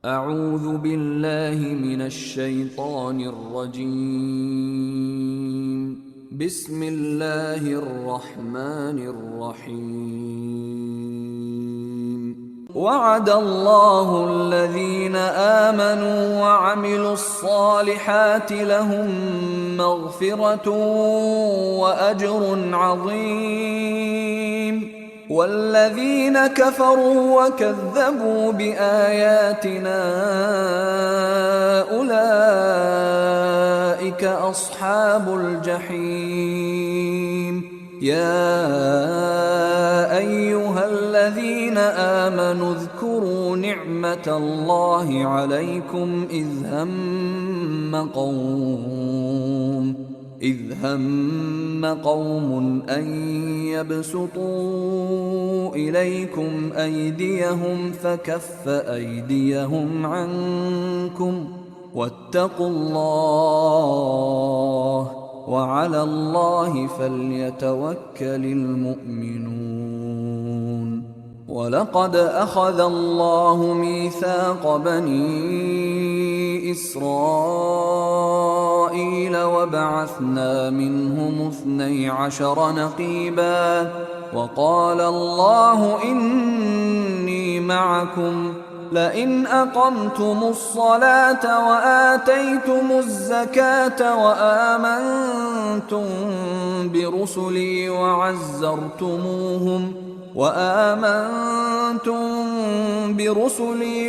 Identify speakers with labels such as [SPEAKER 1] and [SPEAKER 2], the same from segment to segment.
[SPEAKER 1] أعوذ بالله من الشيطان الرجيم. بسم الله الرحمن الرحيم. وعد الله الذين آمنوا وعملوا الصالحات لهم مغفرة وأجر عظيم، والذين كفروا وكذبوا بآياتنا أولئك أصحاب الجحيم. يا أيها الذين آمنوا اذكروا نعمة الله عليكم إذ هم قوم أن يبسطوا إليكم أيديهم فكف أيديهم عنكم واتقوا الله، وعلى الله فليتوكل المؤمنون. ولقد أخذ الله ميثاق بني إسرائيل وبعثنا منهم 12 نقيبا، وقال الله إني معكم لئن أقمتم الصلاة وآتيتم الزكاة وآمنتم برسلي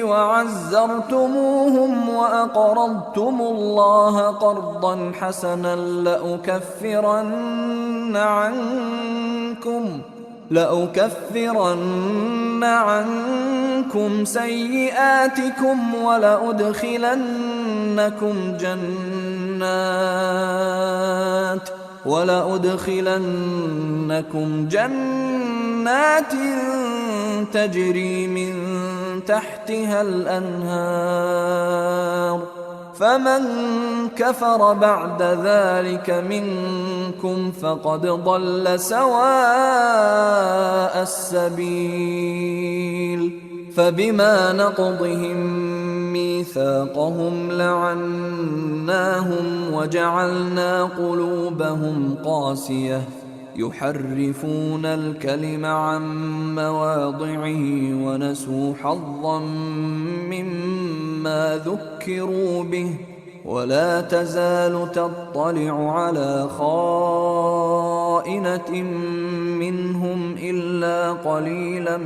[SPEAKER 1] وعزرتموهم وأقرضتم الله قرضا حسنا لأكفرن عنكم سيئاتكم ولأدخلنكم جنات تجري من تحتها الأنهار، فمن كفر بعد ذلك منكم فقد ضل سواء السبيل. فبما نقضهم ميثاقهم لعناهم وجعلنا قلوبهم قاسية يحرفون الكلم عن مواضعه ونسوا حظا مما ذكروا به، ولا تزال تطلع على خائنة منهم إلا قليلا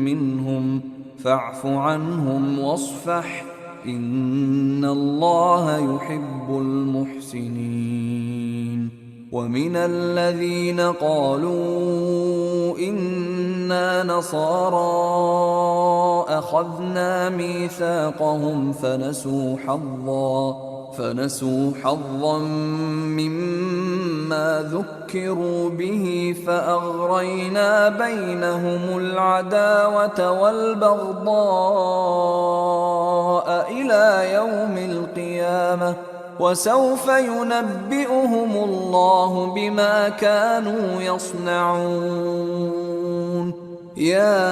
[SPEAKER 1] منهم، فاعف عنهم واصفح، إن الله يحب المحسنين. ومن الذين قالوا إنا نصارى أخذنا ميثاقهم فنسوا حظا مما ذكروا به فأغرينا بينهم العداوة والبغضاء إلى يوم القيامة، وسوف ينبئهم الله بما كانوا يصنعون. يا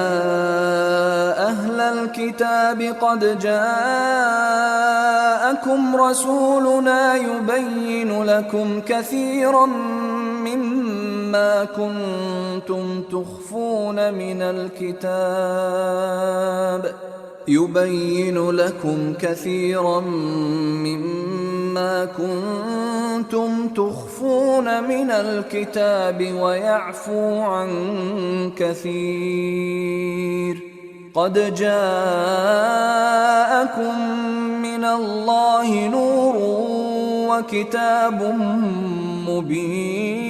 [SPEAKER 1] أهل الكتاب قد جاءكم رسولنا يبين لكم كثيرا مما كنتم تخفون من الكتاب ويعفو عن كثير. قد جاءكم من الله نور وكتاب مبين،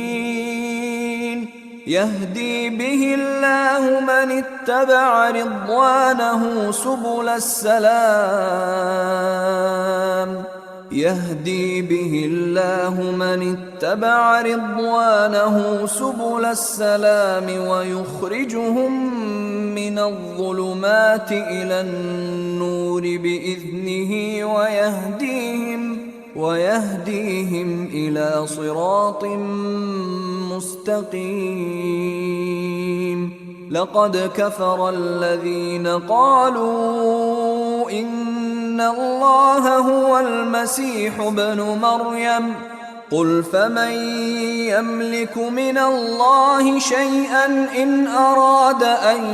[SPEAKER 1] يهدي به الله من اتبع رضوانه سبل السلام ويخرجهم من الظلمات إلى النور بإذنه ويهديهم إلى صراط مستقيم. لقد كفر الذين قالوا إن الله هو المسيح ابن مريم قل فمن يملك من الله شيئا إن أراد أن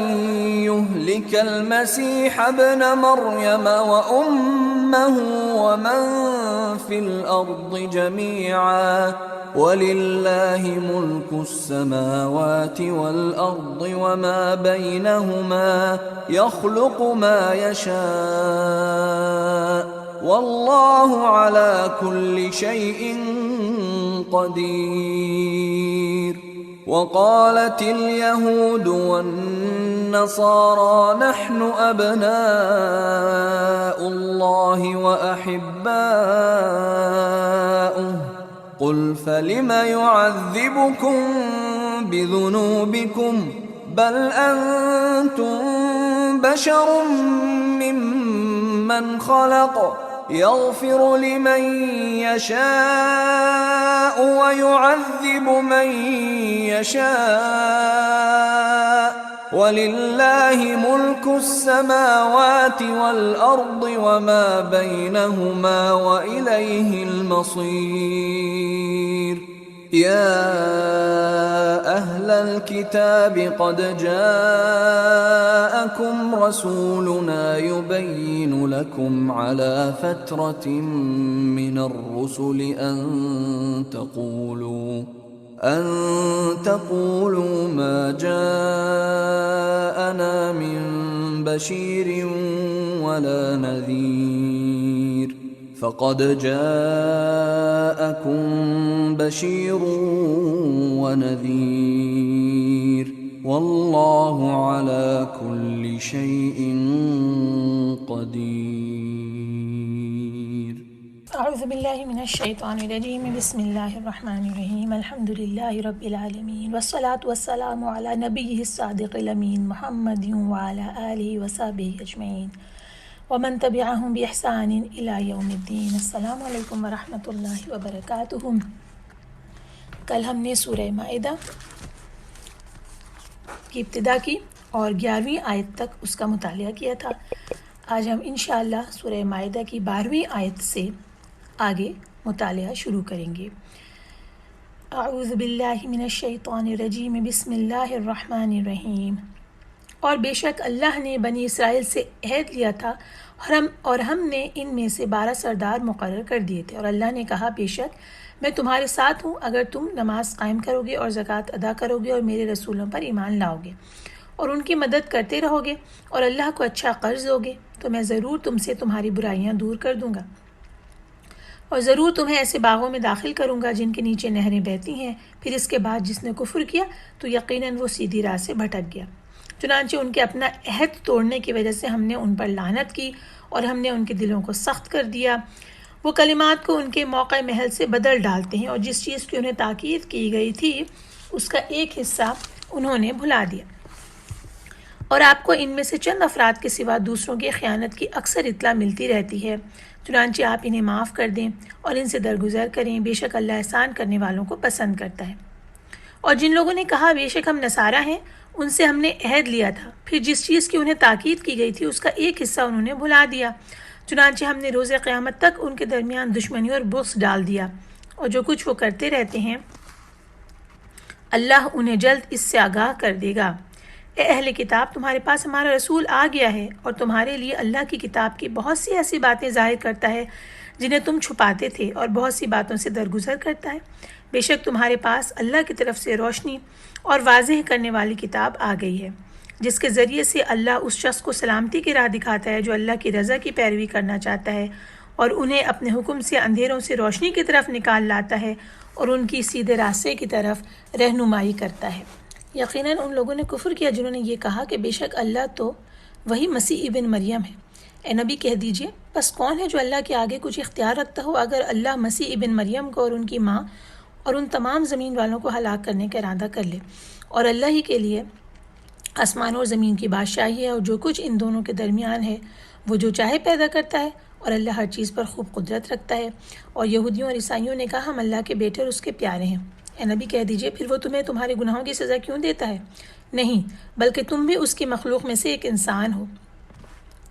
[SPEAKER 1] يهلك المسيح ابن مريم وأمه ومن في الأرض جميعا وَلِلَّهِ مُلْكُ السَّمَاوَاتِ وَالْأَرْضِ وَمَا بَيْنَهُمَا يَخْلُقُ مَا يَشَاءُ وَاللَّهُ عَلَى كُلِّ شَيْءٍ قَدِيرٌ وَقَالَتِ الْيَهُودُ وَالنَّصَارَى نَحْنُ أَبْنَاءُ اللَّهِ وَأَحِبَّاؤُهُ قل فلم يعذبكم بذنوبكم بل أنتم بشر ممن خلق يغفر لمن يشاء ويعذب من يشاء وَلِلَّهِ مُلْكُ السَّمَاوَاتِ وَالْأَرْضِ وَمَا بَيْنَهُمَا وَإِلَيْهِ الْمَصِيرُ يَا أَهْلَ الْكِتَابِ قَدْ جَاءَكُمْ رَسُولُنَا يُبَيِّنُ لَكُمْ عَلَى فَتْرَةٍ مِّنَ الرُّسُلِ أن تقولوا ما جاءنا من بشير ولا نذير فقد جاءكم بشير ونذير والله على كل شيء قدير.
[SPEAKER 2] اعوذ باللہ من الشیطان الرجیم بسم اللہ الرحمن الرحیم الحمد للہ رب العالمین والصلاة والسلام علی نبیہ الصادق الامین محمد وعلی آلہ وصحبہ اجمعین ومن تبعہم بإحسان الی یوم الدین. السلام علیکم ورحمۃ اللہ وبرکاتہ. کل ہم نے سورہ مائدہ کی ابتدا کی اور 11ویں آیت تک اس کا مطالعہ کیا تھا. آج ہم انشاءاللہ سورہ مائدہ کی 12ویں آیت سے آگے مطالعہ شروع کریں گے. اعوذ باللہ من الشیطان الرجیم بسم اللہ الرحمن الرحیم. اور بے شک اللہ نے بنی اسرائیل سے عہد لیا تھا اور ہم نے ان میں سے 12 سردار مقرر کر دیے تھے. اور اللہ نے کہا بے شک میں تمہارے ساتھ ہوں اگر تم نماز قائم کرو گے اور زکوٰۃ ادا کرو گے اور میرے رسولوں پر ایمان لاؤ گے اور ان کی مدد کرتے رہو گے اور اللہ کو اچھا قرض دو گے تو میں ضرور تم سے تمہاری برائیاں دور کر دوں گا اور ضرور تمہیں ایسے باغوں میں داخل کروں گا جن کے نیچے نہریں بہتی ہیں. پھر اس کے بعد جس نے کفر کیا تو یقیناً وہ سیدھی راہ سے بھٹک گیا. چنانچہ ان کے اپنا عہد توڑنے کی وجہ سے ہم نے ان پر لعنت کی اور ہم نے ان کے دلوں کو سخت کر دیا. وہ کلمات کو ان کے موقع محل سے بدل ڈالتے ہیں اور جس چیز کی انہیں تاکید کی گئی تھی اس کا ایک حصہ انہوں نے بھلا دیا. اور آپ کو ان میں سے چند افراد کے سوا دوسروں کی خیانت کی اکثر اطلاع ملتی رہتی ہے. چنانچہ آپ انہیں معاف کر دیں اور ان سے درگزر کریں. بے شک اللہ احسان کرنے والوں کو پسند کرتا ہے. اور جن لوگوں نے کہا بے شک ہم نصارہ ہیں ان سے ہم نے عہد لیا تھا پھر جس چیز کی انہیں تاکید کی گئی تھی اس کا ایک حصہ انہوں نے بھلا دیا. چنانچہ ہم نے روز قیامت تک ان کے درمیان دشمنی اور بغض ڈال دیا اور جو کچھ وہ کرتے رہتے ہیں اللہ انہیں جلد اس سے آگاہ کر دے گا. اے اہل کتاب تمہارے پاس ہمارا رسول آ گیا ہے اور تمہارے لیے اللہ کی کتاب کی بہت سی ایسی باتیں ظاہر کرتا ہے جنہیں تم چھپاتے تھے اور بہت سی باتوں سے درگزر کرتا ہے. بے شک تمہارے پاس اللہ کی طرف سے روشنی اور واضح کرنے والی کتاب آ گئی ہے جس کے ذریعے سے اللہ اس شخص کو سلامتی کی راہ دکھاتا ہے جو اللہ کی رضا کی پیروی کرنا چاہتا ہے اور انہیں اپنے حکم سے اندھیروں سے روشنی کی طرف نکال لاتا ہے اور ان کی سیدھے راستے کی طرف رہنمائی کرتا ہے. یقیناً ان لوگوں نے کفر کیا جنہوں نے یہ کہا کہ بے شک اللہ تو وہی مسیح ابن مریم ہے. اے نبی کہہ دیجئے پس کون ہے جو اللہ کے آگے کچھ اختیار رکھتا ہو اگر اللہ مسیح ابن مریم کو اور ان کی ماں اور ان تمام زمین والوں کو ہلاک کرنے کا ارادہ کر لے. اور اللہ ہی کے لیے آسمان اور زمین کی بادشاہی ہے اور جو کچھ ان دونوں کے درمیان ہے وہ جو چاہے پیدا کرتا ہے اور اللہ ہر چیز پر خوب قدرت رکھتا ہے. اور یہودیوں اور عیسائیوں نے کہا ہم اللہ کے بیٹے اور اس کے پیارے ہیں. اے نبی کہہ دیجئے پھر وہ تمہیں تمہارے گناہوں کی سزا کیوں دیتا ہے؟ نہیں بلکہ تم بھی اس کی مخلوق میں سے ایک انسان ہو.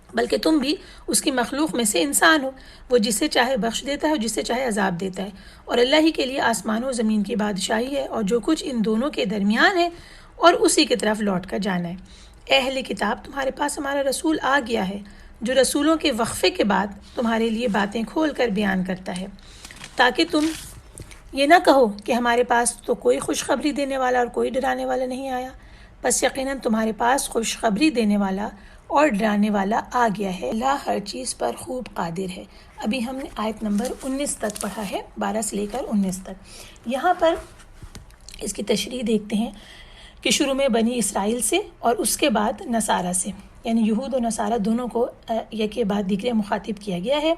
[SPEAKER 2] بلکہ تم بھی اس کی مخلوق میں سے انسان ہو، وہ جسے چاہے بخش دیتا ہے اور جسے چاہے عذاب دیتا ہے، اور اللہ ہی کے لیے آسمان و زمین کی بادشاہی ہے اور جو کچھ ان دونوں کے درمیان ہے، اور اسی کی طرف لوٹ کر جانا ہے۔ اے اہل کتاب، تمہارے پاس ہمارا رسول آ گیا ہے جو رسولوں کے وقفے کے بعد تمہارے لیے باتیں کھول کر بیان کرتا ہے، تاکہ تم یہ نہ کہو کہ ہمارے پاس تو کوئی خوشخبری دینے والا اور کوئی ڈرانے والا نہیں آیا، بس یقیناً تمہارے پاس خوشخبری دینے والا اور ڈرانے والا آ گیا ہے۔ اللہ ہر چیز پر خوب قادر ہے۔ ابھی ہم نے آیت نمبر 19 تک پڑھا ہے، 12 سے لے کر 19 تک۔ یہاں پر اس کی تشریح دیکھتے ہیں کہ شروع میں بنی اسرائیل سے اور اس کے بعد نصارہ سے، یعنی یہود و نصارہ دونوں کو یکے بعد دیگرے مخاطب کیا گیا ہے۔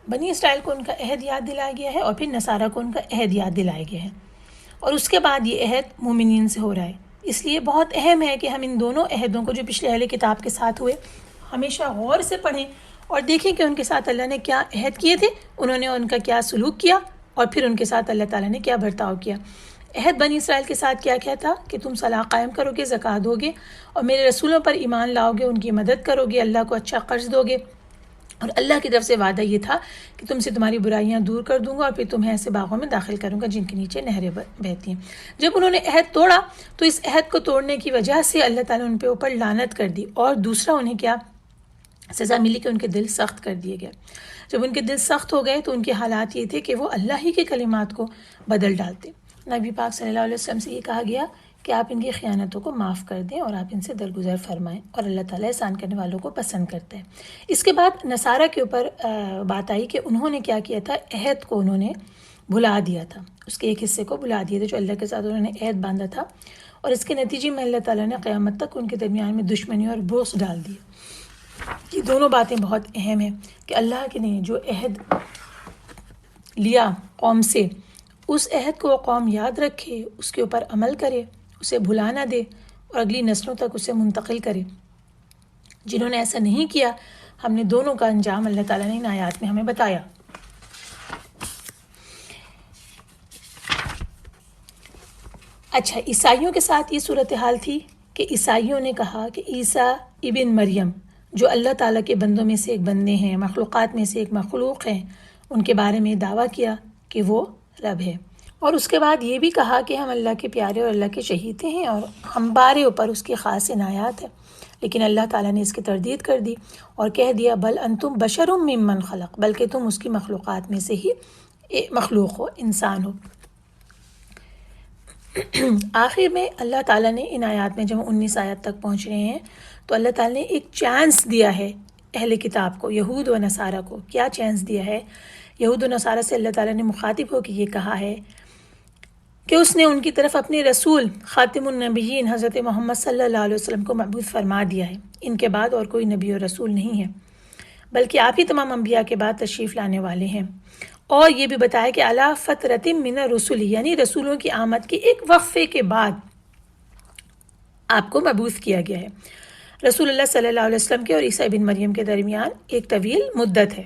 [SPEAKER 2] بنی اسرائیل کو ان کا عہد یاد دلایا گیا ہے اور پھر نصارہ کو ان کا عہد یاد دلایا گیا ہے، اور اس کے بعد یہ عہد مومنین سے ہو رہا ہے۔ اس لیے بہت اہم ہے کہ ہم ان دونوں عہدوں کو جو پچھلے اہل کتاب کے ساتھ ہوئے ہمیشہ غور سے پڑھیں اور دیکھیں کہ ان کے ساتھ اللہ نے کیا عہد کیے تھے، انہوں نے ان کا کیا سلوک کیا، اور پھر ان کے ساتھ اللہ تعالیٰ نے کیا برتاؤ کیا۔ عہد بنی اسرائیل کے ساتھ کیا کیا تھا کہ تم صلاح قائم کرو گے، زکوٰۃ دو گے، اور میرے رسولوں پر ایمان لاؤ گے، ان کی مدد کرو گے، اللہ کو اچھا قرض دو گے، اور اللہ کی طرف سے وعدہ یہ تھا کہ تم سے تمہاری برائیاں دور کر دوں گا اور پھر تمہیں ایسے باغوں میں داخل کروں گا جن کے نیچے نہریں بہتی ہیں۔ جب انہوں نے عہد توڑا تو اس عہد کو توڑنے کی وجہ سے اللہ تعالیٰ نے ان پہ اوپر لعنت کر دی، اور دوسرا انہیں کیا سزا ملی کہ ان کے دل سخت کر دیے گئے۔ جب ان کے دل سخت ہو گئے تو ان کے حالات یہ تھے کہ وہ اللہ ہی کے کلمات کو بدل ڈالتے۔ نبی پاک صلی اللہ علیہ وسلم سے یہ کہا گیا کہ آپ ان کی خیانتوں کو معاف کر دیں اور آپ ان سے درگزر فرمائیں، اور اللہ تعالیٰ احسان کرنے والوں کو پسند کرتا ہے۔ اس کے بعد نصارہ کے اوپر بات آئی کہ انہوں نے کیا کیا تھا، عہد کو انہوں نے بھلا دیا تھا، اس کے ایک حصے کو بھلا دیا تھا جو اللہ کے ساتھ انہوں نے عہد باندھا تھا، اور اس کے نتیجے میں اللہ تعالیٰ نے قیامت تک ان کے درمیان میں دشمنی اور بغض ڈال دی۔ یہ دونوں باتیں بہت اہم ہیں کہ اللہ کے نے جو عہد لیا قوم سے، اس عہد کو وہ قوم یاد رکھے، اس کے اوپر عمل کرے، اسے بھلا نہ دے اور اگلی نسلوں تک اسے منتقل کرے۔ جنہوں نے ایسا نہیں کیا، ہم نے دونوں کا انجام اللہ تعالیٰ نے ان آیات میں ہمیں بتایا۔ اچھا، عیسائیوں کے ساتھ یہ صورتحال تھی کہ عیسائیوں نے کہا کہ عیسیٰ ابن مریم جو اللہ تعالیٰ کے بندوں میں سے ایک بندے ہیں، مخلوقات میں سے ایک مخلوق ہیں، ان کے بارے میں دعویٰ کیا کہ وہ رب ہے، اور اس کے بعد یہ بھی کہا کہ ہم اللہ کے پیارے اور اللہ کے شہید ہیں اور ہمارے اوپر اس کی خاص عنایات ہے۔ لیکن اللہ تعالیٰ نے اس کی تردید کر دی اور کہہ دیا بل انتم بشر ممن خلق، بلکہ تم اس کی مخلوقات میں سے ہی مخلوق ہو، انسان ہو۔ آخر میں اللہ تعالیٰ نے ان آیات میں جب 19 آیات تک پہنچ رہے ہیں تو اللہ تعالیٰ نے ایک چانس دیا ہے اہل کتاب کو، یہود و نصارہ کو۔ کیا چانس دیا ہے؟ یہود و نصارہ سے اللہ تعالیٰ نے مخاطب ہو کے یہ کہا ہے کہ اس نے ان کی طرف اپنے رسول خاتم النبیین حضرت محمد صلی اللہ علیہ وسلم کو مبعوث فرما دیا ہے، ان کے بعد اور کوئی نبی اور رسول نہیں ہے، بلکہ آپ ہی تمام انبیاء کے بعد تشریف لانے والے ہیں، اور یہ بھی بتایا کہ علی فترۃ من الرسل، یعنی رسولوں کی آمد کے ایک وقفے کے بعد آپ کو مبعوث کیا گیا ہے۔ رسول اللہ صلی اللہ علیہ وسلم کے اور عیسیٰ بن مریم کے درمیان ایک طویل مدت ہے،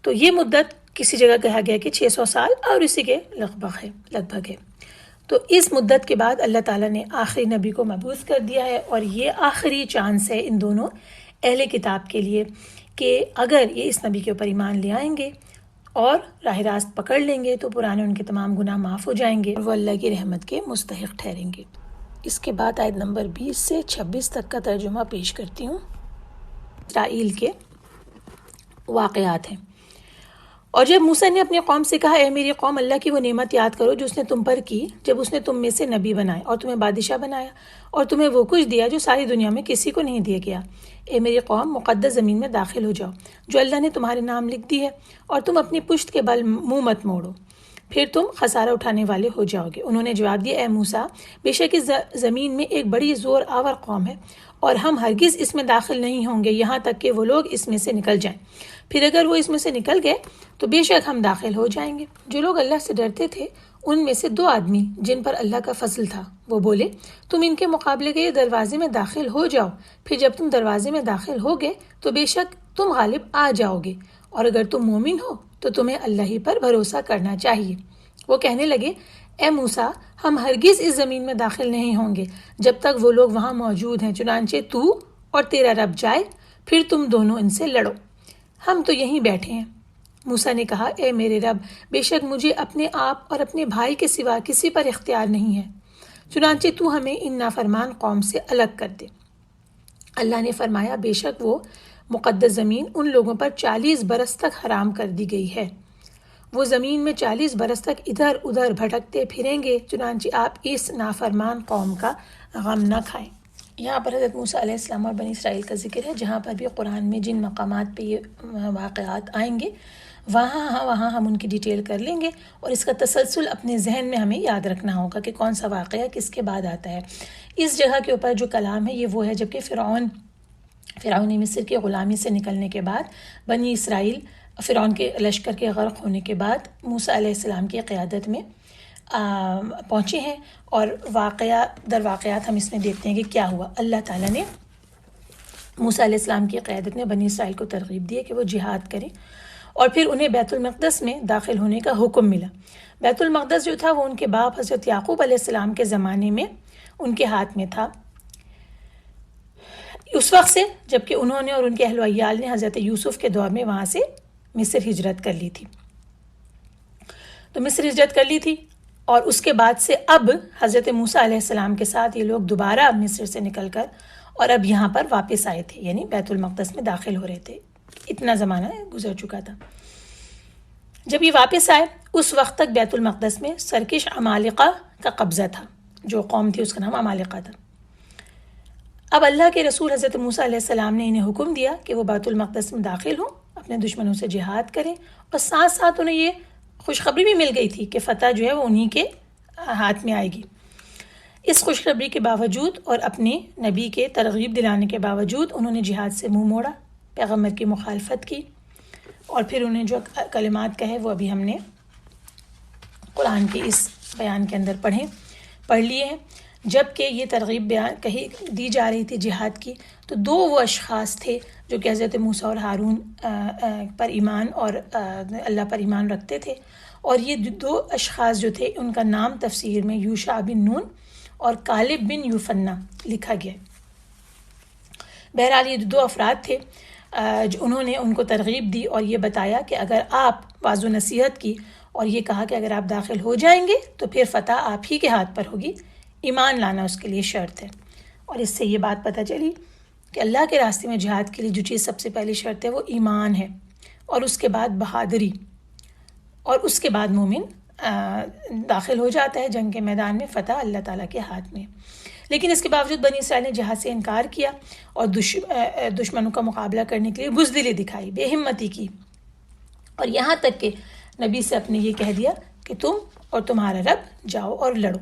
[SPEAKER 2] تو یہ مدت کسی جگہ کہا گیا کہ 600 سال اور اسی کے لگ بھگ ہے۔ تو اس مدت کے بعد اللہ تعالیٰ نے آخری نبی کو مبعوث کر دیا ہے، اور یہ آخری چانس ہے ان دونوں اہل کتاب کے لیے کہ اگر یہ اس نبی کے اوپر ایمان لے آئیں گے اور راہ راست پکڑ لیں گے تو پرانے ان کے تمام گناہ معاف ہو جائیں گے اور وہ اللہ کی رحمت کے مستحق ٹھہریں گے۔ اس کے بعد آیت نمبر 20 سے 26 تک کا ترجمہ پیش کرتی ہوں۔ اسرائیل کے واقعات ہیں۔ اور جب موسیٰ نے اپنی قوم سے کہا اے میری قوم، اللہ کی وہ نعمت یاد کرو جو اس نے تم پر کی جب اس نے تم میں سے نبی بنائے اور تمہیں بادشاہ بنایا اور تمہیں وہ کچھ دیا جو ساری دنیا میں کسی کو نہیں دیا گیا۔ اے میری قوم، مقدس زمین میں داخل ہو جاؤ جو اللہ نے تمہارے نام لکھ دی ہے، اور تم اپنی پشت کے بل منہ مت موڑو، پھر تم خسارہ اٹھانے والے ہو جاؤ گے۔ انہوں نے جواب دیا اے موسیٰ، بے شک اس زمین میں ایک بڑی زور آور قوم ہے اور ہم ہرگز اس میں داخل نہیں ہوں گے یہاں تک کہ وہ لوگ اس میں سے نکل جائیں، پھر اگر وہ اس میں سے نکل گئے تو بے شک ہم داخل ہو جائیں گے۔ جو لوگ اللہ سے ڈرتے تھے ان میں سے 2 آدمی جن پر اللہ کا فضل تھا وہ بولے تم ان کے مقابلے کے دروازے میں داخل ہو جاؤ، پھر جب تم دروازے میں داخل ہو گئے تو بے شک تم غالب آ جاؤ گے، اور اگر تم مومن ہو تو تمہیں اللہ ہی پر بھروسہ کرنا چاہیے۔ وہ کہنے لگے اے موسیٰ، ہم ہرگز اس زمین میں داخل نہیں ہوں گے جب تک وہ لوگ وہاں موجود ہیں، چنانچہ تو اور تیرا رب جائے، پھر تم دونوں ان سے لڑو، ہم تو یہیں بیٹھے ہیں۔ موسیٰ نے کہا اے میرے رب، بے شک مجھے اپنے آپ اور اپنے بھائی کے سوا کسی پر اختیار نہیں ہے، چنانچہ تو ہمیں ان نافرمان قوم سے الگ کر دے۔ اللہ نے فرمایا بے شک وہ مقدس زمین ان لوگوں پر 40 برس تک حرام کر دی گئی ہے، وہ زمین میں 40 برس تک ادھر ادھر بھٹکتے پھریں گے، چنانچہ آپ اس نافرمان قوم کا غم نہ کھائیں۔ یہاں پر حضرت موسیٰ علیہ السلام اور بنی اسرائیل کا ذکر ہے، جہاں پر بھی قرآن میں جن مقامات پہ یہ واقعات آئیں گے وہاں ہم ان کی ڈیٹیل کر لیں گے، اور اس کا تسلسل اپنے ذہن میں ہمیں یاد رکھنا ہوگا کہ کون سا واقعہ کس کے بعد آتا ہے۔ اس جگہ کے اوپر جو کلام ہے یہ وہ ہے جبکہ فرعون مصر کی غلامی سے نکلنے کے بعد بنی اسرائیل فرعون کے لشکر کے غرق ہونے کے بعد موسیٰ علیہ السلام کی قیادت میں پہنچے ہیں، اور واقعات ہم اس میں دیکھتے ہیں کہ کیا ہوا۔ اللہ تعالیٰ نے موسیٰ علیہ السلام کی قیادت میں بنی اسرائیل کو ترغیب دی کہ وہ جہاد کریں، اور پھر انہیں بیت المقدس میں داخل ہونے کا حکم ملا۔ بیت المقدس جو تھا وہ ان کے باپ حضرت یعقوب علیہ السلام کے زمانے میں ان کے ہاتھ میں تھا، اس وقت سے جبکہ انہوں نے اور ان کے اہل و عیال نے حضرت یوسف کے دور میں وہاں سے مصر ہجرت کر لی تھی، تو مصر ہجرت کر لی تھی، اور اس کے بعد سے اب حضرت موسیٰ علیہ السلام کے ساتھ یہ لوگ دوبارہ مصر سے نکل کر اور اب یہاں پر واپس آئے تھے، یعنی بیت المقدس میں داخل ہو رہے تھے۔ اتنا زمانہ گزر چکا تھا۔ جب یہ واپس آئے اس وقت تک بیت المقدس میں سرکش عمالقہ کا قبضہ تھا، جو قوم تھی اس کا نام عمالقہ تھا۔ اب اللہ کے رسول حضرت موسیٰ علیہ السلام نے انہیں حکم دیا کہ وہ بیت المقدس میں داخل ہوں، اپنے دشمنوں سے جہاد کریں، اور ساتھ ساتھ انہیں یہ خوشخبری بھی مل گئی تھی کہ فتح جو ہے وہ انہی کے ہاتھ میں آئے گی۔ اس خوشخبری کے باوجود اور اپنے نبی کے ترغیب دلانے کے باوجود انہوں نے جہاد سے منہ موڑا، پیغمبر کی مخالفت کی، اور پھر انہیں جو کلمات کہے وہ ابھی ہم نے قرآن کے اس بیان کے اندر پڑھ لیے ہیں۔ جب کہ یہ ترغیب دی جا رہی تھی جہاد کی، تو دو وہ اشخاص تھے جو کہ حضرت موسیٰ اور ہارون پر ایمان اور اللہ پر ایمان رکھتے تھے، اور یہ دو اشخاص جو تھے ان کا نام تفسیر میں یوشع بن نون اور کالب بن یوفنا لکھا گیا۔ بہرحال یہ دو افراد تھے جو انہوں نے ان کو ترغیب دی اور یہ بتایا کہ اگر آپ واضح نصیحت کی اور یہ کہا کہ اگر آپ داخل ہو جائیں گے تو پھر فتح آپ ہی کے ہاتھ پر ہوگی، ایمان لانا اس کے لیے شرط ہے۔ اور اس سے یہ بات پتہ چلی کہ اللہ کے راستے میں جہاد کے لیے جو چیز سب سے پہلی شرط ہے وہ ایمان ہے، اور اس کے بعد بہادری، اور اس کے بعد مومن داخل ہو جاتا ہے جنگ کے میدان میں، فتح اللہ تعالیٰ کے ہاتھ میں۔ لیکن اس کے باوجود بنی اسرائیل نے جہاد سے انکار کیا اور دشمنوں کا مقابلہ کرنے کے لیے بزدلی دکھائی، بے ہمتی کی، اور یہاں تک کہ نبی سے اپنے یہ کہہ دیا کہ تم اور تمہارا رب جاؤ اور لڑو۔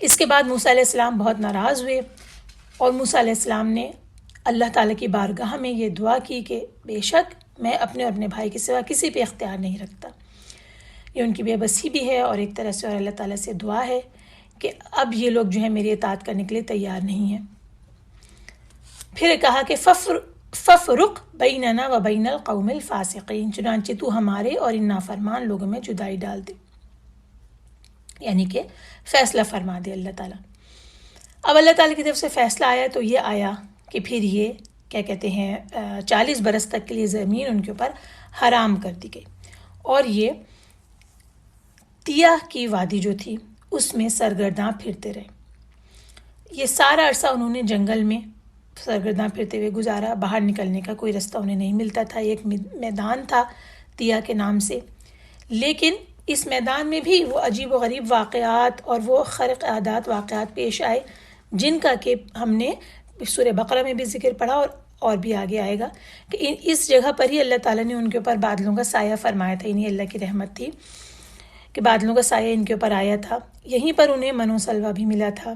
[SPEAKER 2] اس کے بعد موسیٰ علیہ السلام بہت ناراض ہوئے، اور موسیٰ علیہ السلام نے اللہ تعالیٰ کی بارگاہ میں یہ دعا کی کہ بے شک میں اپنے اور اپنے بھائی کے سوا کسی پہ اختیار نہیں رکھتا۔ یہ ان کی بے بسی بھی ہے، اور ایک طرح سے اور اللہ تعالیٰ سے دعا ہے کہ اب یہ لوگ جو ہیں میری اطاعت کرنے کے لیے تیار نہیں ہیں۔ پھر کہا کہ فَفْرُقْ بَيْنَنَا وَبَيْنَ الْقَوْمِ الْفَاسِقِينَ، چنانچہ تو ہمارے اور ان نافرمان لوگوں میں جدائی ڈال دے، یعنی کہ فیصلہ فرما دے اللہ تعالیٰ۔ اب اللہ تعالیٰ کی طرف سے فیصلہ آیا تو یہ آیا کہ پھر یہ کیا کہتے ہیں 40 برس تک کے لیے زمین ان کے اوپر حرام کر دی گئی، اور یہ تیہ کی وادی جو تھی اس میں سرگرداں پھرتے رہے۔ یہ سارا عرصہ انہوں نے جنگل میں سرگرداں پھرتے ہوئے گزارا، باہر نکلنے کا کوئی رستہ انہیں نہیں ملتا تھا۔ ایک میدان تھا تیہ کے نام سے، لیکن اس میدان میں بھی وہ عجیب و غریب واقعات اور وہ خرق عادات واقعات پیش آئے جن کا کہ ہم نے سورہ بقرہ میں بھی ذکر پڑھا اور بھی آگے آئے گا کہ اس جگہ پر ہی اللہ تعالیٰ نے ان کے اوپر بادلوں کا سایہ فرمایا تھا، انہیں اللہ کی رحمت تھی کہ بادلوں کا سایہ ان کے اوپر آیا تھا۔ یہیں پر انہیں من و سلوہ بھی ملا تھا،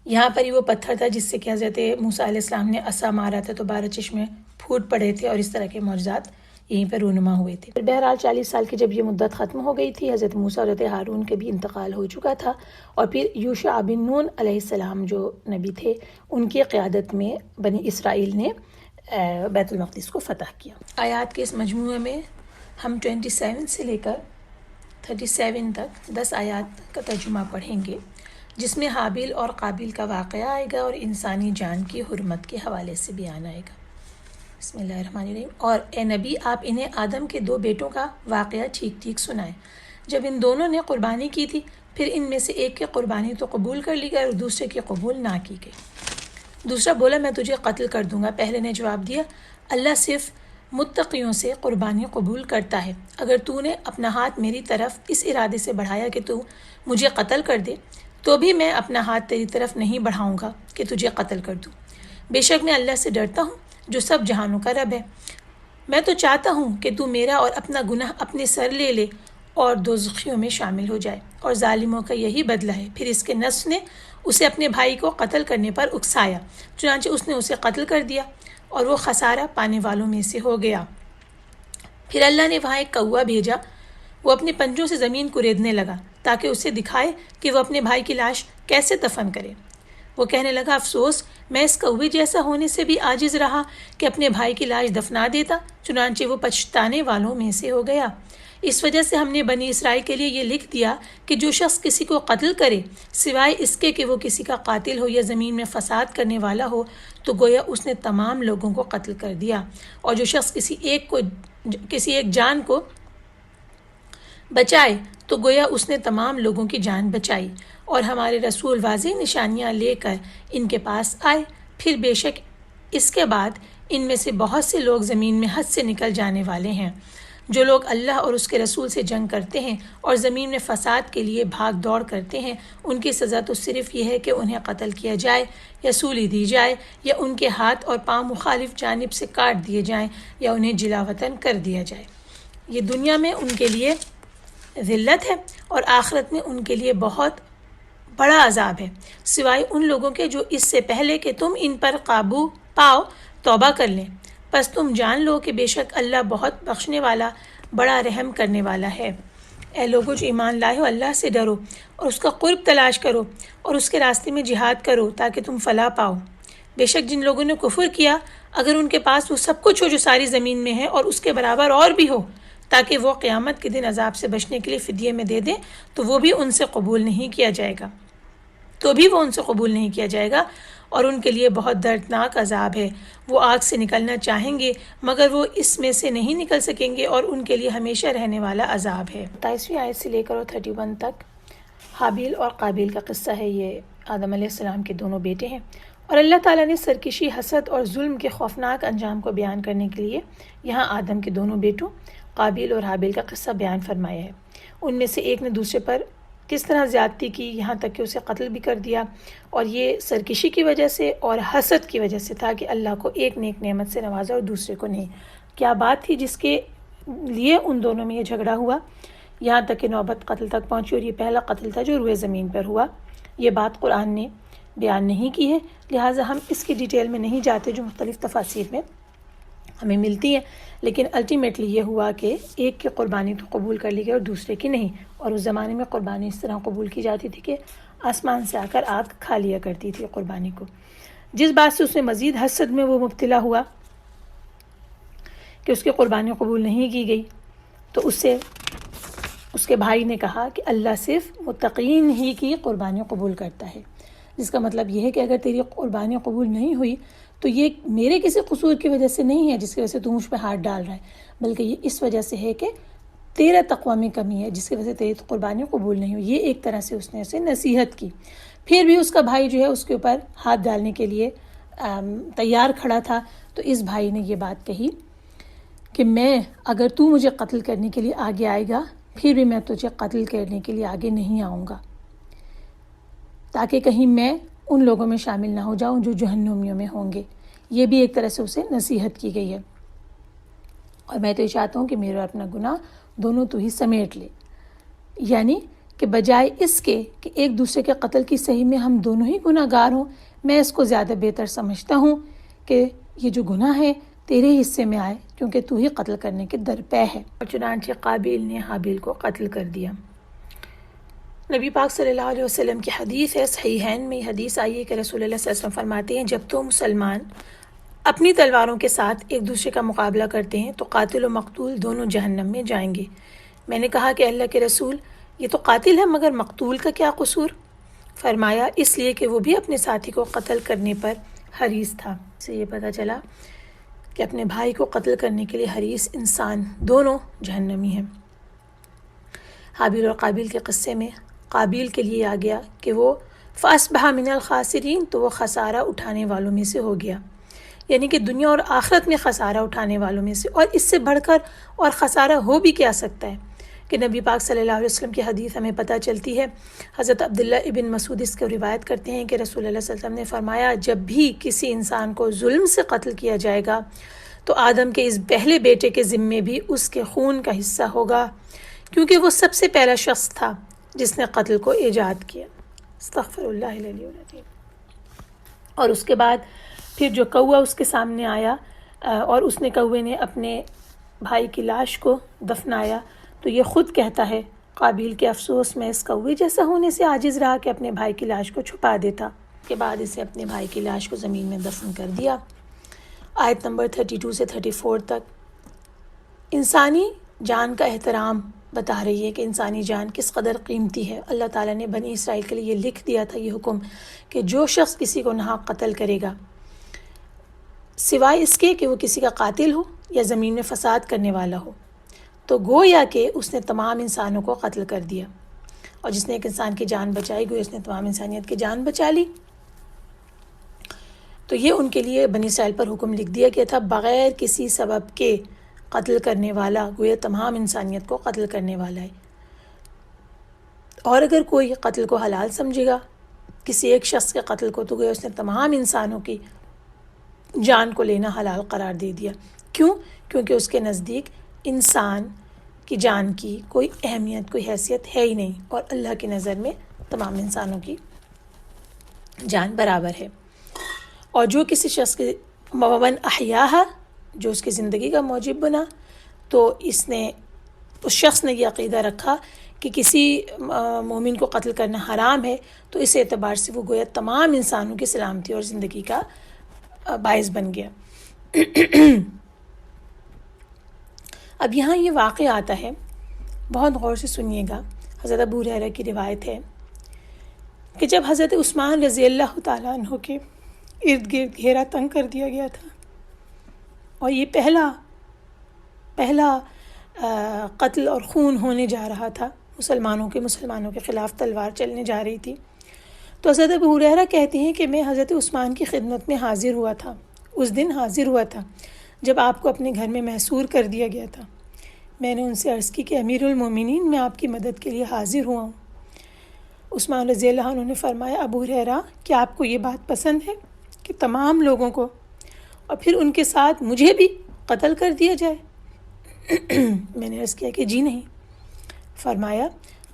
[SPEAKER 2] یہاں پر ہی وہ پتھر تھا جس سے کہ حضرت موسیٰ علیہ السلام نے عصا مارا تھا تو 12 چشمے پھوٹ پڑے تھے، اور اس طرح کے معجزات یہیں پر رونما ہوئے تھے۔ بہرحال 40 سال کی جب یہ مدت ختم ہو گئی تھی، حضرت موسیٰ اور حضرت ہارون کے بھی انتقال ہو چکا تھا، اور پھر یوشع بن نون علیہ السلام جو نبی تھے ان کی قیادت میں بنی اسرائیل نے بیت المقدس کو فتح کیا۔ آیات کے اس مجموعے میں ہم 27 سے لے کر 37 تک 10 آیات کا ترجمہ پڑھیں گے، جس میں حابیل اور قابیل کا واقعہ آئے گا اور انسانی جان کی حرمت کے حوالے سے بیان آئے گا۔ بسم اللہ الرحمن الرحیم۔ اور اے نبی، آپ انہیں آدم کے 2 بیٹوں کا واقعہ ٹھیک ٹھیک سنائیں۔ جب ان دونوں نے قربانی کی تھی، پھر ان میں سے ایک کی قربانی تو قبول کر لی گئی اور دوسرے کی قبول نہ کی گئی۔ دوسرا بولا، میں تجھے قتل کر دوں گا۔ پہلے نے جواب دیا، اللہ صرف متقیوں سے قربانی قبول کرتا ہے۔ اگر تو نے اپنا ہاتھ میری طرف اس ارادے سے بڑھایا کہ تو مجھے قتل کر دے، تو بھی میں اپنا ہاتھ تیری طرف نہیں بڑھاؤں گا کہ تجھے قتل کر دوں۔ بے شک میں اللہ سے ڈرتا ہوں جو سب جہانوں کا رب ہے۔ میں تو چاہتا ہوں کہ تو میرا اور اپنا گناہ اپنے سر لے لے اور دوزخیوں میں شامل ہو جائے، اور ظالموں کا یہی بدلہ ہے۔ پھر اس کے نفس نے اسے اپنے بھائی کو قتل کرنے پر اکسایا، چنانچہ اس نے اسے قتل کر دیا اور وہ خسارہ پانے والوں میں سے ہو گیا۔ پھر اللہ نے وہاں ایک کوا بھیجا، وہ اپنے پنجوں سے زمین کو ریدنے لگا تاکہ اسے دکھائے کہ وہ اپنے بھائی کی لاش کیسے دفن کرے۔ وہ کہنے لگا، افسوس، میں اس کوے جیسا ہونے سے بھی عاجز رہا کہ اپنے بھائی کی لاش دفنا دیتا، چنانچہ وہ پچھتانے والوں میں سے ہو گیا۔ اس وجہ سے ہم نے بنی اسرائیل کے لیے یہ لکھ دیا کہ جو شخص کسی کو قتل کرے سوائے اس کے کہ وہ کسی کا قاتل ہو یا زمین میں فساد کرنے والا ہو، تو گویا اس نے تمام لوگوں کو قتل کر دیا، اور جو شخص کسی ایک جان کو بچائے تو گویا اس نے تمام لوگوں کی جان بچائی۔ اور ہمارے رسول واضح نشانیاں لے کر ان کے پاس آئے، پھر بے شک اس کے بعد ان میں سے بہت سے لوگ زمین میں حد سے نکل جانے والے ہیں۔ جو لوگ اللہ اور اس کے رسول سے جنگ کرتے ہیں اور زمین میں فساد کے لیے بھاگ دوڑ کرتے ہیں، ان کی سزا تو صرف یہ ہے کہ انہیں قتل کیا جائے یا سولی دی جائے، یا ان کے ہاتھ اور پاؤں مخالف جانب سے کاٹ دیے جائیں، یا انہیں جلا وطن کر دیا جائے۔ یہ دنیا میں ان کے لیے ذلت ہے اور آخرت میں ان کے لیے بہت بڑا عذاب ہے، سوائے ان لوگوں کے جو اس سے پہلے کہ تم ان پر قابو پاؤ توبہ کر لیں۔ پس تم جان لو کہ بے شک اللہ بہت بخشنے والا، بڑا رحم کرنے والا ہے۔ اے لوگو جو ایمان لائے ہو، اللہ سے ڈرو اور اس کا قرب تلاش کرو اور اس کے راستے میں جہاد کرو تاکہ تم فلاح پاؤ۔ بے شک جن لوگوں نے کفر کیا، اگر ان کے پاس وہ سب کچھ ہو جو ساری زمین میں ہے اور اس کے برابر اور بھی ہو، تاکہ وہ قیامت کے دن عذاب سے بچنے کے لیے فدیے میں دے دیں، تو وہ بھی ان سے قبول نہیں کیا جائے گا اور ان کے لیے بہت دردناک عذاب ہے۔ وہ آگ سے نکلنا چاہیں گے مگر وہ اس میں سے نہیں نکل سکیں گے، اور ان کے لیے ہمیشہ رہنے والا عذاب ہے۔ 27ویں آیت سے لے کر 31 تک حابیل اور قابیل کا قصہ ہے۔ یہ آدم علیہ السلام کے دونوں بیٹے ہیں، اور اللہ تعالیٰ نے سرکشی، حسد اور ظلم کے خوفناک انجام کو بیان کرنے کے لیے یہاں آدم کے دونوں بیٹوں قابیل اور حابیل کا قصہ بیان فرمایا ہے۔ ان میں سے ایک نے دوسرے پر کس طرح زیادتی کی، یہاں تک کہ اسے قتل بھی کر دیا، اور یہ سرکشی کی وجہ سے اور حسد کی وجہ سے تھا کہ اللہ کو ایک نیک نعمت سے نوازا اور دوسرے کو نہیں۔ کیا بات تھی جس کے لیے ان دونوں میں یہ جھگڑا ہوا، یہاں تک کہ نوبت قتل تک پہنچی، اور یہ پہلا قتل تھا جو روئے زمین پر ہوا۔ یہ بات قرآن نے بیان نہیں کی ہے، لہٰذا ہم اس کی ڈیٹیل میں نہیں جاتے جو مختلف تفاسیر میں ہمیں ملتی ہے، لیکن الٹیمیٹلی یہ ہوا کہ ایک کی قربانی تو قبول کر لی گئی اور دوسرے کی نہیں۔ اور اس زمانے میں قربانی اس طرح قبول کی جاتی تھی کہ آسمان سے آ کر آگ کھا لیا کرتی تھی قربانی کو۔ جس بات سے اس نے مزید حسد میں وہ مبتلا ہوا کہ اس کی قربانی قبول نہیں کی گئی، تو اس کے بھائی نے کہا کہ اللہ صرف متقین ہی کی قربانی قبول کرتا ہے، جس کا مطلب یہ ہے کہ اگر تیری قربانی قبول نہیں ہوئی تو یہ میرے کسی قصور کی وجہ سے نہیں ہے جس کی وجہ سے تو مجھ پہ ہاتھ ڈال رہا ہے، بلکہ یہ اس وجہ سے ہے کہ تیرا تقوی میں کمی ہے جس کی وجہ سے تیری قربانی قبول نہیں ہوئی۔ یہ ایک طرح سے اس نے اسے نصیحت کی۔ پھر بھی اس کا بھائی جو ہے اس کے اوپر ہاتھ ڈالنے کے لیے تیار کھڑا تھا، تو اس بھائی نے یہ بات کہی کہ اگر تو مجھے قتل کرنے کے لیے آگے آئے گا، پھر بھی میں تجھے قتل کرنے کے لیے آگے نہیں آؤں گا، تاکہ کہیں میں ان لوگوں میں شامل نہ ہو جاؤں جو جہنمیوں میں ہوں گے۔ یہ بھی ایک طرح سے اسے نصیحت کی گئی ہے، اور میں تو یہ چاہتا ہوں کہ میرا اور اپنا گناہ دونوں تو ہی سمیٹ لے، یعنی کہ بجائے اس کے کہ ایک دوسرے کے قتل کی صحیح میں ہم دونوں ہی گناہ گار ہوں، میں اس کو زیادہ بہتر سمجھتا ہوں کہ یہ جو گناہ ہے تیرے حصے میں آئے، کیونکہ تو ہی قتل کرنے کے درپے ہے۔ اور چنانچہ قابیل نے حابیل کو قتل کر دیا۔ نبی پاک صلی اللہ علیہ وسلم کی حدیث ہے، صحیحین میں حدیث آئی ہے کہ رسول اللہ صلی اللہ علیہ وسلم فرماتے ہیں، جب تو مسلمان اپنی تلواروں کے ساتھ ایک دوسرے کا مقابلہ کرتے ہیں تو قاتل و مقتول دونوں جہنم میں جائیں گے۔ میں نے کہا کہ اللہ کے رسول، یہ تو قاتل ہے مگر مقتول کا کیا قصور؟ فرمایا اس لیے کہ وہ بھی اپنے ساتھی کو قتل کرنے پر حریص تھا۔ اس سے یہ پتہ چلا کہ اپنے بھائی کو قتل کرنے کے لیے حریص انسان دونوں جہنمی ہیں۔ حابیل اور قابیل کے قصے میں قابیل کے لیے آ گیا کہ وہ فَأَصْبَحَ مِنَ الْخَاسِرِينَ، تو وہ خسارہ اٹھانے والوں میں سے ہو گیا، یعنی کہ دنیا اور آخرت میں خسارہ اٹھانے والوں میں سے۔ اور اس سے بڑھ کر اور خسارہ ہو بھی کیا سکتا ہے کہ نبی پاک صلی اللہ علیہ وسلم کی حدیث ہمیں پتہ چلتی ہے۔ حضرت عبداللہ ابن مسعود اس کو روایت کرتے ہیں کہ رسول اللہ صلی اللہ علیہ وسلم نے فرمایا، جب بھی کسی انسان کو ظلم سے قتل کیا جائے گا تو آدم کے اس پہلے بیٹے کے ذمے بھی اس کے خون کا حصہ ہوگا، کیونکہ وہ سب سے پہلا شخص تھا جس نے قتل کو ایجاد کیا۔ استغفر اللہ العلی العظیم۔ اور اس کے بعد پھر جو کوا اس کے سامنے آیا اور اس نے کوے نے اپنے بھائی کی لاش کو دفنایا، تو یہ خود کہتا ہے قابیل کے افسوس میں اس کوے جیسا ہونے سے عاجز رہا کہ اپنے بھائی کی لاش کو چھپا دیتا۔ کے بعد اسے اپنے بھائی کی لاش کو زمین میں دفن کر دیا۔ آیت نمبر 32 سے 34 تک انسانی جان کا احترام بتا رہی ہے کہ انسانی جان کس قدر قیمتی ہے۔ اللہ تعالیٰ نے بنی اسرائیل کے لیے یہ لکھ دیا تھا یہ حکم کہ جو شخص کسی کو ناحق قتل کرے گا، سوائے اس کے کہ وہ کسی کا قاتل ہو یا زمین میں فساد کرنے والا ہو، تو گویا کہ اس نے تمام انسانوں کو قتل کر دیا، اور جس نے ایک انسان کی جان بچائی گویا اس نے تمام انسانیت کی جان بچا لی۔ تو یہ ان کے لیے بنی اسرائیل پر حکم لکھ دیا گیا تھا، بغیر کسی سبب کے قتل کرنے والا گویا تمام انسانیت کو قتل کرنے والا ہے۔ اور اگر کوئی قتل کو حلال سمجھے گا کسی ایک شخص کے قتل کو، تو گویا اس نے تمام انسانوں کی جان کو لینا حلال قرار دے دیا۔ کیوں؟ کیونکہ اس کے نزدیک انسان کی جان کی کوئی اہمیت، کوئی حیثیت ہے ہی نہیں، اور اللہ کی نظر میں تمام انسانوں کی جان برابر ہے۔ اور جو کسی شخص کے مَوَّن احیاہا، جو اس کی زندگی کا موجب بنا، تو اس شخص نے یہ عقیدہ رکھا کہ کسی مومن کو قتل کرنا حرام ہے، تو اس اعتبار سے وہ گویا تمام انسانوں کی سلامتی اور زندگی کا باعث بن گیا۔ اب یہاں یہ واقعہ آتا ہے، بہت غور سے سنیے گا۔ حضرت ابو ہریرہ کی روایت ہے کہ جب حضرت عثمان رضی اللہ تعالیٰ عنہ کے ارد گرد گھیرا تنگ کر دیا گیا تھا، اور یہ پہلا قتل اور خون ہونے جا رہا تھا، مسلمانوں کے خلاف تلوار چلنے جا رہی تھی، تو حضرت ابو ہریرہ کہتے ہیں کہ میں حضرت عثمان کی خدمت میں حاضر ہوا تھا، اس دن حاضر ہوا تھا جب آپ کو اپنے گھر میں محصور کر دیا گیا تھا۔ میں نے ان سے عرض کی کہ امیر المومنین، میں آپ کی مدد کے لیے حاضر ہوا ہوں۔ عثمان رضی اللہ عنہ نے فرمایا، ابو ہریرہ، کیا آپ کو یہ بات پسند ہے کہ تمام لوگوں کو اور پھر ان کے ساتھ مجھے بھی قتل کر دیا جائے؟ میں نے عرض کیا کہ جی نہیں۔ فرمایا،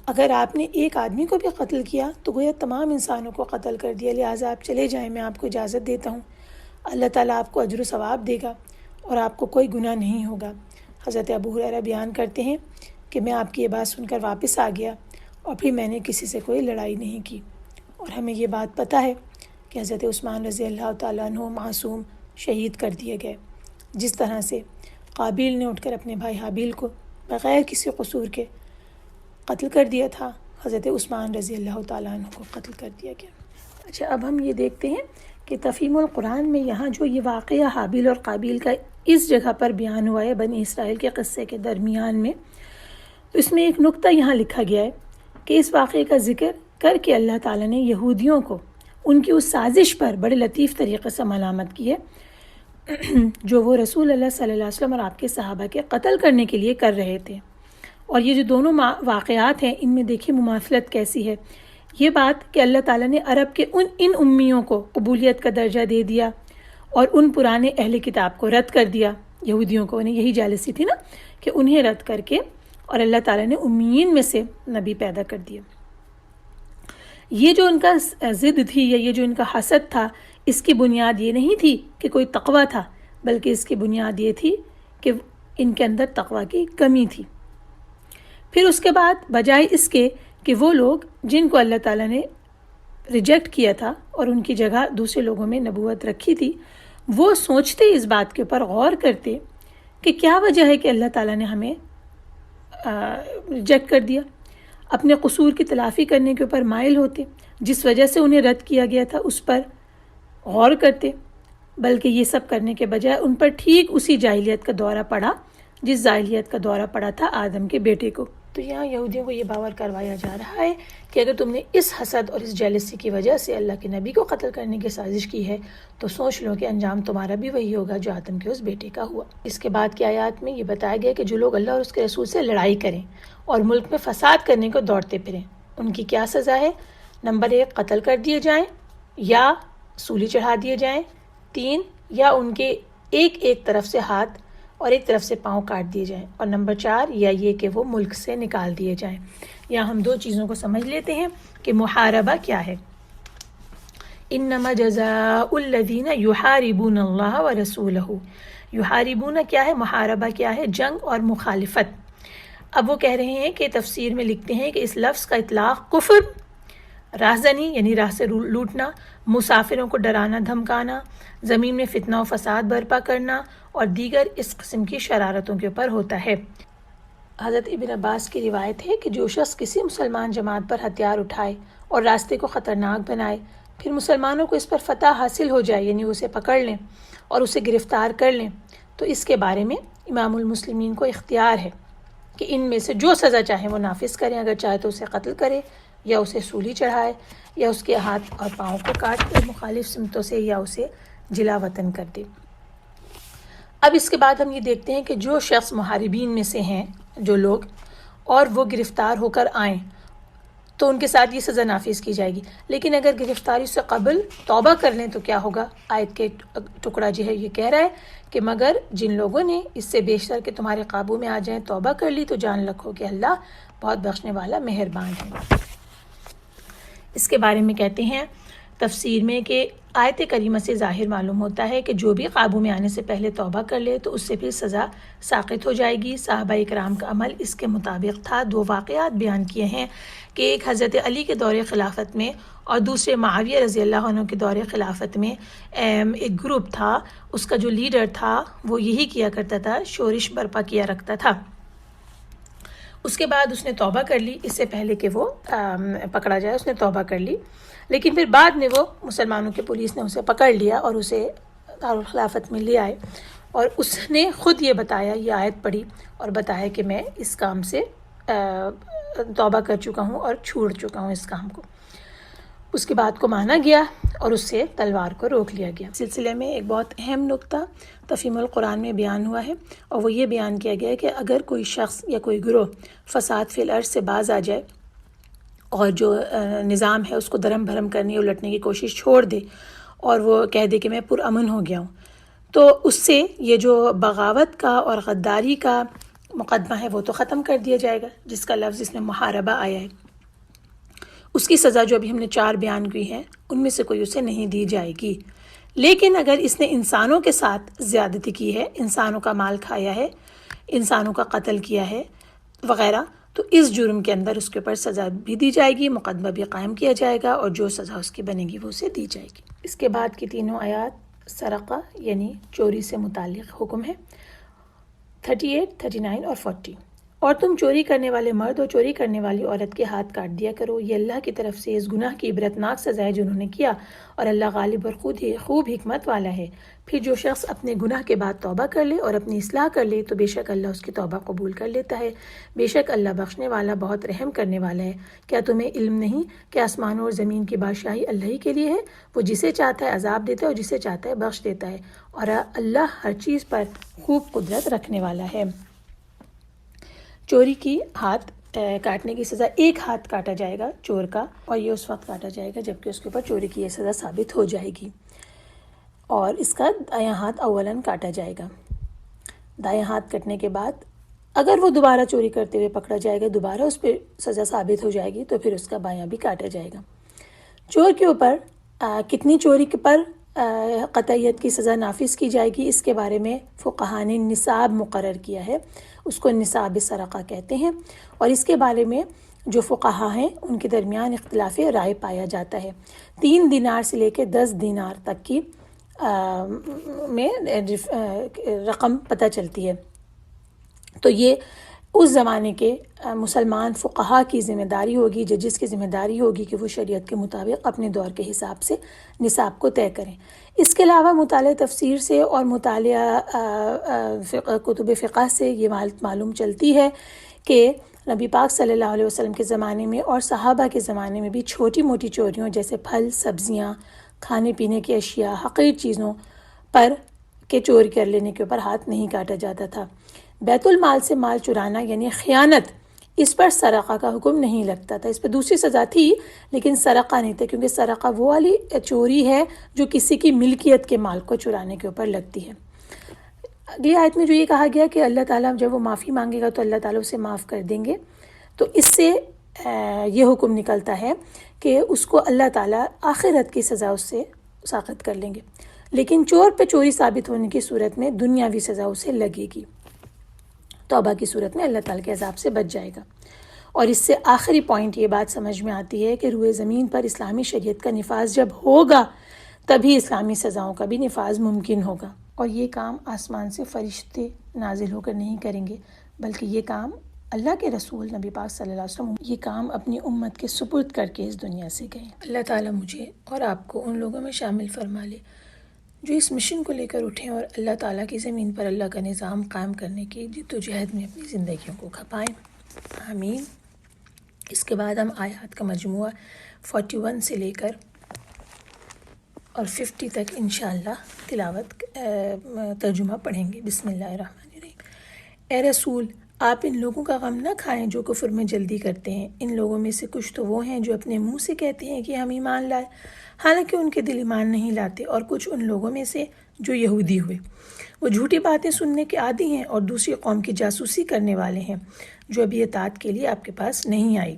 [SPEAKER 2] اگر آپ نے ایک آدمی کو بھی قتل کیا تو گویا تمام انسانوں کو قتل کر دیا، لہٰذا آپ چلے جائیں، میں آپ کو اجازت دیتا ہوں، اللہ تعالیٰ آپ کو اجر و ثواب دے گا اور آپ کو کوئی گناہ نہیں ہوگا۔ حضرت ابو ہریرہ بیان کرتے ہیں کہ میں آپ کی یہ بات سن کر واپس آ گیا، اور پھر میں نے کسی سے کوئی لڑائی نہیں کی، اور ہمیں یہ بات پتہ ہے کہ حضرت عثمان رضی اللہ تعالیٰ عنہ معصوم شہید کر دیے گئے، جس طرح سے قابیل نے اٹھ کر اپنے بھائی حابیل کو بغیر کسی قصور کے قتل کر دیا تھا، حضرت عثمان رضی اللہ تعالیٰ عنہ کو قتل کر دیا گیا۔ اچھا، اب ہم یہ دیکھتے ہیں کہ تفہیم القرآن میں یہاں جو یہ واقعہ حابیل اور قابیل کا اس جگہ پر بیان ہوا ہے بنی اسرائیل کے قصے کے درمیان میں، تو اس میں ایک نقطہ یہاں لکھا گیا ہے کہ اس واقعے کا ذکر کر کے اللہ تعالیٰ نے یہودیوں کو ان کی اس سازش پر بڑے لطیف طریقے سے ملامت کی ہے جو وہ رسول اللہ صلی اللہ علیہ وسلم اور آپ کے صحابہ کے قتل کرنے کے لیے کر رہے تھے۔ اور یہ جو دونوں واقعات ہیں، ان میں دیکھیں مماثلت کیسی ہے۔ یہ بات کہ اللہ تعالیٰ نے عرب کے ان امیوں کو قبولیت کا درجہ دے دیا اور ان پرانے اہل کتاب کو رد کر دیا، یہودیوں کو، انہیں یہی جالسی تھی نا کہ انہیں رد کر کے، اور اللہ تعالیٰ نے امیین میں سے نبی پیدا کر دیا۔ یہ جو ان کا ضد تھی یا یہ جو ان کا حسد تھا، اس کی بنیاد یہ نہیں تھی کہ کوئی تقوی تھا، بلکہ اس کی بنیاد یہ تھی کہ ان کے اندر تقوی کی کمی تھی۔ پھر اس کے بعد بجائے اس کے کہ وہ لوگ جن کو اللہ تعالیٰ نے ریجیکٹ کیا تھا اور ان کی جگہ دوسرے لوگوں میں نبوت رکھی تھی، وہ سوچتے، اس بات کے اوپر غور کرتے کہ کیا وجہ ہے کہ اللہ تعالیٰ نے ہمیں ریجیکٹ کر دیا۔ اپنے قصور کی تلافی کرنے کے اوپر مائل ہوتے، جس وجہ سے انہیں رد کیا گیا تھا اس پر غور کرتے، بلکہ یہ سب کرنے کے بجائے ان پر ٹھیک اسی جاہلیت کا دورہ پڑا جس جاہلیت کا دورہ پڑا تھا آدم کے بیٹے کو۔ تو یہاں یہودیوں کو یہ باور کروایا جا رہا ہے کہ اگر تم نے اس حسد اور اس جیلسی کی وجہ سے اللہ کے نبی کو قتل کرنے کی سازش کی ہے تو سوچ لو کہ انجام تمہارا بھی وہی ہوگا جو آدم کے اس بیٹے کا ہوا۔ اس کے بعد کی آیات میں یہ بتایا گیا کہ جو لوگ اللہ اور اس کے رسول سے لڑائی کریں اور ملک میں فساد کرنے کو دوڑتے پھریں، ان کی کیا سزا ہے؟ نمبر 1، قتل کر دیے جائیں یا سولی چڑھا دیے جائیں، 3، یا ان کے ایک طرف سے ہاتھ اور ایک طرف سے پاؤں کاٹ دیے جائیں، اور نمبر 4، یا یہ کہ وہ ملک سے نکال دیے جائیں۔ یہاں ہم 2 چیزوں کو سمجھ لیتے ہیں کہ محاربہ کیا ہے۔ انما جزاء الذین یحاربون اللہ ورسولہ، یحاربون کیا ہے؟ محاربہ کیا ہے؟ جنگ اور مخالفت۔ اب وہ کہہ رہے ہیں کہ تفسیر میں لکھتے ہیں کہ اس لفظ کا اطلاق کفر، راہزنی یعنی راہ سے لوٹنا، مسافروں کو ڈرانا دھمکانا، زمین میں فتنہ و فساد برپا کرنا اور دیگر اس قسم کی شرارتوں کے اوپر ہوتا ہے۔ حضرت ابن عباس کی روایت ہے کہ جو شخص کسی مسلمان جماعت پر ہتھیار اٹھائے اور راستے کو خطرناک بنائے، پھر مسلمانوں کو اس پر فتح حاصل ہو جائے، یعنی اسے پکڑ لیں اور اسے گرفتار کر لیں، تو اس کے بارے میں امام المسلمین کو اختیار ہے کہ ان میں سے جو سزا چاہے وہ نافذ کریں، اگر چاہے تو اسے قتل کرے یا اسے سولی چڑھائے یا اس کے ہاتھ اور پاؤں کو کاٹ کر مخالف سمتوں سے یا اسے جلا وطن کر دے۔ اب اس کے بعد ہم یہ دیکھتے ہیں کہ جو شخص محاربین میں سے ہیں، جو لوگ، اور وہ گرفتار ہو کر آئیں تو ان کے ساتھ یہ سزا نافذ کی جائے گی، لیکن اگر گرفتاری سے قبل توبہ کر لیں تو کیا ہوگا؟ آیت کے ٹکڑا جو ہے یہ کہہ رہا ہے کہ مگر جن لوگوں نے اس سے بیشتر کہ تمہارے قابو میں آ جائیں توبہ کر لی تو جان رکھو کہ اللہ بہت بخشنے والا مہربان ہے۔ اس کے بارے میں کہتے ہیں تفسیر میں کہ آیت کریمہ سے ظاہر معلوم ہوتا ہے کہ جو بھی قابو میں آنے سے پہلے توبہ کر لے تو اس سے پھر سزا ساقط ہو جائے گی۔ صحابہ اکرام کا عمل اس کے مطابق تھا۔ 2 واقعات بیان کیے ہیں کہ ایک حضرت علی کے دور خلافت میں اور دوسرے معاویہ رضی اللہ عنہ کے دور خلافت میں ایک گروپ تھا، اس کا جو لیڈر تھا وہ یہی کیا کرتا تھا، شورش برپا کیا رکھتا تھا۔ اس کے بعد اس نے توبہ کر لی، اس سے پہلے کہ وہ پکڑا جائے اس نے توبہ کر لی، لیکن پھر بعد میں وہ مسلمانوں کے پولیس نے اسے پکڑ لیا اور اسے دارالخلافت میں لے آئے، اور اس نے خود یہ بتایا، یہ آیت پڑھی اور بتایا کہ میں اس کام سے توبہ کر چکا ہوں اور چھوڑ چکا ہوں اس کام کو۔ اس کی بات کو مانا گیا اور اس سے تلوار کو روک لیا گیا۔ سلسلے میں ایک بہت اہم نقطہ تفہیم القرآن میں بیان ہوا ہے، اور وہ یہ بیان کیا گیا ہے کہ اگر کوئی شخص یا کوئی گروہ فساد فی الارض سے باز آ جائے اور جو نظام ہے اس کو درہم بھرم کرنے الٹنے کی کوشش چھوڑ دے اور وہ کہہ دے کہ میں پرامن ہو گیا ہوں، تو اس سے یہ جو بغاوت کا اور غداری کا مقدمہ ہے وہ تو ختم کر دیا جائے گا، جس کا لفظ اس میں محاربہ آیا ہے۔ اس کی سزا جو ابھی ہم نے 4 بیان کی ہیں ان میں سے کوئی اسے نہیں دی جائے گی، لیکن اگر اس نے انسانوں کے ساتھ زیادتی کی ہے، انسانوں کا مال کھایا ہے، انسانوں کا قتل کیا ہے وغیرہ، تو اس جرم کے اندر اس کے اوپر سزا بھی دی جائے گی، مقدمہ بھی قائم کیا جائے گا، اور جو سزا اس کی بنے گی وہ اسے دی جائے گی۔ اس کے بعد کی 3 آیات سرقہ یعنی چوری سے متعلق حکم ہے، 38، 39 اور 40۔ اور تم چوری کرنے والے مرد اور چوری کرنے والی عورت کے ہاتھ کاٹ دیا کرو، یہ اللہ کی طرف سے اس گناہ کی عبرتناک سزا ہے جنہوں نے کیا، اور اللہ غالب اور خوب حکمت والا ہے۔ پھر جو شخص اپنے گناہ کے بعد توبہ کر لے اور اپنی اصلاح کر لے تو بے شک اللہ اس کی توبہ قبول کر لیتا ہے، بے شک اللہ بخشنے والا بہت رحم کرنے والا ہے۔ کیا تمہیں علم نہیں کہ آسمانوں اور زمین کی بادشاہی اللہ ہی کے لیے ہے؟ وہ جسے چاہتا ہے عذاب دیتا ہے اور جسے چاہتا ہے بخش دیتا ہے، اور اللہ ہر چیز پر خوب قدرت رکھنے والا ہے۔ چوری کی ہاتھ کاٹنے کی سزا، ایک ہاتھ کاٹا جائے گا چور کا، اور یہ اس وقت کاٹا جائے گا جبکہ اس کے اوپر چوری کی یہ سزا ثابت ہو جائے گی، اور اس کا دایاں ہاتھ اولاً کاٹا جائے گا۔ دایاں ہاتھ کٹنے کے بعد اگر وہ دوبارہ چوری کرتے ہوئے پکڑا جائے گا، دوبارہ اس پہ سزا ثابت ہو جائے گی تو پھر اس کا بایاں بھی کاٹا جائے گا۔ چور کے اوپر کتنی چوری پر قطعیت کی سزا نافذ کی جائے گی، اس کے بارے میں فقہاء نے نصاب مقرر کیا ہے، اس کو نصاب سرقہ کہتے ہیں، اور اس کے بارے میں جو فقہاء ہیں ان کے درمیان اختلاف رائے پایا جاتا ہے۔ 3 دینار سے لے کے 10 دینار تک کی میں رقم پتہ چلتی ہے، تو یہ اس زمانے کے مسلمان فقہا کی ذمہ داری ہوگی، ججز کی ذمہ داری ہوگی کہ وہ شریعت کے مطابق اپنے دور کے حساب سے نصاب کو طے کریں۔ اس کے علاوہ مطالعہ تفسیر سے اور مطالعہ کتب فقہ سے یہ معلوم چلتی ہے کہ نبی پاک صلی اللہ علیہ وسلم کے زمانے میں اور صحابہ کے زمانے میں بھی چھوٹی موٹی چوریوں جیسے پھل، سبزیاں، کھانے پینے کی اشیاء، حقیر چیزوں پر کے چوری کر لینے کے اوپر ہاتھ نہیں کاٹا جاتا تھا۔ بیت المال سے مال چرانا یعنی خیانت، اس پر سرقہ کا حکم نہیں لگتا تھا، اس پہ دوسری سزا تھی لیکن سرقہ نہیں تھا، کیونکہ سرقہ وہ والی چوری ہے جو کسی کی ملکیت کے مال کو چرانے کے اوپر لگتی ہے۔ اگلی آیت میں جو یہ کہا گیا کہ اللہ تعالیٰ جب وہ معافی مانگے گا تو اللہ تعالیٰ اسے معاف کر دیں گے، تو اس سے یہ حکم نکلتا ہے کہ اس کو اللہ تعالیٰ آخرت کی سزا اس سے ساخت کر لیں گے، لیکن چور پہ چوری ثابت ہونے کی صورت میں دنیاوی سزا اسے لگے گی، توبہ کی صورت میں اللہ تعالیٰ کے عذاب سے بچ جائے گا۔ اور اس سے آخری پوائنٹ یہ بات سمجھ میں آتی ہے کہ روئے زمین پر اسلامی شریعت کا نفاذ جب ہوگا تبھی اسلامی سزاؤں کا بھی نفاذ ممکن ہوگا، اور یہ کام آسمان سے فرشتے نازل ہو کر نہیں کریں گے، بلکہ یہ کام اللہ کے رسول نبی پاک صلی اللہ علیہ وسلم یہ کام اپنی امت کے سپرد کر کے اس دنیا سے گئے۔ اللہ تعالیٰ مجھے اور آپ کو ان لوگوں میں شامل فرما لے جو اس مشن کو لے کر اٹھیں اور اللہ تعالیٰ کی زمین پر اللہ کا نظام قائم کرنے کی جدوجہد میں اپنی زندگیوں کو کھپائیں، آمین۔ اس کے بعد ہم آیات کا مجموعہ 41 سے لے کر اور 50 تک انشاءاللہ تلاوت ترجمہ پڑھیں گے۔ بسم اللہ الرحمن الرحیم۔ اے رسول، آپ ان لوگوں کا غم نہ کھائیں جو کفر میں جلدی کرتے ہیں۔ ان لوگوں میں سے کچھ تو وہ ہیں جو اپنے منہ سے کہتے ہیں کہ ہم ایمان لائے، حالانکہ ان کے دل ایمان نہیں لاتے، اور کچھ ان لوگوں میں سے جو یہودی ہوئے، وہ جھوٹی باتیں سننے کے عادی ہیں اور دوسری قوم کی جاسوسی کرنے والے ہیں جو ابھی اطاعت کے لیے آپ کے پاس نہیں آئی۔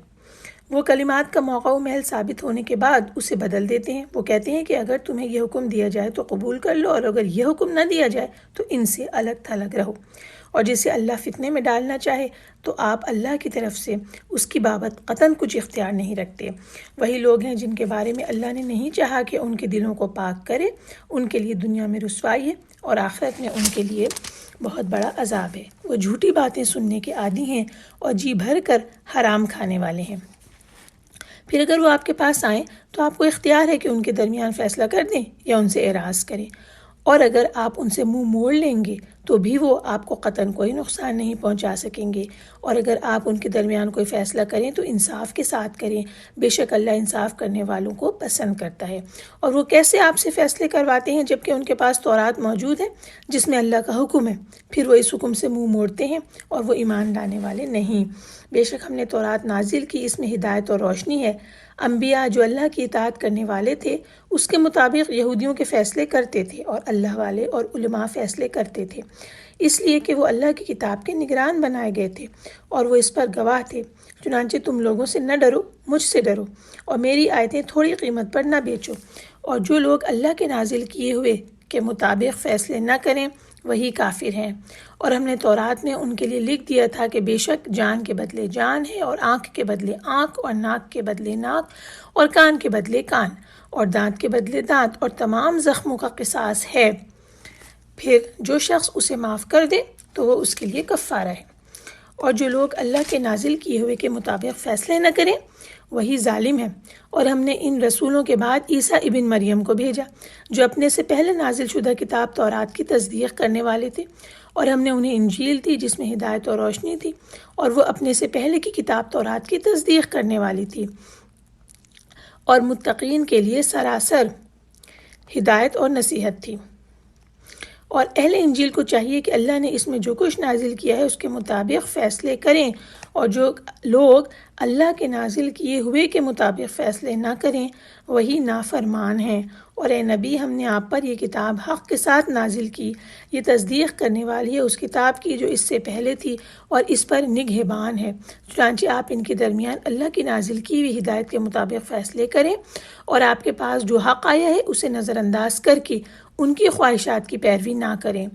[SPEAKER 2] وہ کلمات کا موقع و محل ثابت ہونے کے بعد اسے بدل دیتے ہیں۔ وہ کہتے ہیں کہ اگر تمہیں یہ حکم دیا جائے تو قبول کر لو، اور اگر یہ حکم نہ دیا جائے تو ان سے الگ تھلگ رہو، اور جسے اللہ فتنے میں ڈالنا چاہے تو آپ اللہ کی طرف سے اس کی بابت قطعاً کچھ اختیار نہیں رکھتے۔ وہی لوگ ہیں جن کے بارے میں اللہ نے نہیں چاہا کہ ان کے دلوں کو پاک کرے، ان کے لیے دنیا میں رسوائی ہے اور آخرت میں ان کے لیے بہت بڑا عذاب ہے۔ وہ جھوٹی باتیں سننے کے عادی ہیں اور جی بھر کر حرام کھانے والے ہیں۔ پھر اگر وہ آپ کے پاس آئیں تو آپ کو اختیار ہے کہ ان کے درمیان فیصلہ کر دیں یا ان سے اعراض کریں، اور اگر آپ ان سے منہ موڑ لیں گے تو بھی وہ آپ کو قطعاً کوئی نقصان نہیں پہنچا سکیں گے، اور اگر آپ ان کے درمیان کوئی فیصلہ کریں تو انصاف کے ساتھ کریں، بے شک اللہ انصاف کرنے والوں کو پسند کرتا ہے۔ اور وہ کیسے آپ سے فیصلے کرواتے ہیں جبکہ ان کے پاس تورات موجود ہے جس میں اللہ کا حکم ہے، پھر وہ اس حکم سے منہ موڑتے ہیں اور وہ ایمان لانے والے نہیں۔ بے شک ہم نے تورات نازل کی، اس میں ہدایت اور روشنی ہے۔ انبیاء جو اللہ کی اطاعت کرنے والے تھے اس کے مطابق یہودیوں کے فیصلے کرتے تھے، اور اللہ والے اور علماء فیصلے کرتے تھے، اس لیے کہ وہ اللہ کی کتاب کے نگران بنائے گئے تھے اور وہ اس پر گواہ تھے۔ چنانچہ تم لوگوں سے نہ ڈرو، مجھ سے ڈرو، اور میری آیتیں تھوڑی قیمت پر نہ بیچو۔ اور جو لوگ اللہ کے نازل کیے ہوئے کے مطابق فیصلے نہ کریں وہی کافر ہیں۔ اور ہم نے تورات میں ان کے لیے لکھ دیا تھا کہ بے شک جان کے بدلے جان ہے، اور آنکھ کے بدلے آنکھ، اور ناک کے بدلے ناک، اور کان کے بدلے کان، اور دانت کے بدلے دانت، اور تمام زخموں کا قصاص ہے۔ پھر جو شخص اسے معاف کر دے تو وہ اس کے لیے کفارہ ہے۔ اور جو لوگ اللہ کے نازل کیے ہوئے کے مطابق فیصلے نہ کریں وہی ظالم ہے۔ اور ہم نے ان رسولوں کے بعد عیسیٰ ابن مریم کو بھیجا جو اپنے سے پہلے نازل شدہ کتاب تورات کی تصدیق کرنے والے تھے، اور ہم نے انہیں انجیل دی جس میں ہدایت اور روشنی تھی، اور وہ اپنے سے پہلے کی کتاب تورات کی تصدیق کرنے والی تھی، اور متقین کے لیے سراسر ہدایت اور نصیحت تھی۔ اور اہل انجیل کو چاہیے کہ اللہ نے اس میں جو کچھ نازل کیا ہے اس کے مطابق فیصلے کریں، اور جو لوگ اللہ کے نازل کیے ہوئے کے مطابق فیصلے نہ کریں وہی نافرمان ہیں۔ اور اے نبی، ہم نے آپ پر یہ کتاب حق کے ساتھ نازل کی، یہ تصدیق کرنے والی ہے اس کتاب کی جو اس سے پہلے تھی، اور اس پر نگہبان ہے۔ چنانچہ آپ ان کے درمیان اللہ کی نازل کی ہوئی ہدایت کے مطابق فیصلے کریں، اور آپ کے پاس جو حق آیا ہے اسے نظر انداز کر کے ان کی خواہشات کی پیروی نہ کریں۔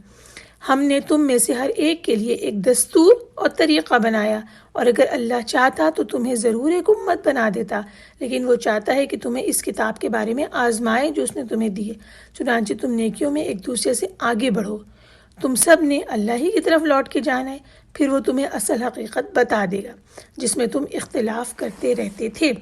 [SPEAKER 2] ہم نے تم میں سے ہر ایک کے لیے ایک دستور اور طریقہ بنایا، اور اگر اللہ چاہتا تو تمہیں ضرور ایک امت بنا دیتا، لیکن وہ چاہتا ہے کہ تمہیں اس کتاب کے بارے میں آزمائے جو اس نے تمہیں دی ہے، چنانچہ تم نیکیوں میں ایک دوسرے سے آگے بڑھو۔ تم سب نے اللہ ہی کی طرف لوٹ کے جانا ہے، پھر وہ تمہیں اصل حقیقت بتا دے گا جس میں تم اختلاف کرتے رہتے تھے۔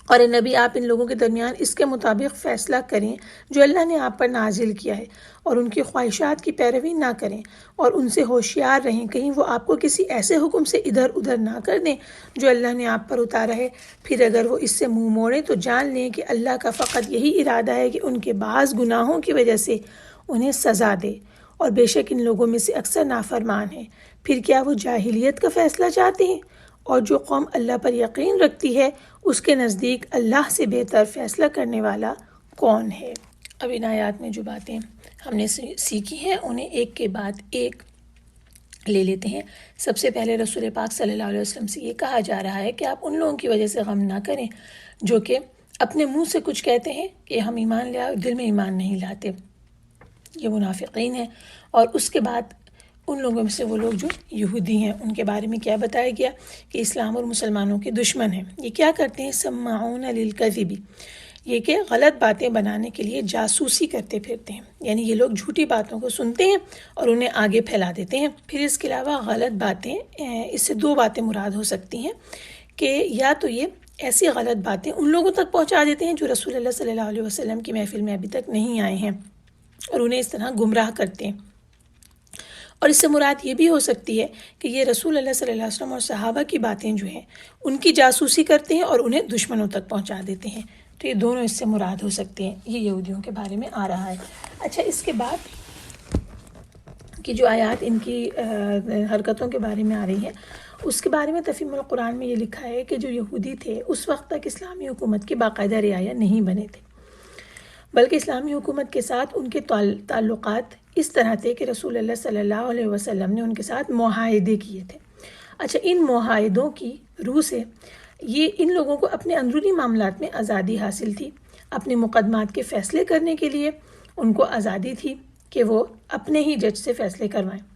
[SPEAKER 2] اور اے نبی، آپ ان لوگوں کے درمیان اس کے مطابق فیصلہ کریں جو اللہ نے آپ پر نازل کیا ہے، اور ان کی خواہشات کی پیروی نہ کریں، اور ان سے ہوشیار رہیں کہیں وہ آپ کو کسی ایسے حکم سے ادھر ادھر نہ کر دیں جو اللہ نے آپ پر اتارا ہے۔ پھر اگر وہ اس سے منہ موڑیں تو جان لیں کہ اللہ کا فقط یہی ارادہ ہے کہ ان کے بعض گناہوں کی وجہ سے انہیں سزا دے، اور بے شک ان لوگوں میں سے اکثر نافرمان ہیں۔ پھر کیا وہ جاہلیت کا فیصلہ چاہتے ہیں؟ اور جو قوم اللہ پر یقین رکھتی ہے اس کے نزدیک اللہ سے بہتر فیصلہ کرنے والا کون ہے؟ اب ان آیات میں جو باتیں ہم نے سیکھی ہیں انہیں ایک کے بعد ایک لے لیتے ہیں۔ سب سے پہلے رسول پاک صلی اللہ علیہ وسلم سے یہ کہا جا رہا ہے کہ آپ ان لوگوں کی وجہ سے غم نہ کریں جو کہ اپنے منہ سے کچھ کہتے ہیں کہ ہم ایمان لے آئے، دل میں ایمان نہیں لاتے، یہ منافقین ہیں۔ اور اس کے بعد ان لوگوں میں سے وہ لوگ جو یہودی ہیں ان کے بارے میں کیا بتایا گیا کہ اسلام اور مسلمانوں کے دشمن ہیں۔ یہ کیا کرتے ہیں؟ سماعون للکذب، یہ کہ غلط باتیں بنانے کے لیے جاسوسی کرتے پھرتے ہیں، یعنی یہ لوگ جھوٹی باتوں کو سنتے ہیں اور انہیں آگے پھیلا دیتے ہیں۔ پھر اس کے علاوہ غلط باتیں، اس سے دو باتیں مراد ہو سکتی ہیں کہ یا تو یہ ایسی غلط باتیں ان لوگوں تک پہنچا دیتے ہیں جو رسول اللہ صلی اللہ علیہ وسلم کی محفل میں ابھی تک نہیں آئے ہیں، اور انہیں اس طرح گمراہ کرتے ہیں۔ اور اس سے مراد یہ بھی ہو سکتی ہے کہ یہ رسول اللہ صلی اللہ علیہ وسلم اور صحابہ کی باتیں جو ہیں ان کی جاسوسی کرتے ہیں اور انہیں دشمنوں تک پہنچا دیتے ہیں۔ تو یہ دونوں اس سے مراد ہو سکتے ہیں۔ یہ یہودیوں کے بارے میں آ رہا ہے۔ اچھا، اس کے بعد کی جو آیات ان کی حرکتوں کے بارے میں آ رہی ہیں اس کے بارے میں تفہیم القرآن میں یہ لکھا ہے کہ جو یہودی تھے اس وقت تک اسلامی حکومت کے باقاعدہ رعایا نہیں بنے تھے، بلکہ اسلامی حکومت کے ساتھ ان کے تعلقات اس طرح تھے کہ رسول اللہ صلی اللہ علیہ وسلم نے ان کے ساتھ معاہدے کیے تھے۔ اچھا، ان معاہدوں کی روح سے یہ ان لوگوں کو اپنے اندرونی معاملات میں آزادی حاصل تھی، اپنے مقدمات کے فیصلے کرنے کے لیے ان کو آزادی تھی کہ وہ اپنے ہی جج سے فیصلے کروائیں۔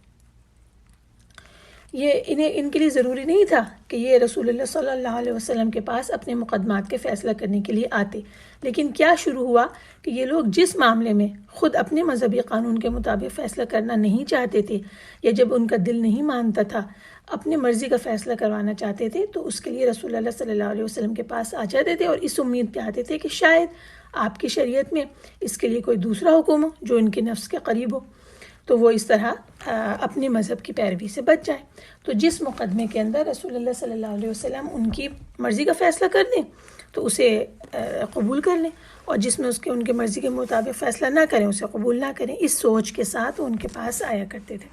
[SPEAKER 2] ان کے لیے ضروری نہیں تھا کہ یہ رسول اللہ صلی اللہ علیہ وسلم کے پاس اپنے مقدمات کے فیصلہ کرنے کے لیے آتے، لیکن کیا شروع ہوا کہ یہ لوگ جس معاملے میں خود اپنے مذہبی قانون کے مطابق فیصلہ کرنا نہیں چاہتے تھے، یا جب ان کا دل نہیں مانتا تھا، اپنے مرضی کا فیصلہ کروانا چاہتے تھے، تو اس کے لیے رسول اللہ صلی اللہ علیہ وسلم کے پاس آ جاتے تھے اور اس امید پہ آتے تھے کہ شاید آپ کی شریعت میں اس کے لیے کوئی دوسرا حکم ہو جو ان کے نفس کے قریب ہو، تو وہ اس طرح اپنے مذہب کی پیروی سے بچ جائیں۔ تو جس مقدمے کے اندر رسول اللہ صلی اللہ علیہ وسلم ان کی مرضی کا فیصلہ کر دیں تو اسے قبول کر لیں، اور جس میں ان کے مرضی کے مطابق فیصلہ نہ کریں اسے قبول نہ کریں۔ اس سوچ کے ساتھ ان کے پاس آیا کرتے تھے۔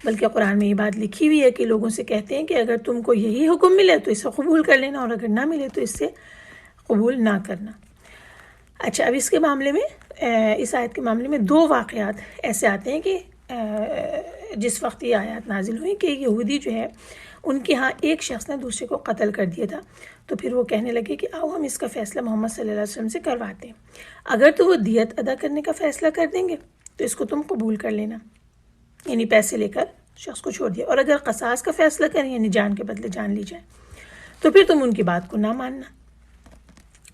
[SPEAKER 2] بلکہ قرآن میں یہ بات لکھی ہوئی ہے کہ لوگوں سے کہتے ہیں کہ اگر تم کو یہی حکم ملے تو اسے قبول کر لینا، اور اگر نہ ملے تو اس سے قبول نہ کرنا۔ اچھا، اب اس کے معاملے میں، اس آیت کے معاملے میں دو واقعات ایسے آتے ہیں کہ جس وقت یہ آیات نازل ہوئی کہ یہودی جو ہے ان کے ہاں ایک شخص نے دوسرے کو قتل کر دیا تھا، تو پھر وہ کہنے لگے کہ آؤ ہم اس کا فیصلہ محمد صلی اللہ علیہ وسلم سے کرواتے ہیں، اگر تو وہ دیت ادا کرنے کا فیصلہ کر دیں گے تو اس کو تم قبول کر لینا، یعنی پیسے لے کر شخص کو چھوڑ دیا، اور اگر قصاص کا فیصلہ کریں یعنی جان کے بدلے جان لی جائے تو پھر تم ان کی بات کو نہ ماننا۔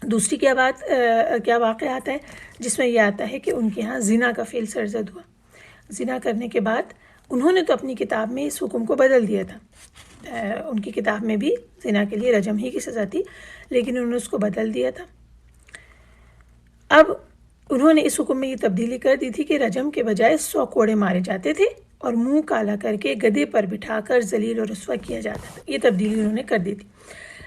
[SPEAKER 2] دوسری کیا واقعہ آتا ہے جس میں یہ آتا ہے کہ ان کے ہاں زنا کا فعل سرزد ہوا۔ زنا کرنے کے بعد انہوں نے تو اپنی کتاب میں اس حکم کو بدل دیا تھا، ان کی کتاب میں بھی زنا کے لیے رجم ہی کی سزا تھی، لیکن انہوں نے اس کو بدل دیا تھا۔ اب انہوں نے اس حکم میں یہ تبدیلی کر دی تھی کہ رجم کے بجائے 100 کوڑے مارے جاتے تھے اور منہ کالا کر کے گدھے پر بٹھا کر ذلیل و رسوا کیا جاتا تھا۔ یہ تبدیلی انہوں نے کر دی تھی۔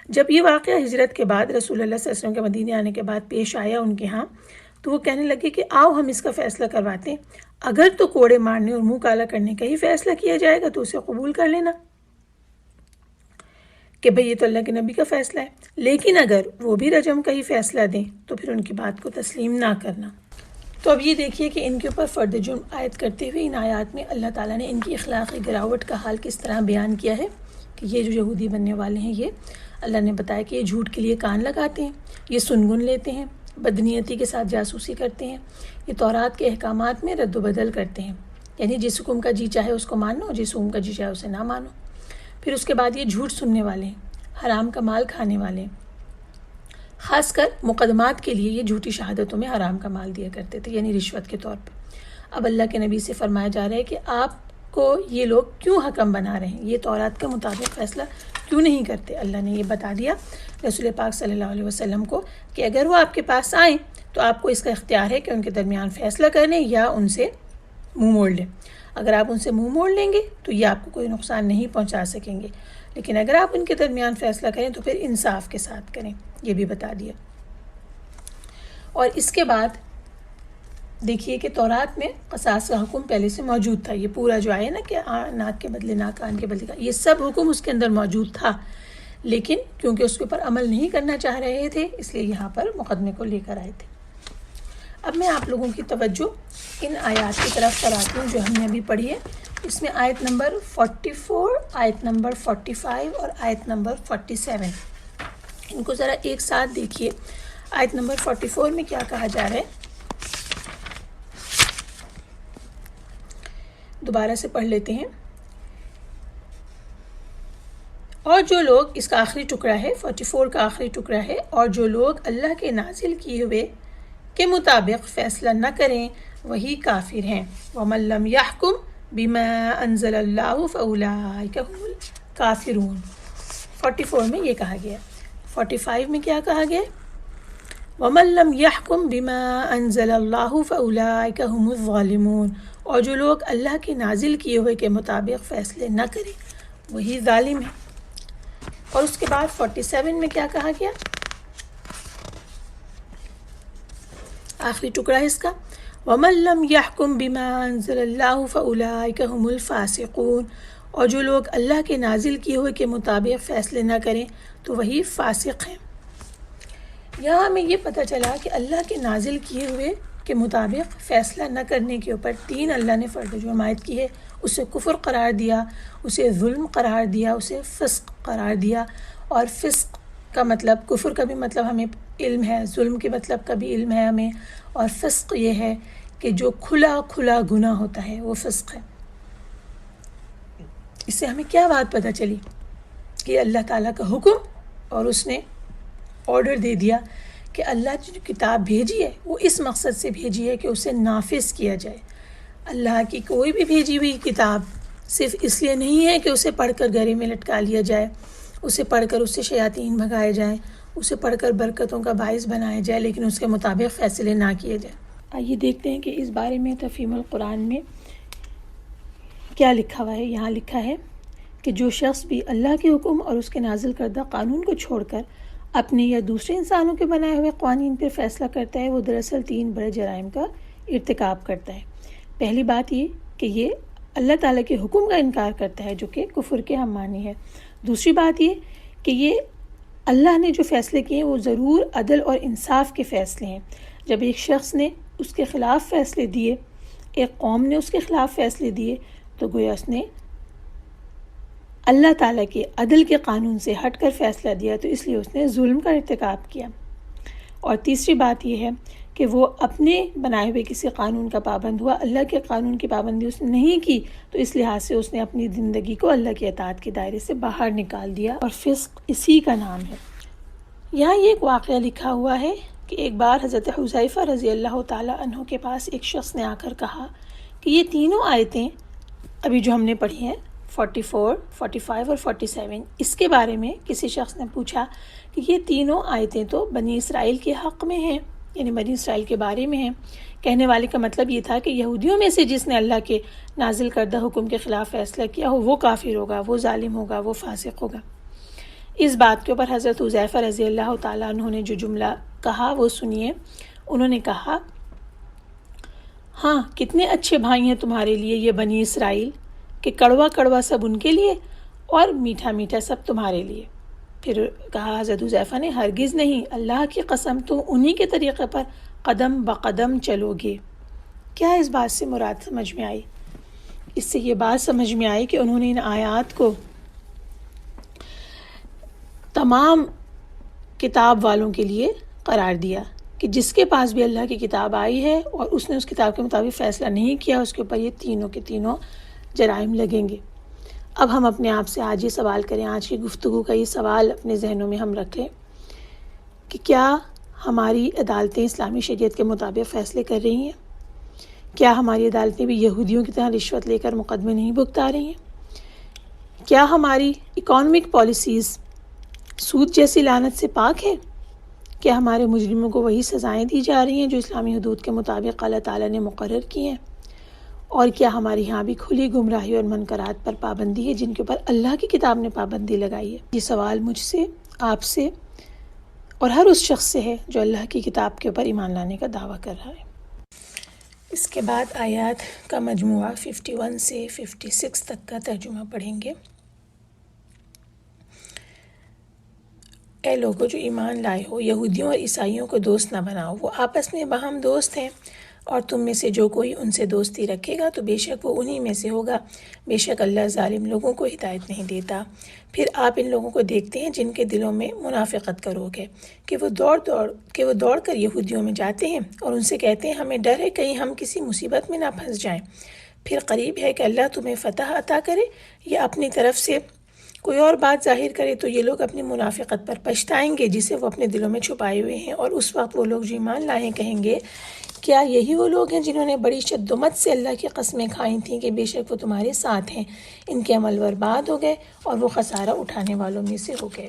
[SPEAKER 2] جب یہ واقعہ ہجرت کے بعد رسول اللہ صلی اللہ علیہ وسلم کے مدینے آنے کے بعد پیش آیا ان کے ہاں، تو وہ کہنے لگے کہ آؤ ہم اس کا فیصلہ کرواتے ہیں، اگر تو کوڑے مارنے اور منہ کالا کرنے کا ہی فیصلہ کیا جائے گا تو اسے قبول کر لینا کہ بھئی یہ تو اللہ کے نبی کا فیصلہ ہے، لیکن اگر وہ بھی رجم کا ہی فیصلہ دیں تو پھر ان کی بات کو تسلیم نہ کرنا۔ تو اب یہ دیکھیے کہ ان کے اوپر فرد جرم عائد کرتے ہوئے ان آیات میں اللہ تعالیٰ نے ان کی اخلاقی گراوٹ کا حال کس طرح بیان کیا ہے کہ یہ جو یہودی بننے والے ہیں، یہ اللہ نے بتایا کہ یہ جھوٹ کے لیے کان لگاتے ہیں، یہ سنگن لیتے ہیں، بدنیتی کے ساتھ جاسوسی کرتے ہیں، یہ تورات کے احکامات میں رد و بدل کرتے ہیں، یعنی جس حکم کا جی چاہے اس کو مانو، جس حکم کا جی چاہے اسے نہ مانو۔ پھر اس کے بعد یہ جھوٹ سننے والے ہیں، حرام کا مال کھانے والے ہیں، خاص کر مقدمات کے لیے یہ جھوٹی شہادتوں میں حرام کا مال دیا کرتے تھے، یعنی رشوت کے طور پہ۔ اب اللہ کے نبی سے فرمایا جا رہا ہے کہ آپ کو یہ لوگ کیوں حکم بنا رہے ہیں، یہ تورات کے مطابق فیصلہ کیوں نہیں کرتے؟ اللہ نے یہ بتا دیا رسول پاک صلی اللہ علیہ وسلم کو کہ اگر وہ آپ کے پاس آئیں تو آپ کو اس کا اختیار ہے کہ ان کے درمیان فیصلہ کر لیں یا ان سے منہ موڑ لیں۔ اگر آپ ان سے منہ موڑ لیں گے تو یہ آپ کو کوئی نقصان نہیں پہنچا سکیں گے، لیکن اگر آپ ان کے درمیان فیصلہ کریں تو پھر انصاف کے ساتھ کریں، یہ بھی بتا دیا۔ اور اس کے بعد دیکھیے کہ تورات میں قصاص کا حکم پہلے سے موجود تھا، یہ پورا جو آیا نا کہ ناک کے بدلے ناک، کان کے بدلے کان، یہ سب حکم اس کے اندر موجود تھا، لیکن کیونکہ اس کے اوپر عمل نہیں کرنا چاہ رہے تھے اس لیے یہاں پر مقدمے کو لے کر آئے تھے۔ اب میں آپ لوگوں کی توجہ ان آیات کی طرف کراتی ہوں جو ہم نے ابھی پڑھی ہے۔ اس میں آیت نمبر 44، آیت نمبر 45 اور آیت نمبر 47، ان کو ذرا ایک ساتھ دیکھیے۔ آیت نمبر 44 میں کیا کہا جا رہا ہے، دوبارہ سے پڑھ لیتے ہیں۔ اور جو لوگ، اس کا آخری ٹکڑا ہے، 44 کا آخری ٹکڑا ہے، اور جو لوگ اللہ کے نازل کیے ہوئے کے مطابق فیصلہ نہ کریں وہی کافر ہیں۔ وَمَن لَّمْ يَحْكُم بِمَا أَنزَلَ اللَّهُ فَأُولَٰئِكَ هُمُ الْكَافِرُونَ۔ 44 میں یہ کہا گیا۔ 45 میں کیا کہا گیا؟ وَمَن لَّمْ يَحْكُم بِمَا أَنزَلَ اللَّهُ فَأُولَٰئِكَ هُمُ الظَّالِمُونَ۔ اور جو لوگ اللہ کے نازل کیے ہوئے کے مطابق فیصلے نہ کریں وہی ظالم ہیں۔ اور اس کے بعد 47 میں کیا کہا گیا؟ آخری ٹکڑا ہے اس کا، وَمَن لَّمْ يَحْكُم بِمَا أَنزَلَ اللَّهُ فَأُولَٰئِكَ هُمُ الْفَاسِقُونَ۔ اور جو لوگ اللہ کے نازل کیے ہوئے کے مطابق فیصلے نہ کریں تو وہی فاسق ہیں۔ یہاں ہمیں یہ پتہ چلا کہ اللہ کے نازل کیے ہوئے کے مطابق فیصلہ نہ کرنے کے اوپر 3 اللہ نے فرض جرمائد کی ہے، اسے کفر قرار دیا، اسے ظلم قرار دیا، اسے فسق قرار دیا۔ اور فسق کا مطلب، کفر کا بھی مطلب ہمیں علم ہے، ظلم کے مطلب کا بھی علم ہے ہمیں، اور فسق یہ ہے کہ جو کھلا کھلا گناہ ہوتا ہے وہ فسق ہے۔ اس سے ہمیں کیا بات پتہ چلی کہ اللہ تعالیٰ کا حکم، اور اس نے آرڈر دے دیا کہ اللہ جو کتاب بھیجی ہے وہ اس مقصد سے بھیجی ہے کہ اسے نافذ کیا جائے۔ اللہ کی کوئی بھی بھیجی ہوئی کتاب صرف اس لیے نہیں ہے کہ اسے پڑھ کر گھرے میں لٹکا لیا جائے، اسے پڑھ کر اس سے شیاطین بھگائے جائیں، اسے پڑھ کر برکتوں کا باعث بنایا جائے، لیکن اس کے مطابق فیصلے نہ کیے جائیں۔ آئیے دیکھتے ہیں کہ اس بارے میں تفہیم القرآن میں کیا لکھا ہوا ہے۔ یہاں لکھا ہے کہ جو شخص بھی اللہ کے حکم اور اس کے نازل کردہ قانون کو چھوڑ کر اپنے یا دوسرے انسانوں کے بنائے ہوئے قوانین پر فیصلہ کرتا ہے، وہ دراصل 3 بڑے جرائم کا ارتکاب کرتا ہے۔ پہلی بات یہ کہ یہ اللہ تعالیٰ کے حکم کا انکار کرتا ہے جو کہ کفر کے ہم معنی ہے۔ دوسری بات یہ کہ یہ اللہ نے جو فیصلے کیے ہیں وہ ضرور عدل اور انصاف کے فیصلے ہیں۔ جب ایک شخص نے اس کے خلاف فیصلے دیے، ایک قوم نے اس کے خلاف فیصلے دیے، تو گویا اس نے اللہ تعالیٰ کے عدل کے قانون سے ہٹ کر فیصلہ دیا، تو اس لیے اس نے ظلم کا ارتکاب کیا۔ اور تیسری بات یہ ہے کہ وہ اپنے بنائے ہوئے کسی قانون کا پابند ہوا، اللہ کے قانون کی پابندی اس نے نہیں کی، تو اس لحاظ سے اس نے اپنی زندگی کو اللہ کی اطاعت کے دائرے سے باہر نکال دیا، اور فسق اسی کا نام ہے۔ یہاں یہ ایک واقعہ لکھا ہوا ہے کہ ایک بار حضرت حذیفہ رضی اللہ تعالیٰ عنہ کے پاس ایک شخص نے آ کر کہا کہ یہ تینوں آیتیں ابھی جو ہم نے پڑھی ہیں 44، 45 اور 47، اس کے بارے میں کسی شخص نے پوچھا کہ یہ تینوں آیتیں تو بنی اسرائیل کے حق میں ہیں، یعنی بنی اسرائیل کے بارے میں ہیں۔ کہنے والے کا مطلب یہ تھا کہ یہودیوں میں سے جس نے اللہ کے نازل کردہ حکم کے خلاف فیصلہ کیا ہو وہ کافر ہوگا، وہ ظالم ہوگا، وہ فاسق ہوگا۔ اس بات کے اوپر حضرت حذیفہ رضی اللہ تعالیٰ عنہ نے جو جملہ کہا وہ سنیے۔ انہوں نے کہا، ہاں کتنے اچھے بھائی ہیں تمہارے لیے یہ بنی اسرائیل، کہ کڑوا کڑوا سب ان کے لیے اور میٹھا میٹھا سب تمہارے لیے۔ پھر کہا حضرت حذیفہ نے، ہرگز نہیں، اللہ کی قسم تم انہی کے طریقے پر قدم بقدم چلو گے۔ کیا اس بات سے مراد سمجھ میں آئی؟ اس سے یہ بات سمجھ میں آئی کہ انہوں نے ان آیات کو تمام کتاب والوں کے لیے قرار دیا کہ جس کے پاس بھی اللہ کی کتاب آئی ہے اور اس نے اس کتاب کے مطابق فیصلہ نہیں کیا، اس کے اوپر یہ تینوں کے تینوں جرائم لگیں گے۔ اب ہم اپنے آپ سے آج یہ سوال کریں، آج کی گفتگو کا یہ سوال اپنے ذہنوں میں ہم رکھیں کہ کیا ہماری عدالتیں اسلامی شریعت کے مطابق فیصلے کر رہی ہیں؟ کیا ہماری عدالتیں بھی یہودیوں کی طرح رشوت لے کر مقدمے نہیں بھگتا رہی ہیں؟ کیا ہماری اکانومک پالیسیز سود جیسی لعنت سے پاک ہے؟ کیا ہمارے مجرموں کو وہی سزائیں دی جا رہی ہیں جو اسلامی حدود کے مطابق اللہ تعالیٰ نے مقرر کی ہیں؟ اور کیا ہمارے یہاں بھی کھلی گمراہی اور منکرات پر پابندی ہے جن کے اوپر اللہ کی کتاب نے پابندی لگائی ہے؟ یہ سوال مجھ سے، آپ سے اور ہر اس شخص سے ہے جو اللہ کی کتاب کے اوپر ایمان لانے کا دعویٰ کر رہا ہے۔ اس کے بعد آیات کا مجموعہ 51 سے 56 تک کا ترجمہ پڑھیں گے۔ اے لوگو جو ایمان لائے ہو، یہودیوں اور عیسائیوں کو دوست نہ بناؤ، وہ آپس میں باہم دوست ہیں، اور تم میں سے جو کوئی ان سے دوستی رکھے گا تو بے شک وہ انہی میں سے ہوگا، بے شک اللہ ظالم لوگوں کو ہدایت نہیں دیتا۔ پھر آپ ان لوگوں کو دیکھتے ہیں جن کے دلوں میں منافقت کا روگ ہے کہ وہ دوڑ کر یہودیوں میں جاتے ہیں اور ان سے کہتے ہیں ہمیں ڈر ہے کہیں ہم کسی مصیبت میں نہ پھنس جائیں۔ پھر قریب ہے کہ اللہ تمہیں فتح عطا کرے یا اپنی طرف سے کوئی اور بات ظاہر کرے تو یہ لوگ اپنی منافقت پر پچھتائیں گے جسے وہ اپنے دلوں میں چھپائے ہوئے ہیں، اور اس وقت وہ لوگ جو ایمان لائے کہیں گے کیا یہی وہ لوگ ہیں جنہوں نے بڑی شدت سے اللہ کی قسمیں کھائی تھیں کہ بے شک وہ تمہارے ساتھ ہیں، ان کے عمل برباد ہو گئے اور وہ خسارہ اٹھانے والوں میں سے ہو گئے۔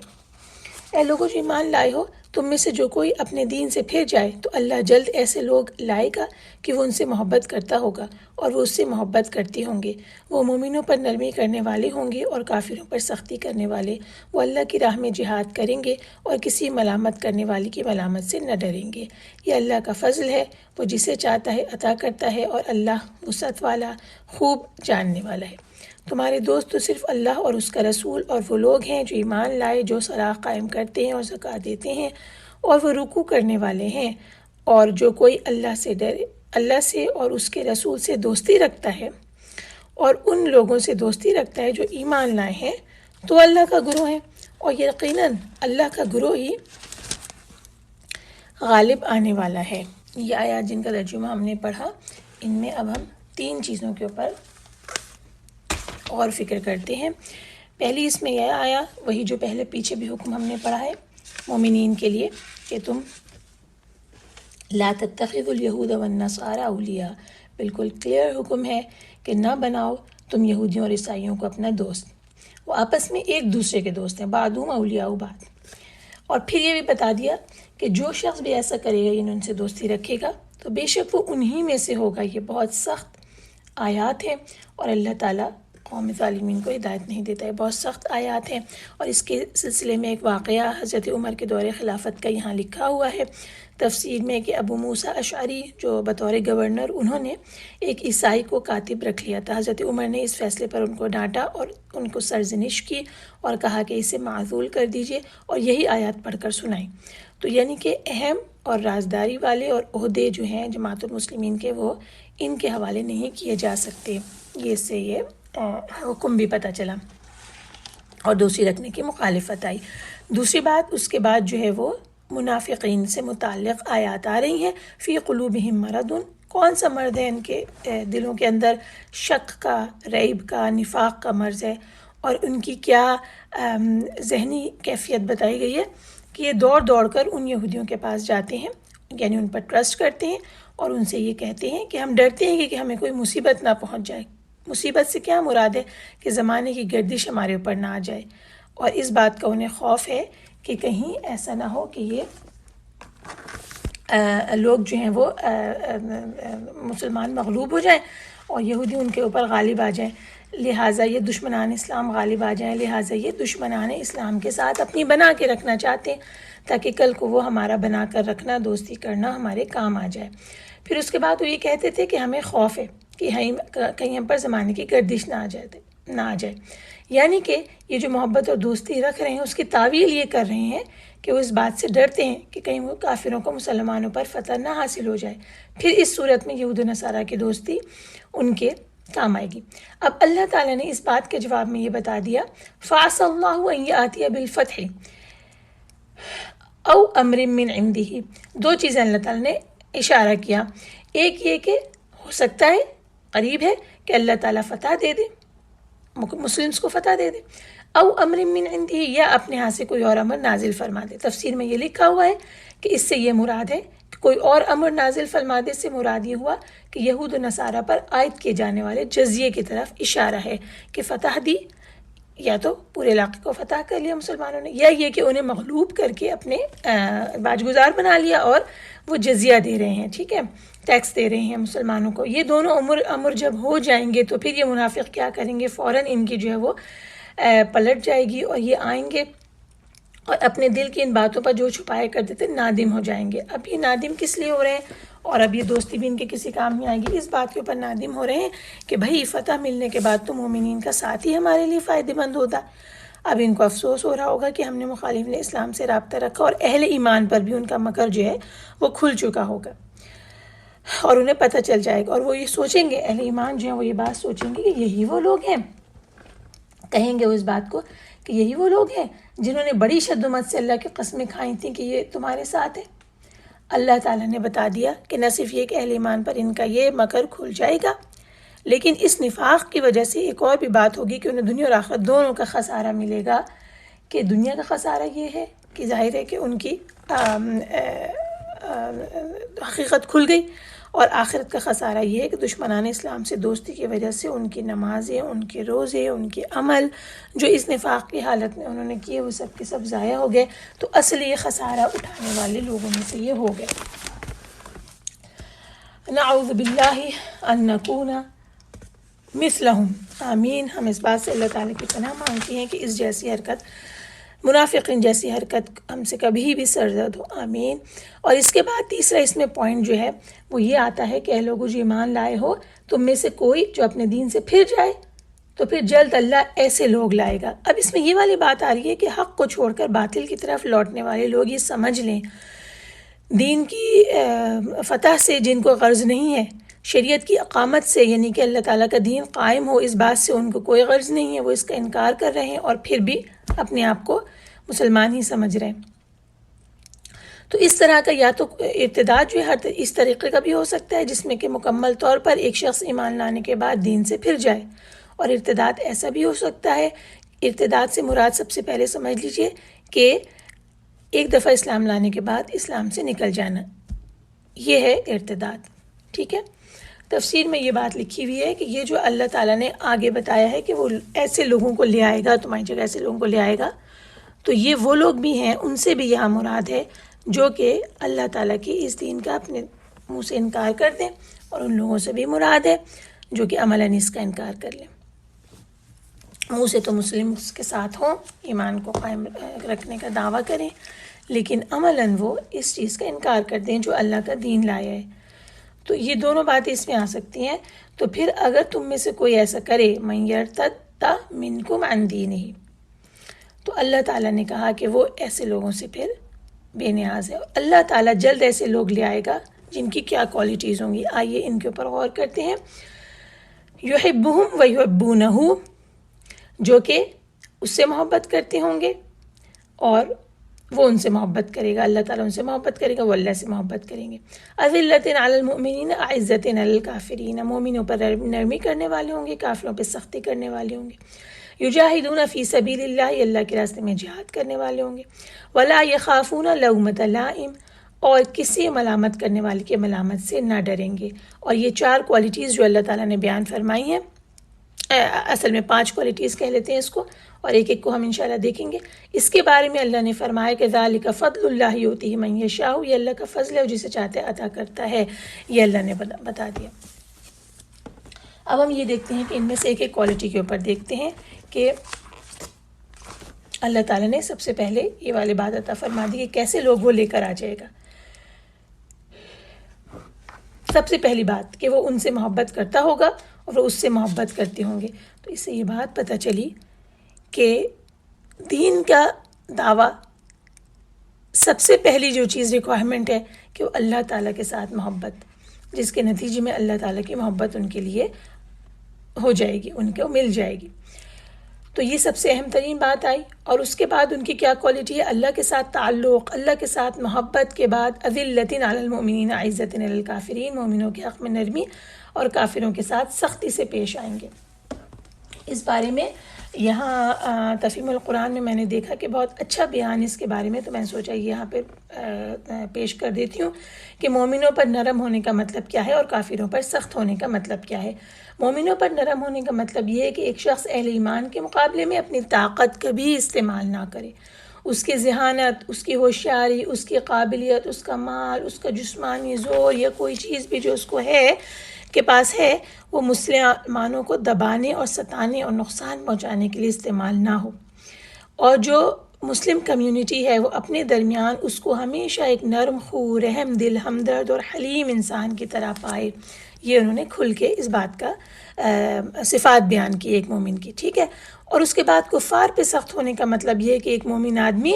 [SPEAKER 2] اے لوگوں جو ایمان لائے ہو، تم میں سے جو کوئی اپنے دین سے پھر جائے تو اللہ جلد ایسے لوگ لائے گا کہ وہ ان سے محبت کرتا ہوگا اور وہ اس سے محبت کرتے ہوں گے۔ وہ مومنوں پر نرمی کرنے والے ہوں گے اور کافروں پر سختی کرنے والے۔ وہ اللہ کی راہ میں جہاد کریں گے اور کسی ملامت کرنے والی کی ملامت سے نہ ڈریں گے۔ یہ اللہ کا فضل ہے، وہ جسے چاہتا ہے عطا کرتا ہے، اور اللہ وسعت والا، خوب جاننے والا ہے۔ تمہارے دوست تو صرف اللہ اور اس کا رسول اور وہ لوگ ہیں جو ایمان لائے، جو صلاح قائم کرتے ہیں اور زکوٰۃ دیتے ہیں اور وہ رکوع کرنے والے ہیں۔ اور جو کوئی اللہ سے اور اس کے رسول سے دوستی رکھتا ہے اور ان لوگوں سے دوستی رکھتا ہے جو ایمان لائے ہیں تو اللہ کا گروہ ہے، اور یقیناً اللہ کا گروہ ہی غالب آنے والا ہے۔ یہ آیات جن کا ترجمہ ہم نے پڑھا، ان میں اب ہم 3 چیزوں کے اوپر اور فکر کرتے ہیں۔ پہلی اس میں یہ آیا، وہی جو پہلے پیچھے بھی حکم ہم نے پڑھا ہے مومنین کے لیے کہ تم لا تتخذوا اليہود والنصارى اولیاء، بالکل کلیئر حکم ہے کہ نہ بناؤ تم یہودیوں اور عیسائیوں کو اپنا دوست، وہ آپس میں ایک دوسرے کے دوست ہیں، بعضهم اولیاء بعض۔ اور پھر یہ بھی بتا دیا کہ جو شخص بھی ایسا کرے گا یعنی ان سے دوستی رکھے گا تو بے شک وہ انہی میں سے ہوگا۔ یہ بہت سخت آیات ہیں اور اللہ تعالیٰ قوم ظالمین کو ہدایت نہیں دیتا ہے، بہت سخت آیات ہیں۔ اور اس کے سلسلے میں ایک واقعہ حضرت عمر کے دور خلافت کا یہاں لکھا ہوا ہے تفسیر میں کہ ابو موسیٰ اشعری جو بطور گورنر، انہوں نے ایک عیسائی کو کاتب رکھ لیا تھا۔ حضرت عمر نے اس فیصلے پر ان کو ڈانٹا اور ان کو سرزنش کی اور کہا کہ اسے معزول کر دیجئے اور یہی آیات پڑھ کر سنائیں۔ تو یعنی کہ اہم اور رازداری والے اور عہدے جو ہیں جماعت المسلمین کے، وہ ان کے حوالے نہیں کیے جا سکتے۔ یہ سے یہ حکم بھی پتہ چلا اور دوسری رکھنے کی مخالفت آئی۔ دوسری بات، اس کے بعد جو ہے وہ منافقین سے متعلق آیات آ رہی ہیں۔ فی قلوبہم مرض، کون سا مرض ہے ان کے دلوں کے اندر؟ شک کا، ریب کا، نفاق کا مرض ہے۔ اور ان کی کیا ذہنی کیفیت بتائی گئی ہے کہ یہ دوڑ کر ان یہودیوں کے پاس جاتے ہیں، یعنی ان پر ٹرسٹ کرتے ہیں اور ان سے یہ کہتے ہیں کہ ہم ڈرتے ہیں کہ ہمیں کوئی مصیبت نہ پہنچ جائے۔ مصیبت سے کیا مراد ہے کہ زمانے کی گردش ہمارے اوپر نہ آ جائے، اور اس بات کا انہیں خوف ہے کہ کہیں ایسا نہ ہو کہ یہ لوگ جو ہیں وہ مسلمان مغلوب ہو جائیں اور یہودی ان کے اوپر غالب آ جائیں، لہٰذا یہ دشمنان اسلام غالب آ جائیں، لہٰذا یہ دشمنان اسلام کے ساتھ اپنی بنا کے رکھنا چاہتے ہیں تاکہ کل کو وہ ہمارا بنا کر رکھنا، دوستی کرنا ہمارے کام آ جائے۔ پھر اس کے بعد وہ یہ کہتے تھے کہ ہمیں خوف ہے کہ کہیں ہم پر زمانے کی گردش نہ آ جائے، یعنی کہ یہ جو محبت اور دوستی رکھ رہے ہیں اس کی تعویل یہ کر رہے ہیں کہ وہ اس بات سے ڈرتے ہیں کہ کہیں وہ کافروں کو مسلمانوں پر فتح نہ حاصل ہو جائے۔ پھر اس صورت میں یہود و نصارہ کی دوستی ان کے کام آئے گی۔ اب اللہ تعالیٰ نے اس بات کے جواب میں یہ بتا دیا، فَعَسَى اللَّهُ أَن يَأْتِيَ بِالْفَتْحِ او امر من عنده۔ 2 چیزیں اللہ تعالیٰ نے اشارہ کیا، ایک یہ کہ ہو سکتا ہے، قریب ہے کہ اللہ تعالیٰ فتح دے دے، مسلمس کو فتح دے دے۔ او امر من عنده، یا اپنے ہاں سے کوئی اور امر نازل فرما دے. تفسیر میں یہ لکھا ہوا ہے کہ اس سے یہ مراد ہے کہ کوئی اور امر نازل فرما دے سے مراد یہ ہوا کہ یہود و نصارہ پر عائد کیے جانے والے جزیے کی طرف اشارہ ہے کہ فتح دی، یا تو پورے علاقے کو فتح کر لیا مسلمانوں نے، یا یہ کہ انہیں مغلوب کر کے اپنے باجگزار بنا لیا اور وہ جزیہ دے رہے ہیں، ٹھیک ہے، ٹیکس دے رہے ہیں مسلمانوں کو. یہ دونوں امر جب ہو جائیں گے تو پھر یہ منافق کیا کریں گے؟ فوراً ان کی جو ہے وہ پلٹ جائے گی اور یہ آئیں گے اور اپنے دل کی ان باتوں پر جو چھپائے کرتے تھے نادم ہو جائیں گے. اب یہ نادم کس لیے ہو رہے ہیں؟ اور اب یہ دوستی بھی ان کے کسی کام نہیں آئے گی. اس بات کے اوپر نادم ہو رہے ہیں کہ بھائی فتح ملنے کے بعد تو مومنین کا ساتھ ہی ہمارے لیے فائدہ مند ہوتا. اب ان کو افسوس ہو رہا ہوگا کہ ہم نے مخالفین اسلام سے رابطہ رکھا، اور اہل ایمان پر بھی ان کا مکر جو ہے وہ کھل چکا ہوگا اور انہیں پتہ چل جائے گا، اور وہ یہ سوچیں گے، اہل ایمان جو ہیں وہ یہ بات سوچیں گے کہ یہی وہ لوگ ہیں، کہیں گے وہ اس بات کو کہ یہی وہ لوگ ہیں جنہوں نے بڑی شد و مت سے اللہ کی قسمیں کھائی تھیں کہ یہ تمہارے ساتھ ہے. اللہ تعالیٰ نے بتا دیا کہ نہ صرف یہ کہ اہل ایمان پر ان کا یہ مکر کھل جائے گا، لیکن اس نفاق کی وجہ سے ایک اور بھی بات ہوگی کہ انہیں دنیا اور آخرت دونوں کا خسارہ ملے گا. کہ دنیا کا خسارہ یہ ہے کہ ظاہر ہے کہ ان کی حقیقت کھل گئی، اور آخرت کا خسارہ یہ ہے کہ دشمنان اسلام سے دوستی کی وجہ سے ان کی نمازیں، ان کے روزے، ان کے عمل جو اس نفاق کی حالت میں انہوں نے کیے وہ سب کے سب ضائع ہو گئے. تو اصل یہ خسارہ اٹھانے والے لوگوں میں سے یہ ہو گئے. نعوذ باللہ ان نکون مثلہم، آمین. ہم اس بات سے اللہ تعالیٰ کی پناہ مانگتے ہیں کہ اس جیسی حرکت، منافقین جیسی حرکت ہم سے کبھی بھی سرزد ہو، آمین. اور اس کے بعد تیسرا اس میں پوائنٹ جو ہے وہ یہ آتا ہے کہ اے لوگو جو ایمان لائے ہو، تم میں سے کوئی جو اپنے دین سے پھر جائے تو پھر جلد اللہ ایسے لوگ لائے گا. اب اس میں یہ والی بات آ رہی ہے کہ حق کو چھوڑ کر باطل کی طرف لوٹنے والے لوگ یہ سمجھ لیں، دین کی فتح سے جن کو غرض نہیں ہے، شریعت کی اقامت سے یعنی کہ اللہ تعالیٰ کا دین قائم ہو، اس بات سے ان کو کوئی غرض نہیں ہے، وہ اس کا انکار کر رہے ہیں اور پھر بھی اپنے آپ کو مسلمان ہی سمجھ رہے ہیں. تو اس طرح کا یا تو ارتداد جو ہے اس طریقے کا بھی ہو سکتا ہے جس میں کہ مکمل طور پر ایک شخص ایمان لانے کے بعد دین سے پھر جائے، اور ارتداد ایسا بھی ہو سکتا ہے، ارتداد سے مراد سب سے پہلے سمجھ لیجئے کہ ایک دفعہ اسلام لانے کے بعد اسلام سے نکل جانا، یہ ہے ارتداد، ٹھیک ہے. تفسیر میں یہ بات لکھی ہوئی ہے کہ یہ جو اللہ تعالیٰ نے آگے بتایا ہے کہ وہ ایسے لوگوں کو لے آئے گا، تمہاری جگہ ایسے لوگوں کو لے آئے گا، تو یہ وہ لوگ بھی ہیں، ان سے بھی یہاں مراد ہے جو کہ اللہ تعالیٰ کی اس دین کا اپنے منہ سے انکار کر دیں، اور ان لوگوں سے بھی مراد ہے جو کہ عملاً اس کا انکار کر لیں. منہ سے تو مسلم اس کے ساتھ ہوں، ایمان کو قائم رکھنے کا دعویٰ کریں، لیکن عملاً وہ اس چیز کا انکار کر دیں جو اللہ کا دین لایا ہے. تو یہ دونوں باتیں اس میں آ سکتی ہیں. تو پھر اگر تم میں سے کوئی ایسا کرے من یرتد منکم عن دینہ، تو اللہ تعالیٰ نے کہا کہ وہ ایسے لوگوں سے پھر بے نیاز ہے. اللہ تعالیٰ جلد ایسے لوگ لے آئے گا جن کی کیا کوالٹیز ہوں گی، آئیے ان کے اوپر غور کرتے ہیں. یحبہم و یحبونہ، جو کہ اس سے محبت کرتے ہوں گے اور وہ ان سے محبت کرے گا، اللہ تعالیٰ ان سے محبت کرے گا، وہ اللہ سے محبت کریں گے. اذلۃ علی المؤمنین اعزۃ علی الکافرین، مومنوں پر نرمی کرنے والے ہوں گے، کافروں پہ سختی کرنے والے ہوں گے. یجاہدون فی سبیل اللہ، اللہ کے راستے میں جہاد کرنے والے ہوں گے. ولا یخافون لومۃ لائم، اور کسی ملامت کرنے والے کی ملامت سے نہ ڈریں گے. اور یہ 4 کوالٹیز جو اللہ تعالیٰ نے بیان فرمائی ہیں، اصل میں 5 کوالٹیز کہہ لیتے ہیں اس کو، اور ایک ایک کو ہم انشاءاللہ دیکھیں گے. اس کے بارے میں اللہ نے فرمایا کہ ذالک فضل اللہ یؤتیہ من یشاء، یہ اللہ کا فضل ہے اور جسے چاہتے عطا کرتا ہے، یہ اللہ نے بتا دیا. اب ہم یہ دیکھتے ہیں کہ ان میں سے ایک ایک کوالٹی کے اوپر دیکھتے ہیں کہ اللہ تعالیٰ نے سب سے پہلے یہ والی بات عطا فرما دی کہ کیسے لوگ وہ لے کر آ جائے گا. سب سے پہلی بات کہ وہ ان سے محبت کرتا ہوگا اور وہ اس سے محبت کرتے ہوں گے. تو اس سے یہ بات پتہ چلی کہ دین کا دعویٰ سب سے پہلی جو چیز ریکوائرمنٹ ہے کہ وہ اللہ تعالیٰ کے ساتھ محبت، جس کے نتیجے میں اللہ تعالیٰ کی محبت ان کے لیے ہو جائے گی، ان کو مل جائے گی. تو یہ سب سے اہم ترین بات آئی. اور اس کے بعد ان کی کیا کوالٹی ہے؟ اللہ کے ساتھ تعلق، اللہ کے ساتھ محبت کے بعد اذلۃ علی المؤمنین اعزۃ علی الکافرین، مومنوں کے حق میں نرمی اور کافروں کے ساتھ سختی سے پیش آئیں گے. اس بارے میں یہاں تفہیم القرآن میں میں نے دیکھا کہ بہت اچھا بیان اس کے بارے میں، تو میں نے سوچا یہاں پہ پیش کر دیتی ہوں کہ مومنوں پر نرم ہونے کا مطلب کیا ہے اور کافروں پر سخت ہونے کا مطلب کیا ہے۔ مومنوں پر نرم ہونے کا مطلب یہ ہے کہ ایک شخص اہل ایمان کے مقابلے میں اپنی طاقت کبھی استعمال نہ کرے، اس کی ذہانت، اس کی ہوشیاری، اس کی قابلیت، اس کا مال، اس کا جسمانی زور یا کوئی چیز بھی جو اس کو ہے کے پاس ہے، وہ مسلمانوں کو دبانے اور ستانے اور نقصان پہنچانے کے لیے استعمال نہ ہو، اور جو مسلم کمیونٹی ہے وہ اپنے درمیان اس کو ہمیشہ ایک نرم خو، رحم دل، ہمدرد اور حلیم انسان کی طرح پائے۔ یہ انہوں نے کھل کے اس بات کا صفات بیان کی ایک مومن کی، ٹھیک ہے۔ اور اس کے بعد کفار پہ سخت ہونے کا مطلب یہ ہے کہ ایک مومن آدمی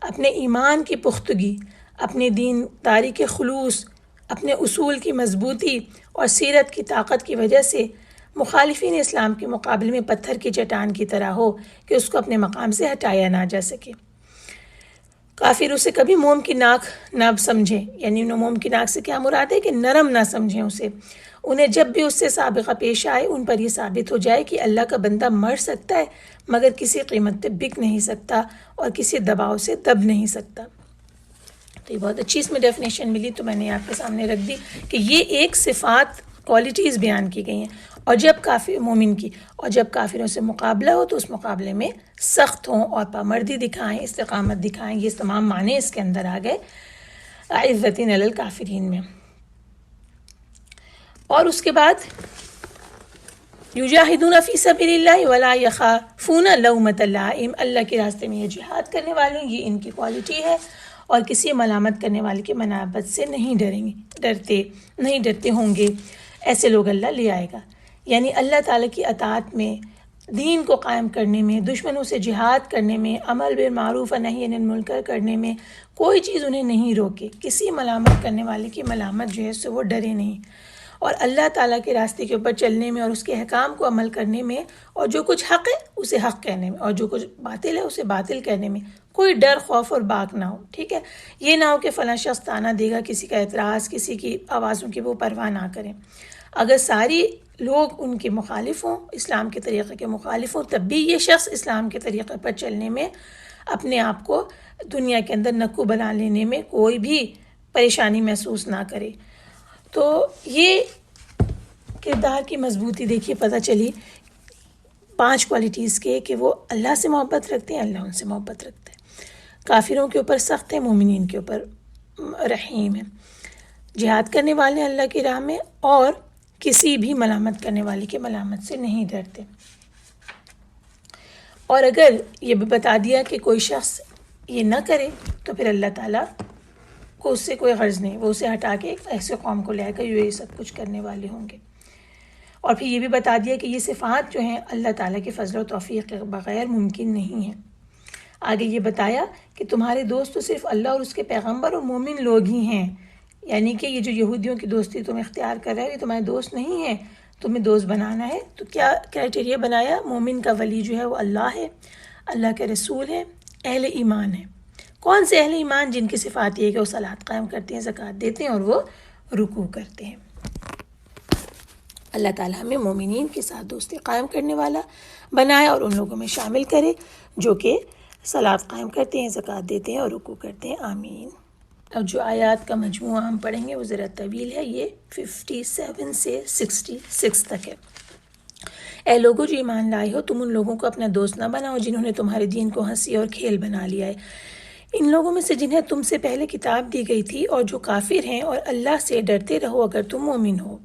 [SPEAKER 2] اپنے ایمان کی پختگی، اپنے دین داری کے خلوص، اپنے اصول کی مضبوطی اور سیرت کی طاقت کی وجہ سے مخالفین اسلام کے مقابلے میں پتھر کی چٹان کی طرح ہو کہ اس کو اپنے مقام سے ہٹایا نہ جا سکے۔ کافر اسے کبھی موم کی ناک نہ سمجھیں، یعنی موم کی ناک سے کیا مراد ہے کہ نرم نہ سمجھیں اسے۔ انہیں جب بھی اس سے سابقہ پیش آئے ان پر یہ ثابت ہو جائے کہ اللہ کا بندہ مر سکتا ہے مگر کسی قیمت پہ بک نہیں سکتا اور کسی دباؤ سے دب نہیں سکتا۔ تو یہ بہت اچھی اس میں ڈیفینیشن ملی، تو میں نے آپ کے سامنے رکھ دی کہ یہ ایک صفات، کوالٹیز بیان کی گئی ہیں، اور جب کافر مومن کی، اور جب کافروں سے مقابلہ ہو تو اس مقابلے میں سخت ہوں اور پامردی دکھائیں، استقامت دکھائیں۔ یہ تمام معنی اس کے اندر آ گئے عزتین علی الکافرین میں۔ اور اس کے بعد یجاہدون فی سبیل اللہ ولا یخافون لومۃ لائم، اللہ کے راستے میں یہ جہاد کرنے والے ہیں، یہ ان کی کوالٹی ہے، اور کسی ملامت کرنے والے کی ملامت سے نہیں ڈرتے ہوں گے۔ ایسے لوگ اللہ لے آئے گا، یعنی اللہ تعالیٰ کی اطاعت میں، دین کو قائم کرنے میں، دشمنوں سے جہاد کرنے میں، عمل بالمعروف و نہی عن المنکر کرنے میں کوئی چیز انہیں نہیں روکے۔ کسی ملامت کرنے والے کی ملامت جو ہے اس سے وہ ڈرے نہیں، اور اللہ تعالیٰ کے راستے کے اوپر چلنے میں اور اس کے احکام کو عمل کرنے میں، اور جو کچھ حق ہے اسے حق کہنے میں، اور جو کچھ باطل ہے اسے باطل کہنے میں کوئی ڈر، خوف اور باک نہ ہو، ٹھیک ہے۔ یہ نہ ہو کہ فلاں شخص طعنہ دے گا، کسی کا اعتراض، کسی کی آوازوں کی وہ پرواہ نہ کریں۔ اگر ساری لوگ ان کے مخالف ہوں، اسلام کے طریقے کے مخالف ہوں، تب بھی یہ شخص اسلام کے طریقے پر چلنے میں، اپنے آپ کو دنیا کے اندر نکو بنا لینے میں کوئی بھی پریشانی محسوس نہ کرے۔ تو یہ کردار کی مضبوطی دیکھیے پتہ چلی 5 کوالٹیز کے کہ وہ اللہ سے محبت رکھتے ہیں، اللہ ان سے محبت رکھتے ہیں، کافروں کے اوپر سخت ہے، مومنین کے اوپر رحیم ہے، جہاد کرنے والے ہیں اللہ کی راہ میں، اور کسی بھی ملامت کرنے والے کی ملامت سے نہیں ڈرتے۔ اور اگر یہ بھی بتا دیا کہ کوئی شخص یہ نہ کرے تو پھر اللہ تعالیٰ کو اس سے کوئی غرض نہیں، وہ اسے ہٹا کے ایک ایسے قوم کو لے آئے گا جو یہ سب کچھ کرنے والے ہوں گے۔ اور پھر یہ بھی بتا دیا کہ یہ صفات جو ہیں اللہ تعالیٰ کے فضل و توفیق کے بغیر ممکن نہیں ہیں۔ آگے یہ بتایا کہ تمہارے دوست تو صرف اللہ اور اس کے پیغمبر اور مومن لوگ ہی ہیں، یعنی کہ یہ جو یہودیوں کی دوستی تم اختیار کر رہے ہو یہ تمہارے دوست نہیں ہیں، تمہیں دوست بنانا ہے تو کیا کرائٹیریا بنایا؟ مومن کا ولی جو ہے وہ اللہ ہے، اللہ کے رسول ہے، اہل ایمان ہے۔ کون سے اہل ایمان؟ جن کی صفات یہ ہے کہ وہ صلاۃ قائم کرتے ہیں، زکوٰۃ دیتے ہیں اور وہ رکوع کرتے ہیں۔ اللہ تعالیٰ ہمیں مومنین کے ساتھ دوستی قائم کرنے والا بنائے اور ان لوگوں میں شامل کرے جو کہ صلاۃ قائم کرتے ہیں، زکوٰۃ دیتے ہیں اور رکوع کرتے ہیں، آمین۔ اب جو آیات کا مجموعہ ہم پڑھیں گے وہ ذرا طویل ہے، یہ 57 سے 66 تک ہے۔ اے لوگو جو ایمان لائے ہو، تم ان لوگوں کو اپنا دوست نہ بناؤ جنہوں نے تمہارے دین کو ہنسی اور کھیل بنا لیا ہے، ان لوگوں میں سے جنہیں تم سے پہلے کتاب دی گئی تھی، اور جو کافر ہیں، اور اللہ سے ڈرتے رہو اگر تم مومن ہو۔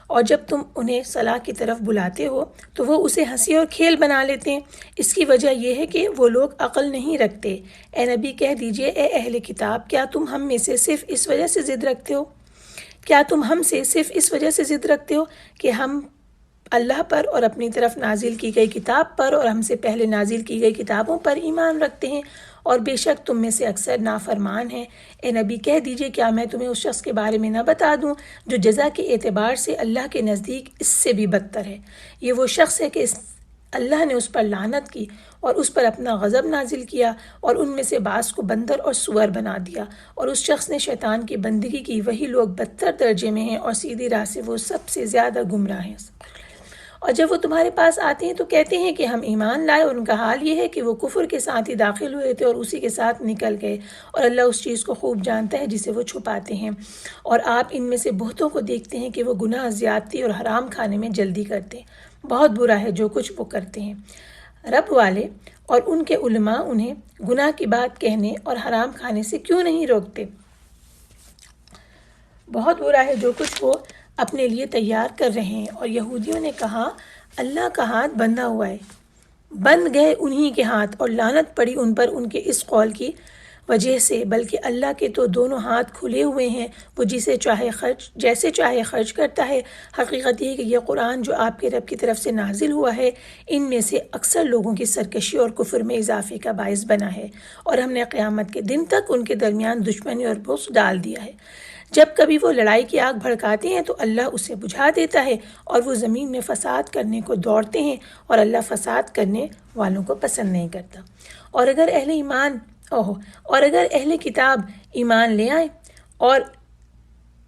[SPEAKER 2] اور جب تم انہیں صلاح کی طرف بلاتے ہو تو وہ اسے ہنسی اور کھیل بنا لیتے ہیں، اس کی وجہ یہ ہے کہ وہ لوگ عقل نہیں رکھتے۔ اے نبی کہہ دیجئے، اے اہل کتاب، کیا تم ہم میں سے صرف اس وجہ سے ضد رکھتے ہو؟ کیا تم ہم سے صرف اس وجہ سے ضد رکھتے ہو کہ ہم اللہ پر اور اپنی طرف نازل کی گئی کتاب پر اور ہم سے پہلے نازل کی گئی کتابوں پر ایمان رکھتے ہیں، اور بے شک تم میں سے اکثر نافرمان ہیں۔ اے نبی کہہ دیجئے، کیا میں تمہیں اس شخص کے بارے میں نہ بتا دوں جو جزا کے اعتبار سے اللہ کے نزدیک اس سے بھی بدتر ہے؟ یہ وہ شخص ہے کہ اللہ نے اس پر لعنت کی اور اس پر اپنا غضب نازل کیا، اور ان میں سے بعض کو بندر اور سور بنا دیا، اور اس شخص نے شیطان کی بندگی کی، وہی لوگ بدتر درجے میں ہیں اور سیدھی راہ سے وہ سب سے زیادہ گمراہ ہیں۔ اور جب وہ تمہارے پاس آتے ہیں تو کہتے ہیں کہ ہم ایمان لائے، اور ان کا حال یہ ہے کہ وہ کفر کے ساتھ ہی داخل ہوئے تھے اور اسی کے ساتھ نکل گئے، اور اللہ اس چیز کو خوب جانتا ہے جسے وہ چھپاتے ہیں۔ اور آپ ان میں سے بہتوں کو دیکھتے ہیں کہ وہ گناہ، زیادتی اور حرام کھانے میں جلدی کرتے ہیں، بہت برا ہے جو کچھ وہ کرتے ہیں۔ رب والے اور ان کے علماء انہیں گناہ کی بات کہنے اور حرام کھانے سے کیوں نہیں روکتے؟ بہت برا ہے جو کچھ وہ اپنے لیے تیار کر رہے ہیں۔ اور یہودیوں نے کہا اللہ کا ہاتھ بندھا ہوا ہے، بند گئے انہی کے ہاتھ، اور لعنت پڑی ان پر ان کے اس قول کی وجہ سے، بلکہ اللہ کے تو دونوں ہاتھ کھلے ہوئے ہیں، وہ جیسے چاہے خرچ کرتا ہے۔ حقیقت یہ ہے کہ یہ قرآن جو آپ کے رب کی طرف سے نازل ہوا ہے، ان میں سے اکثر لوگوں کی سرکشی اور کفر میں اضافے کا باعث بنا ہے، اور ہم نے قیامت کے دن تک ان کے درمیان دشمنی اور بغض ڈال دیا ہے۔ جب کبھی وہ لڑائی کی آگ بھڑکاتے ہیں تو اللہ اسے بجھا دیتا ہے، اور وہ زمین میں فساد کرنے کو دوڑتے ہیں، اور اللہ فساد کرنے والوں کو پسند نہیں کرتا۔ اور اگر اہل کتاب ایمان لے آئیں اور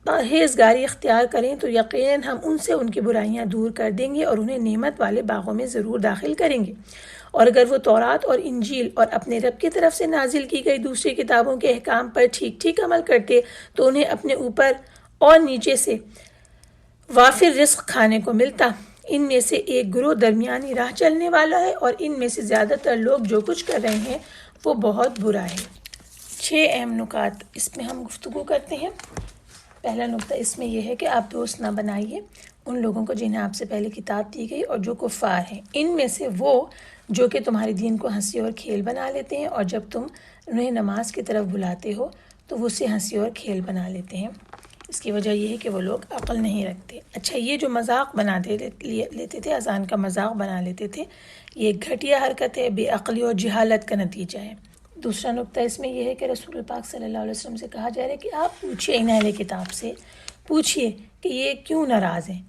[SPEAKER 2] پرہیزگاری اختیار کریں تو یقیناً ہم ان سے ان کی برائیاں دور کر دیں گے اور انہیں نعمت والے باغوں میں ضرور داخل کریں گے۔ اور اگر وہ تورات اور انجیل اور اپنے رب کی طرف سے نازل کی گئی دوسری کتابوں کے احکام پر ٹھیک ٹھیک عمل کرتے تو انہیں اپنے اوپر اور نیچے سے وافر رزق کھانے کو ملتا۔ ان میں سے ایک گروہ درمیانی راہ چلنے والا ہے، اور ان میں سے زیادہ تر لوگ جو کچھ کر رہے ہیں وہ بہت برا ہے۔ 6 اہم نکات اس میں ہم گفتگو کرتے ہیں۔ پہلا نکتہ اس میں یہ ہے کہ آپ دوست نہ بنائیے ان لوگوں کو جنہیں آپ سے پہلے کتاب دی گئی اور جو کفار ہیں، ان میں سے وہ جو کہ تمہارے دین کو ہنسی اور کھیل بنا لیتے ہیں، اور جب تم انہیں نماز کی طرف بلاتے ہو تو وہ اسے ہنسی اور کھیل بنا لیتے ہیں۔ اس کی وجہ یہ ہے کہ وہ لوگ عقل نہیں رکھتے۔ اچھا، یہ جو مذاق لیتے تھے، اذان کا مذاق بنا لیتے تھے، یہ ایک گھٹیا حرکت ہے، بے عقلی اور جہالت کا نتیجہ ہے۔ دوسرا نکتہ اس میں یہ ہے کہ رسول پاک صلی اللہ علیہ وسلم سے کہا جا رہا ہے کہ آپ پوچھئے ان اہل کتاب سے، پوچھئے کہ یہ کیوں ناراض ہیں،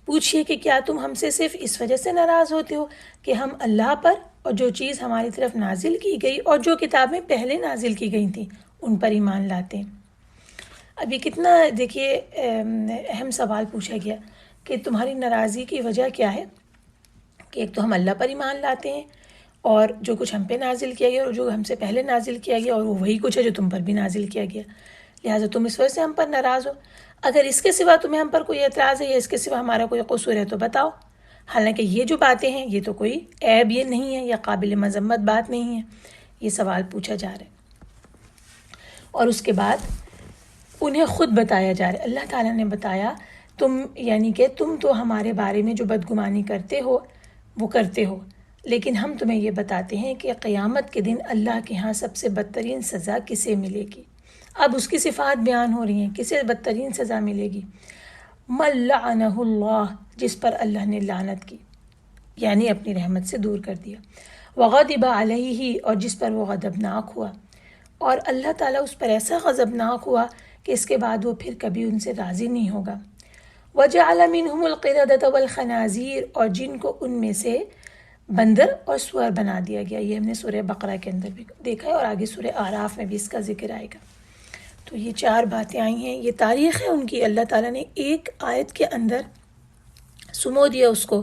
[SPEAKER 2] پوچھئے کہ کیا تم ہم سے صرف اس وجہ سے ناراض ہوتے ہو کہ ہم اللہ پر اور جو چیز ہماری طرف نازل کی گئی اور جو کتابیں پہلے نازل کی گئی تھیں ان پر ایمان لاتے ہیں۔ اب یہ کتنا دیکھیے اہم سوال پوچھا گیا کہ تمہاری ناراضی کی وجہ کیا ہے، کہ ایک تو ہم اللہ پر ایمان لاتے ہیں اور جو کچھ ہم پہ نازل کیا گیا اور جو ہم سے پہلے نازل کیا گیا، اور وہ وہی کچھ ہے جو تم پر بھی نازل کیا گیا، لہٰذا تم اس وجہ سے ہم پر ناراض ہو۔ اگر اس کے سوا تمہیں ہم پر کوئی اعتراض ہے یا اس کے سوا ہمارا کوئی قصور ہے تو بتاؤ۔ حالانکہ یہ جو باتیں ہیں یہ تو کوئی عیب یہ نہیں ہے یا قابل مذمت بات نہیں ہے، یہ سوال پوچھا جا رہا ہے۔ اور اس کے بعد انہیں خود بتایا جا رہا ہے، اللہ تعالیٰ نے بتایا تم تو ہمارے بارے میں جو بدگمانی کرتے ہو وہ کرتے ہو، لیکن ہم تمہیں یہ بتاتے ہیں کہ قیامت کے دن اللہ کے ہاں سب سے بدترین سزا کسے ملے گی۔ اب اس کی صفات بیان ہو رہی ہیں، کسے بدترین سزا ملے گی؟ من لعنہ اللہ، جس پر اللہ نے لعنت کی یعنی اپنی رحمت سے دور کر دیا، وغضب علیہ، اور جس پر وہ غضبناک ہوا، اور اللہ تعالیٰ اس پر ایسا غضبناک ہوا کہ اس کے بعد وہ پھر کبھی ان سے راضی نہیں ہوگا۔ وجعل منہم القردۃ والخنازیر، اور جن کو ان میں سے بندر اور سور بنا دیا گیا۔ یہ ہم نے سورہ بقرہ کے اندر بھی دیکھا ہے اور آگے سورہ اعراف میں بھی اس کا ذکر آئے گا۔ تو یہ 4 باتیں آئی ہیں، یہ تاریخ ہے ان کی۔ اللہ تعالیٰ نے ایک آیت کے اندر سمو دیا اس کو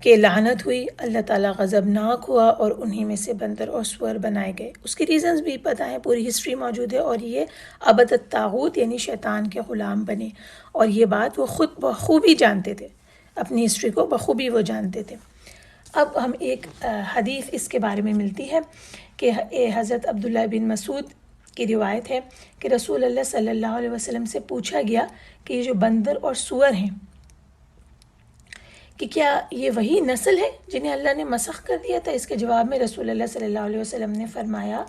[SPEAKER 2] کہ لعنت ہوئی، اللہ تعالیٰ غضبناک ہوا اور انہی میں سے بندر اور سور بنائے گئے۔ اس کی ریزنز بھی پتہ ہیں، پوری ہسٹری موجود ہے، اور یہ عبد الطاغوت یعنی شیطان کے غلام بنے، اور یہ بات وہ خود بخوبی جانتے تھے، اپنی ہسٹری کو بخوبی وہ جانتے تھے۔ اب ہم ایک حدیث اس کے بارے میں ملتی ہے کہ حضرت عبداللہ بن مسعود کی روایت ہے کہ رسول اللہ صلی اللہ علیہ وسلم سے پوچھا گیا کہ یہ جو بندر اور سور ہیں کہ کیا یہ وہی نسل ہے جنہیں اللہ نے مسخ کر دیا تھا؟ اس کے جواب میں رسول اللہ صلی اللہ علیہ وسلم نے فرمایا،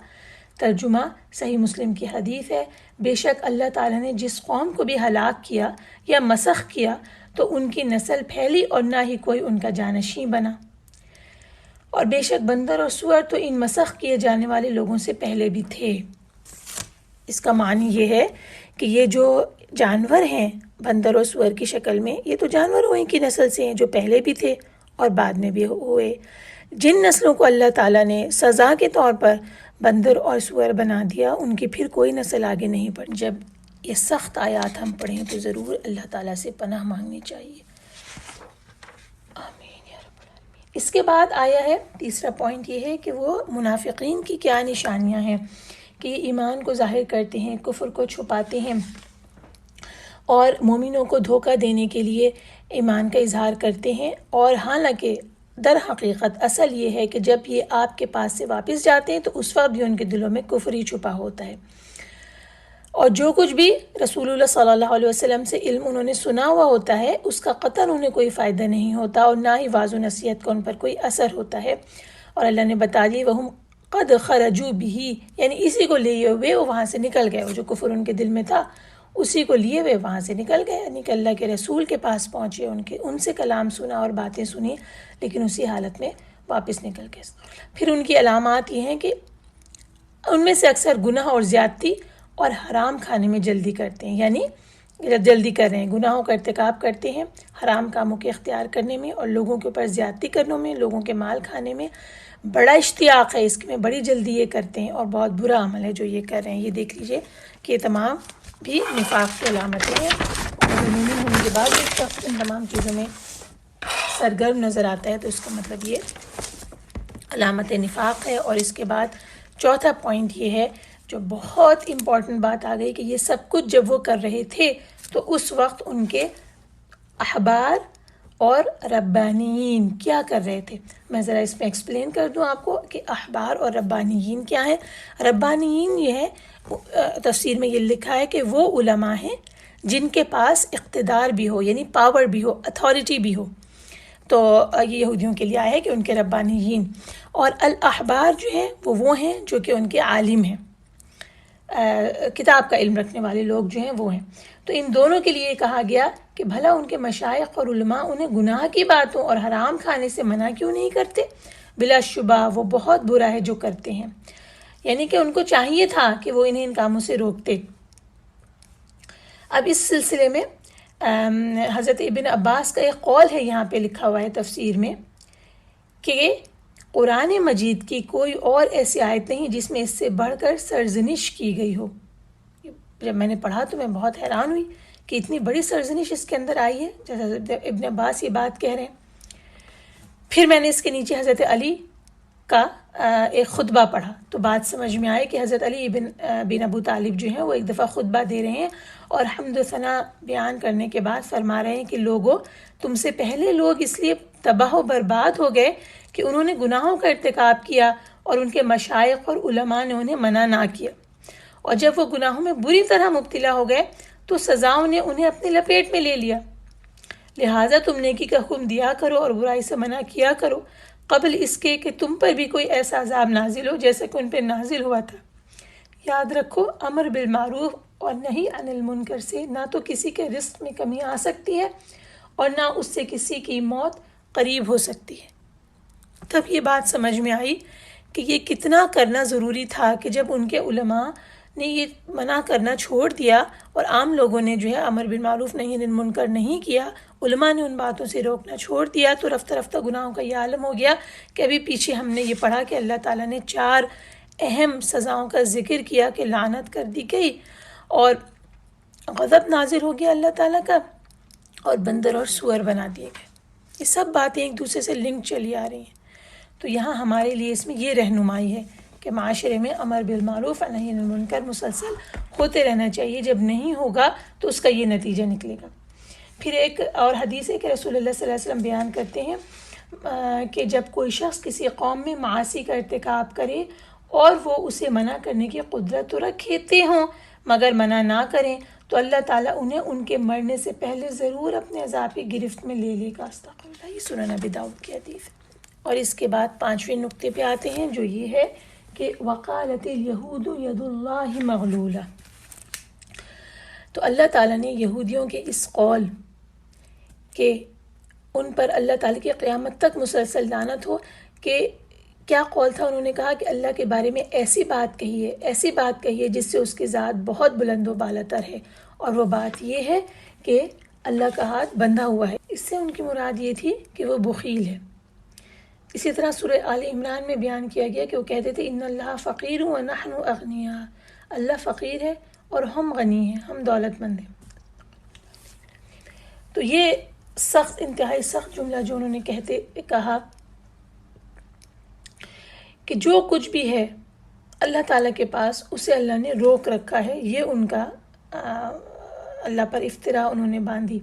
[SPEAKER 2] ترجمہ صحیح مسلم کی حدیث ہے، بے شک اللہ تعالیٰ نے جس قوم کو بھی ہلاک کیا یا مسخ کیا تو ان کی نسل پھیلی اور نہ ہی کوئی ان کا جانشین بنا، اور بے شک بندر اور سور تو ان مسخ کیے جانے والے لوگوں سے پہلے بھی تھے۔ اس کا معنی یہ ہے کہ یہ جو جانور ہیں بندر اور سور کی شکل میں، یہ تو جانور ہوئے کی نسل سے ہیں جو پہلے بھی تھے اور بعد میں بھی ہوئے۔ جن نسلوں کو اللہ تعالیٰ نے سزا کے طور پر بندر اور سور بنا دیا، ان کی پھر کوئی نسل آگے نہیں بڑھی۔ جب یہ سخت آیات ہم پڑھیں تو ضرور اللہ تعالیٰ سے پناہ مانگنی چاہیے۔ آمین۔ اس کے بعد آیا ہے تیسرا پوائنٹ، یہ ہے کہ وہ منافقین کی کیا نشانیاں ہیں کہ یہ ایمان کو ظاہر کرتے ہیں، کفر کو چھپاتے ہیں اور مومنوں کو دھوکہ دینے کے لیے ایمان کا اظہار کرتے ہیں، اور حالانکہ در حقیقت اصل یہ ہے کہ جب یہ آپ کے پاس سے واپس جاتے ہیں تو اس وقت بھی ان کے دلوں میں کفر ہی چھپا ہوتا ہے، اور جو کچھ بھی رسول اللہ صلی اللہ علیہ وسلم سے علم انہوں نے سنا ہوا ہوتا ہے اس کا قطعاً انہیں کوئی فائدہ نہیں ہوتا، اور نہ ہی واعظ و نصیحت کا ان پر کوئی اثر ہوتا ہے۔ اور اللہ نے بتا دی وَهُمْ قَدْ خَرَجُوا بِهِ، یعنی اسی کو لیے ہوئے وہ وہاں سے نکل گئے، وہ جو کفر ان کے دل میں تھا اسی کو لیے ہوئے وہاں سے نکل گئے، یعنی کہ اللہ کے رسول کے پاس پہنچے، ان سے کلام سنا اور باتیں سنی، لیکن اسی حالت میں واپس نکل گئے۔ پھر ان کی علامات یہ ہیں کہ ان میں سے اکثر گناہ اور زیادتی اور حرام کھانے میں جلدی کرتے ہیں، یعنی جلدی کر رہے ہیں، گناہوں کا ارتکاب کرتے ہیں، حرام کاموں کے اختیار کرنے میں اور لوگوں کے اوپر زیادتی کرنے میں، لوگوں کے مال کھانے میں بڑا اشتیاق ہے، اس میں بڑی جلدی یہ کرتے ہیں، اور بہت برا عمل ہے جو یہ کر رہے ہیں۔ یہ دیکھ لیجئے کہ یہ تمام بھی نفاق کی علامتیں ہیں، اور مومن ہونے کے بعد ایک شخص ان تمام چیزوں میں سرگرم نظر آتا ہے تو اس کا مطلب یہ علامت نفاق ہے۔ اور اس کے بعد چوتھا پوائنٹ یہ ہے جو بہت امپورٹنٹ بات آ گئی کہ یہ سب کچھ جب وہ کر رہے تھے تو اس وقت ان کے احبار اور ربانیین کیا کر رہے تھے۔ میں ذرا اس میں ایکسپلین کر دوں آپ کو کہ احبار اور ربانیین کیا ہیں۔ ربانیین یہ ہے، تفسیر میں یہ لکھا ہے کہ وہ علماء ہیں جن کے پاس اقتدار بھی ہو، یعنی پاور بھی ہو، اتھارٹی بھی ہو، تو یہ یہودیوں کے لیے آیا ہے کہ ان کے ربانیین، اور الاحبار جو ہیں وہ ہیں جو کہ ان کے عالم ہیں، کتاب کا علم رکھنے والے لوگ جو ہیں وہ ہیں۔ تو ان دونوں کے لیے کہا گیا کہ بھلا ان کے مشائخ اور علماء انہیں گناہ کی باتوں اور حرام کھانے سے منع کیوں نہیں کرتے؟ بلا شبہ وہ بہت برا ہے جو کرتے ہیں، یعنی کہ ان کو چاہیے تھا کہ وہ انہیں ان کاموں سے روکتے۔ اب اس سلسلے میں حضرت ابن عباس کا ایک قول ہے، یہاں پہ لکھا ہوا ہے تفسیر میں کہ قرآن مجید کی کوئی اور ایسی آیت نہیں جس میں اس سے بڑھ کر سرزنش کی گئی ہو۔ جب میں نے پڑھا تو میں بہت حیران ہوئی کہ اتنی بڑی سرزنش اس کے اندر آئی ہے، جیسے ابن عباس یہ بات کہہ رہے ہیں۔ پھر میں نے اس کے نیچے حضرت علی کا ایک خطبہ پڑھا تو بات سمجھ میں آئے کہ حضرت علی بن ابو طالب جو ہیں وہ ایک دفعہ خطبہ دے رہے ہیں اور حمد و ثنا بیان کرنے کے بعد فرما رہے ہیں کہ لوگوں، تم سے پہلے لوگ اس لیے تباہ و برباد ہو گئے کہ انہوں نے گناہوں کا ارتکاب کیا اور ان کے مشائخ اور علماء نے انہیں منع نہ کیا، اور جب وہ گناہوں میں بری طرح مبتلا ہو گئے تو سزاؤں نے انہیں اپنی لپیٹ میں لے لیا، لہٰذا تم نیکی کا حکم دیا کرو اور برائی سے منع کیا کرو قبل اس کے کہ تم پر بھی کوئی ایسا عذاب نازل ہو جیسا کہ ان پہ نازل ہوا تھا۔ یاد رکھو، امر بالمعروف اور نہی عن المنکر سے نہ تو کسی کے رزق میں کمی آ سکتی ہے اور نہ اس سے کسی کی موت قریب ہو سکتی ہے۔ تب یہ بات سمجھ میں آئی کہ یہ کتنا کرنا ضروری تھا کہ جب ان کے علماء نے یہ منع کرنا چھوڑ دیا اور عام لوگوں نے جو ہے امر بالمعروف نہی عن المنکر نہیں کیا، علماء نے ان باتوں سے روکنا چھوڑ دیا، تو رفتہ رفتہ گناہوں کا یہ عالم ہو گیا کہ ابھی پیچھے ہم نے یہ پڑھا کہ اللہ تعالیٰ نے 4 اہم سزاؤں کا ذکر کیا کہ لعنت کر دی گئی اور غضب نازل ہو گیا اللہ تعالیٰ کا اور بندر اور سور بنا دیے گئے۔ یہ سب باتیں ایک دوسرے سے لنک چلی آ رہی ہیں، تو یہاں ہمارے لیے اس میں یہ رہنمائی ہے کہ معاشرے میں امر بالمعروف اور نہی عن المنکر مسلسل ہوتے رہنا چاہیے، جب نہیں ہوگا تو اس کا یہ نتیجہ نکلے گا۔ پھر ایک اور حدیث ہے کہ رسول اللہ صلی اللہ علیہ وسلم بیان کرتے ہیں کہ جب کوئی شخص کسی قوم میں معاصی کا ارتکاب کرے اور وہ اسے منع کرنے کی قدرت تو رکھتے ہوں مگر منع نہ کریں تو اللہ تعالیٰ انہیں ان کے مرنے سے پہلے ضرور اپنے عذاب کی گرفت میں لے لے گا۔ استغفر اللہ، یہ سنن ابی داؤد کی حدیث ہے۔ اور اس کے بعد 5ویں نقطے پہ آتے ہیں جو یہ ہے کہ وقالت الیہود ید اللہ مغلولہ۔ تو اللہ تعالیٰ نے یہودیوں کے اس قول کہ ان پر اللہ تعالیٰ کی قیامت تک مسلسل لعنت ہو، کہ کیا قول تھا؟ انہوں نے کہا کہ اللہ کے بارے میں ایسی بات کہی ہے جس سے اس کی ذات بہت بلند و بالا تر ہے، اور وہ بات یہ ہے کہ اللہ کا ہاتھ بندھا ہوا ہے۔ اس سے ان کی مراد یہ تھی کہ وہ بخیل ہے۔ اسی طرح سورہ آل عمران میں بیان کیا گیا کہ وہ کہتے تھے ان اللہ فقیر ونحن اغنیاء، اللہ فقیر ہے اور ہم غنی ہیں، ہم دولت مند ہیں۔ تو یہ سخت، انتہائی سخت جملہ جو انہوں نے کہا کہ جو کچھ بھی ہے اللہ تعالیٰ کے پاس اسے اللہ نے روک رکھا ہے، یہ ان کا اللہ پر افطرا انہوں نے باندھی۔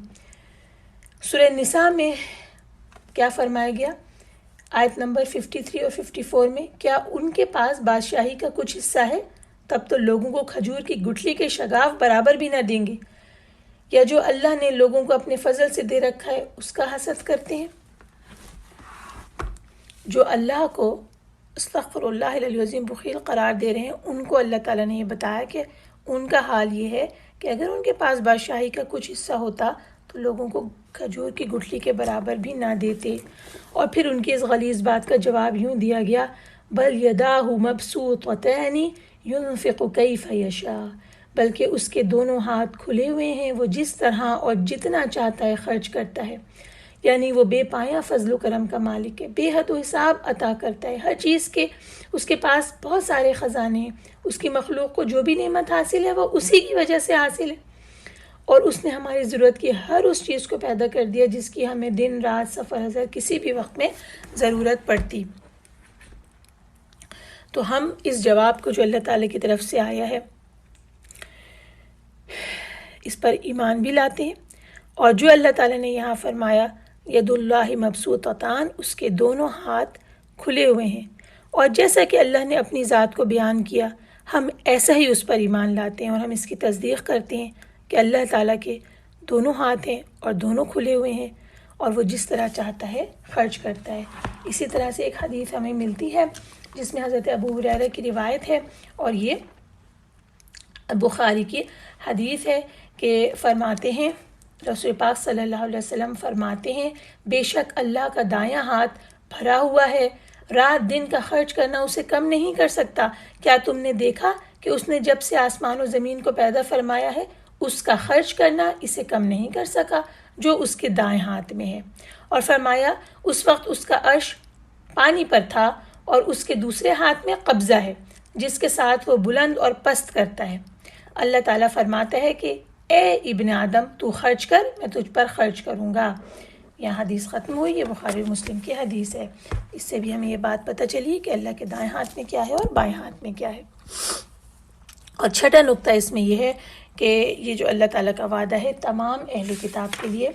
[SPEAKER 2] سورہ نساء میں کیا فرمایا گیا؟ آیت نمبر 53 اور 54 میں، کیا ان کے پاس بادشاہی کا کچھ حصہ ہے؟ تب تو لوگوں کو کھجور کی گٹھلی کے شگاف برابر بھی نہ دیں گے۔ یا جو اللہ نے لوگوں کو اپنے فضل سے دے رکھا ہے اس کا حسد کرتے ہیں۔ جو اللہ کو استغفر اللہ العلی العظیم بخیل قرار دے رہے ہیں، ان کو اللہ تعالیٰ نے یہ بتایا کہ ان کا حال یہ ہے کہ اگر ان کے پاس بادشاہی کا کچھ حصہ ہوتا تو لوگوں کو کھجور کی گٹھلی کے برابر بھی نہ دیتے۔ اور پھر ان کی اس غلیظ بات کا جواب یوں دیا گیا، بل یداہ مبسوطتان ینفق کیف یشاء، بلکہ اس کے دونوں ہاتھ کھلے ہوئے ہیں، وہ جس طرح اور جتنا چاہتا ہے خرچ کرتا ہے۔ یعنی وہ بے پایا فضل و کرم کا مالک ہے، بے حد و حساب عطا کرتا ہے ہر چیز کے، اس کے پاس بہت سارے خزانے ہیں، اس کی مخلوق کو جو بھی نعمت حاصل ہے وہ اسی کی وجہ سے حاصل ہے، اور اس نے ہماری ضرورت کی ہر اس چیز کو پیدا کر دیا جس کی ہمیں دن رات سفر حضر کسی بھی وقت میں ضرورت پڑتی۔ تو ہم اس جواب کو جو اللہ تعالیٰ کی طرف سے آیا ہے اس پر ایمان بھی لاتے ہیں، اور جو اللہ تعالیٰ نے یہاں فرمایا ید اللہ مبسوطتان، اس کے دونوں ہاتھ کھلے ہوئے ہیں، اور جیسا کہ اللہ نے اپنی ذات کو بیان کیا ہم ایسا ہی اس پر ایمان لاتے ہیں، اور ہم اس کی تصدیق کرتے ہیں کہ اللہ تعالیٰ کے دونوں ہاتھ ہیں اور دونوں کھلے ہوئے ہیں، اور وہ جس طرح چاہتا ہے خرچ کرتا ہے۔ اسی طرح سے ایک حدیث ہمیں ملتی ہے جس میں حضرت ابو ہریرہ کی روایت ہے، اور یہ بخاری کی حدیث ہے کہ فرماتے ہیں رسول پاک صلی اللہ علیہ وسلم فرماتے ہیں، بے شک اللہ کا دایاں ہاتھ بھرا ہوا ہے، رات دن کا خرچ کرنا اسے کم نہیں کر سکتا۔ کیا تم نے دیکھا کہ اس نے جب سے آسمان و زمین کو پیدا فرمایا ہے اس کا خرچ کرنا اسے کم نہیں کر سکا جو اس کے دائیں ہاتھ میں ہے۔ اور فرمایا اس وقت اس کا عرش پانی پر تھا اور اس کے دوسرے ہاتھ میں قبضہ ہے جس کے ساتھ وہ بلند اور پست کرتا ہے۔ اللہ تعالیٰ فرماتا ہے کہ اے ابن آدم تو خرچ کر، میں تجھ پر خرچ کروں گا۔ یہاں حدیث ختم ہوئی، یہ بخاری و مسلم کی حدیث ہے۔ اس سے بھی ہمیں یہ بات پتہ چلی کہ اللہ کے دائیں ہاتھ میں کیا ہے اور بائیں ہاتھ میں کیا ہے۔ اور چھٹا نقطہ اس میں یہ ہے کہ یہ جو اللہ تعالیٰ کا وعدہ ہے تمام اہل کتاب کے لیے،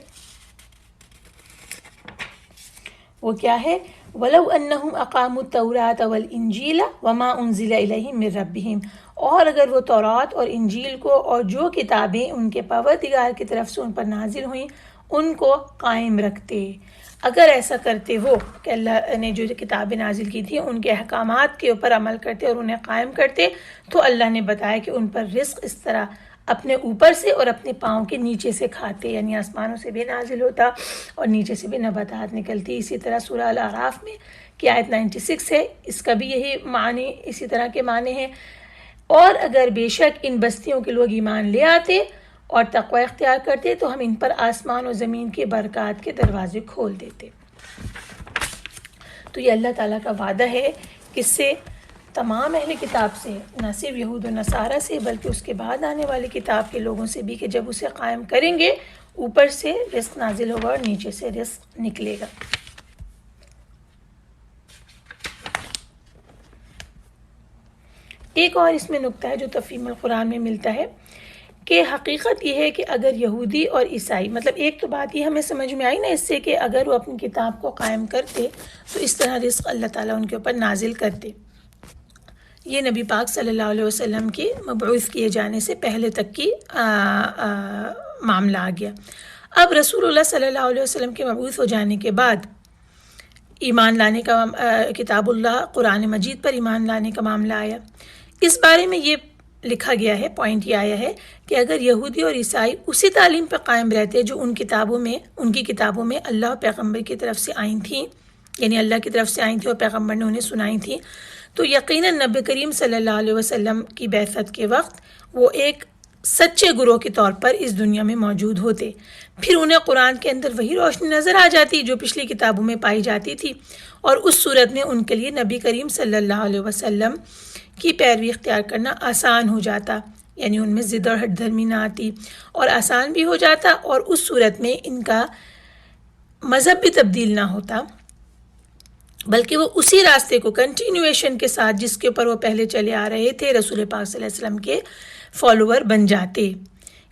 [SPEAKER 2] وہ کیا ہے؟ وَلَوْ أَنَّهُمْ أَقَامُوا التَّوْرَاةَ وَالْإِنْجِيلَ وَمَا أُنزِلَ إِلَيْهِمْ مِنْ رَبِّهِمْ، اور اگر وہ تورات اور انجیل کو اور جو کتابیں ان کے پروردگار کی طرف سے ان پر نازل ہوئیں ان کو قائم رکھتے، اگر ایسا کرتے وہ کہ اللہ نے جو کتابیں نازل کی تھیں ان کے احکامات کے اوپر عمل کرتے اور انہیں قائم کرتے، تو اللہ نے بتایا کہ ان پر رزق اس طرح اپنے اوپر سے اور اپنے پاؤں کے نیچے سے کھاتے، یعنی آسمانوں سے بھی نازل ہوتا اور نیچے سے بھی نباتات نکلتی۔ اسی طرح سورہ الاعراف میں کی آیت 96 ہے، اس کا بھی یہی معنی، اسی طرح کے معنی ہیں، اور اگر بے شک ان بستیوں کے لوگ ایمان لے آتے اور تقوی اختیار کرتے تو ہم ان پر آسمان و زمین کے برکات کے دروازے کھول دیتے۔ تو یہ اللہ تعالیٰ کا وعدہ ہے، کس سے؟ تمام اہل کتاب سے، نہ صرف یہود و نصارہ سے بلکہ اس کے بعد آنے والے کتاب کے لوگوں سے بھی، کہ جب اسے قائم کریں گے اوپر سے رزق نازل ہوگا اور نیچے سے رزق نکلے گا۔ ایک اور اس میں نقطہ ہے جو تفہیم القرآن میں ملتا ہے کہ حقیقت یہ ہے کہ اگر یہودی اور عیسائی، مطلب ایک تو بات یہ ہمیں سمجھ میں آئی نا اس سے کہ اگر وہ اپنی کتاب کو قائم کرتے تو اس طرح رزق اللہ تعالیٰ ان کے اوپر نازل کرتے۔ یہ نبی پاک صلی اللہ علیہ وسلم کی مبعوث کیے جانے سے پہلے تک کی معاملہ آ گیا۔ اب رسول اللہ صلی اللہ علیہ وسلم کے مبعوث ہو جانے کے بعد ایمان لانے کا کتاب اللہ قرآن مجید پر ایمان لانے کا معاملہ آیا۔ اس بارے میں یہ لکھا گیا ہے، پوائنٹ یہ آیا ہے کہ اگر یہودی اور عیسائی اسی تعلیم پر قائم رہتے جو ان کی کتابوں میں اللہ اور پیغمبر کی طرف سے آئی تھیں، یعنی اللہ کی طرف سے آئی تھیں اور پیغمبر نے انہیں سنائی تھیں، تو یقیناً نبی کریم صلی اللہ علیہ وسلم کی بعثت کے وقت وہ ایک سچے گروہ کے طور پر اس دنیا میں موجود ہوتے۔ پھر انہیں قرآن کے اندر وہی روشنی نظر آ جاتی جو پچھلی کتابوں میں پائی جاتی تھی، اور اس صورت میں ان کے لیے نبی کریم صلی اللہ علیہ وسلم کی پیروی اختیار کرنا آسان ہو جاتا، یعنی ان میں ضد اور ہٹ دھرمی نہ آتی اور آسان بھی ہو جاتا، اور اس صورت میں ان کا مذہب بھی تبدیل نہ ہوتا بلکہ وہ اسی راستے کو کنٹینویشن کے ساتھ جس کے اوپر وہ پہلے چلے آ رہے تھے رسول پاک صلی اللہ علیہ وسلم کے فالوور بن جاتے.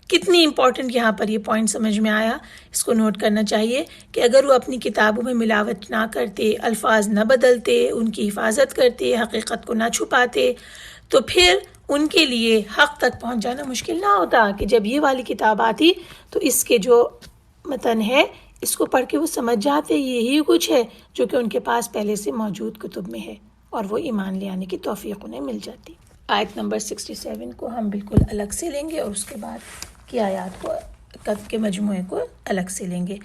[SPEAKER 2] کتنی امپورٹنٹ یہاں پر یہ پوائنٹ سمجھ میں آیا، اس کو نوٹ کرنا چاہیے کہ اگر وہ اپنی کتابوں میں ملاوٹ نہ کرتے، الفاظ نہ بدلتے، ان کی حفاظت کرتے، حقیقت کو نہ چھپاتے، تو پھر ان کے لیے حق تک پہنچ جانا مشکل نہ ہوتا کہ جب یہ والی کتاب آتی تو اس کے جو متن ہے اس کو پڑھ کے وہ سمجھ جاتے یہی کچھ ہے جو کہ ان کے پاس پہلے سے موجود کتب میں ہے، اور وہ ایمان لے آنے کی توفیق انہیں مل جاتی. آیت نمبر 67 کو ہم بالکل الگ سے لیں گے اور اس کے بعد کی آیات کو کے مجموعے کو الگ سے لیں گے.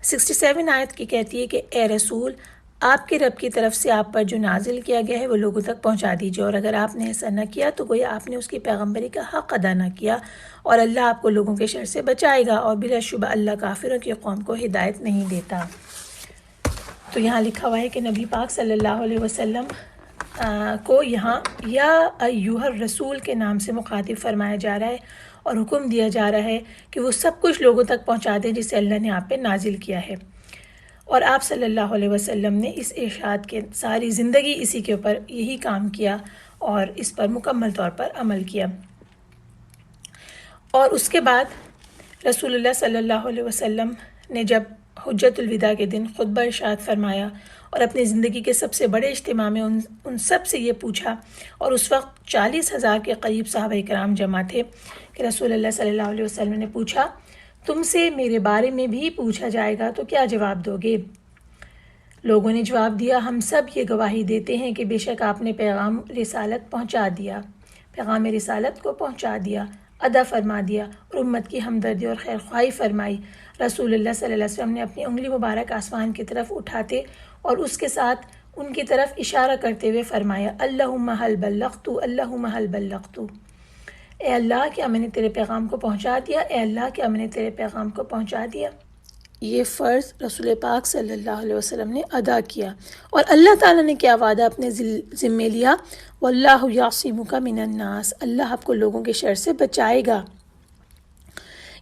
[SPEAKER 2] 67 آیت کی کہتی ہے کہ اے رسول، آپ کے رب کی طرف سے آپ پر جو نازل کیا گیا ہے وہ لوگوں تک پہنچا دیجیے، اور اگر آپ نے ایسا نہ کیا تو گویا آپ نے اس کی پیغمبری کا حق ادا نہ کیا، اور اللہ آپ کو لوگوں کے شر سے بچائے گا، اور بلا شبہ اللہ کافروں کی قوم کو ہدایت نہیں دیتا. تو یہاں لکھا ہوا ہے کہ نبی پاک صلی اللہ علیہ وسلم کو یہاں یا ایھا الرسول کے نام سے مخاطب فرمایا جا رہا ہے اور حکم دیا جا رہا ہے کہ وہ سب کچھ لوگوں تک پہنچا دیں جسے اللہ نے آپ پہ نازل کیا ہے. اور آپ صلی اللہ علیہ وسلم نے اس ارشاد کے ساری زندگی اسی کے اوپر یہی کام کیا اور اس پر مکمل طور پر عمل کیا. اور اس کے بعد رسول اللہ صلی اللہ علیہ وسلم نے جب حجت الوداع کے دن خطبہ ارشاد فرمایا اور اپنی زندگی کے سب سے بڑے اجتماع میں ان سب سے یہ پوچھا، اور اس وقت 40,000 کے قریب صحابہ کرام جمع تھے، کہ رسول اللہ صلی اللہ علیہ وسلم نے پوچھا تم سے میرے بارے میں بھی پوچھا جائے گا تو کیا جواب دو گے؟ لوگوں نے جواب دیا ہم سب یہ گواہی دیتے ہیں کہ بے شک آپ نے پیغام رسالت کو پہنچا دیا، ادا فرما دیا اور امت کی ہمدردی اور خیر خواہی فرمائی. رسول اللہ صلی اللہ علیہ وسلم نے اپنی انگلی مبارک آسمان کی طرف اٹھاتے اور اس کے ساتھ ان کی طرف اشارہ کرتے ہوئے فرمایا اللہم حل بلغت، اللہم حل بلغت. اے اللہ کیا میں نے تیرے پیغام کو پہنچا دیا، اے اللہ کیا میں نے تیرے پیغام کو پہنچا دیا. یہ فرض رسول پاک صلی اللہ علیہ وسلم نے ادا کیا، اور اللہ تعالیٰ نے کیا وعدہ اپنے ذمے لیا، واللہ یعصمک من الناس، اللہ آپ کو لوگوں کے شر سے بچائے گا.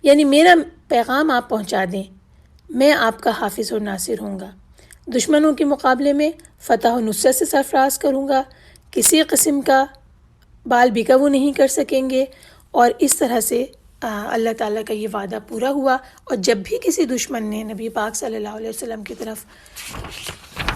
[SPEAKER 2] یعنی میرا پیغام آپ پہنچا دیں، میں آپ کا حافظ اور ناصر ہوں گا، دشمنوں کے مقابلے میں فتح و نصرت سے سرفراز کروں گا، کسی قسم کا بال بیکا وہ نہیں کر سکیں گے. اور اس طرح سے اللہ تعالیٰ کا یہ وعدہ پورا ہوا. اور جب بھی کسی دشمن نے نبی پاک صلی اللہ علیہ وسلم کی طرف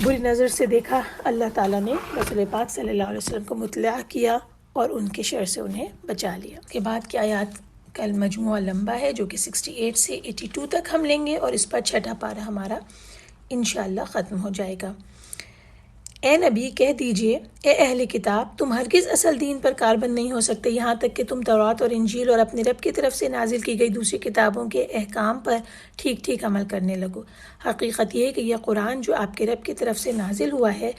[SPEAKER 2] بری نظر سے دیکھا، اللہ تعالیٰ نے رسول پاک صلی اللہ علیہ وسلم کو مطلع کیا اور ان کے شر سے انہیں بچا لیا. اس کے بعد کی آیات کا مجموعہ لمبا ہے جو کہ 68 سے 82 تک ہم لیں گے، اور اس پر چھٹا پارہ ہمارا انشاءاللہ ختم ہو جائے گا. اے نبی کہہ دیجئے اے اہل کتاب، تم ہرگز اصل دین پر کاربند نہیں ہو سکتے یہاں تک کہ تم تورات اور انجیل اور اپنے رب کی طرف سے نازل کی گئی دوسری کتابوں کے احکام پر ٹھیک ٹھیک عمل کرنے لگو. حقیقت یہ ہے کہ یہ قرآن جو آپ کے رب کی طرف سے نازل ہوا ہے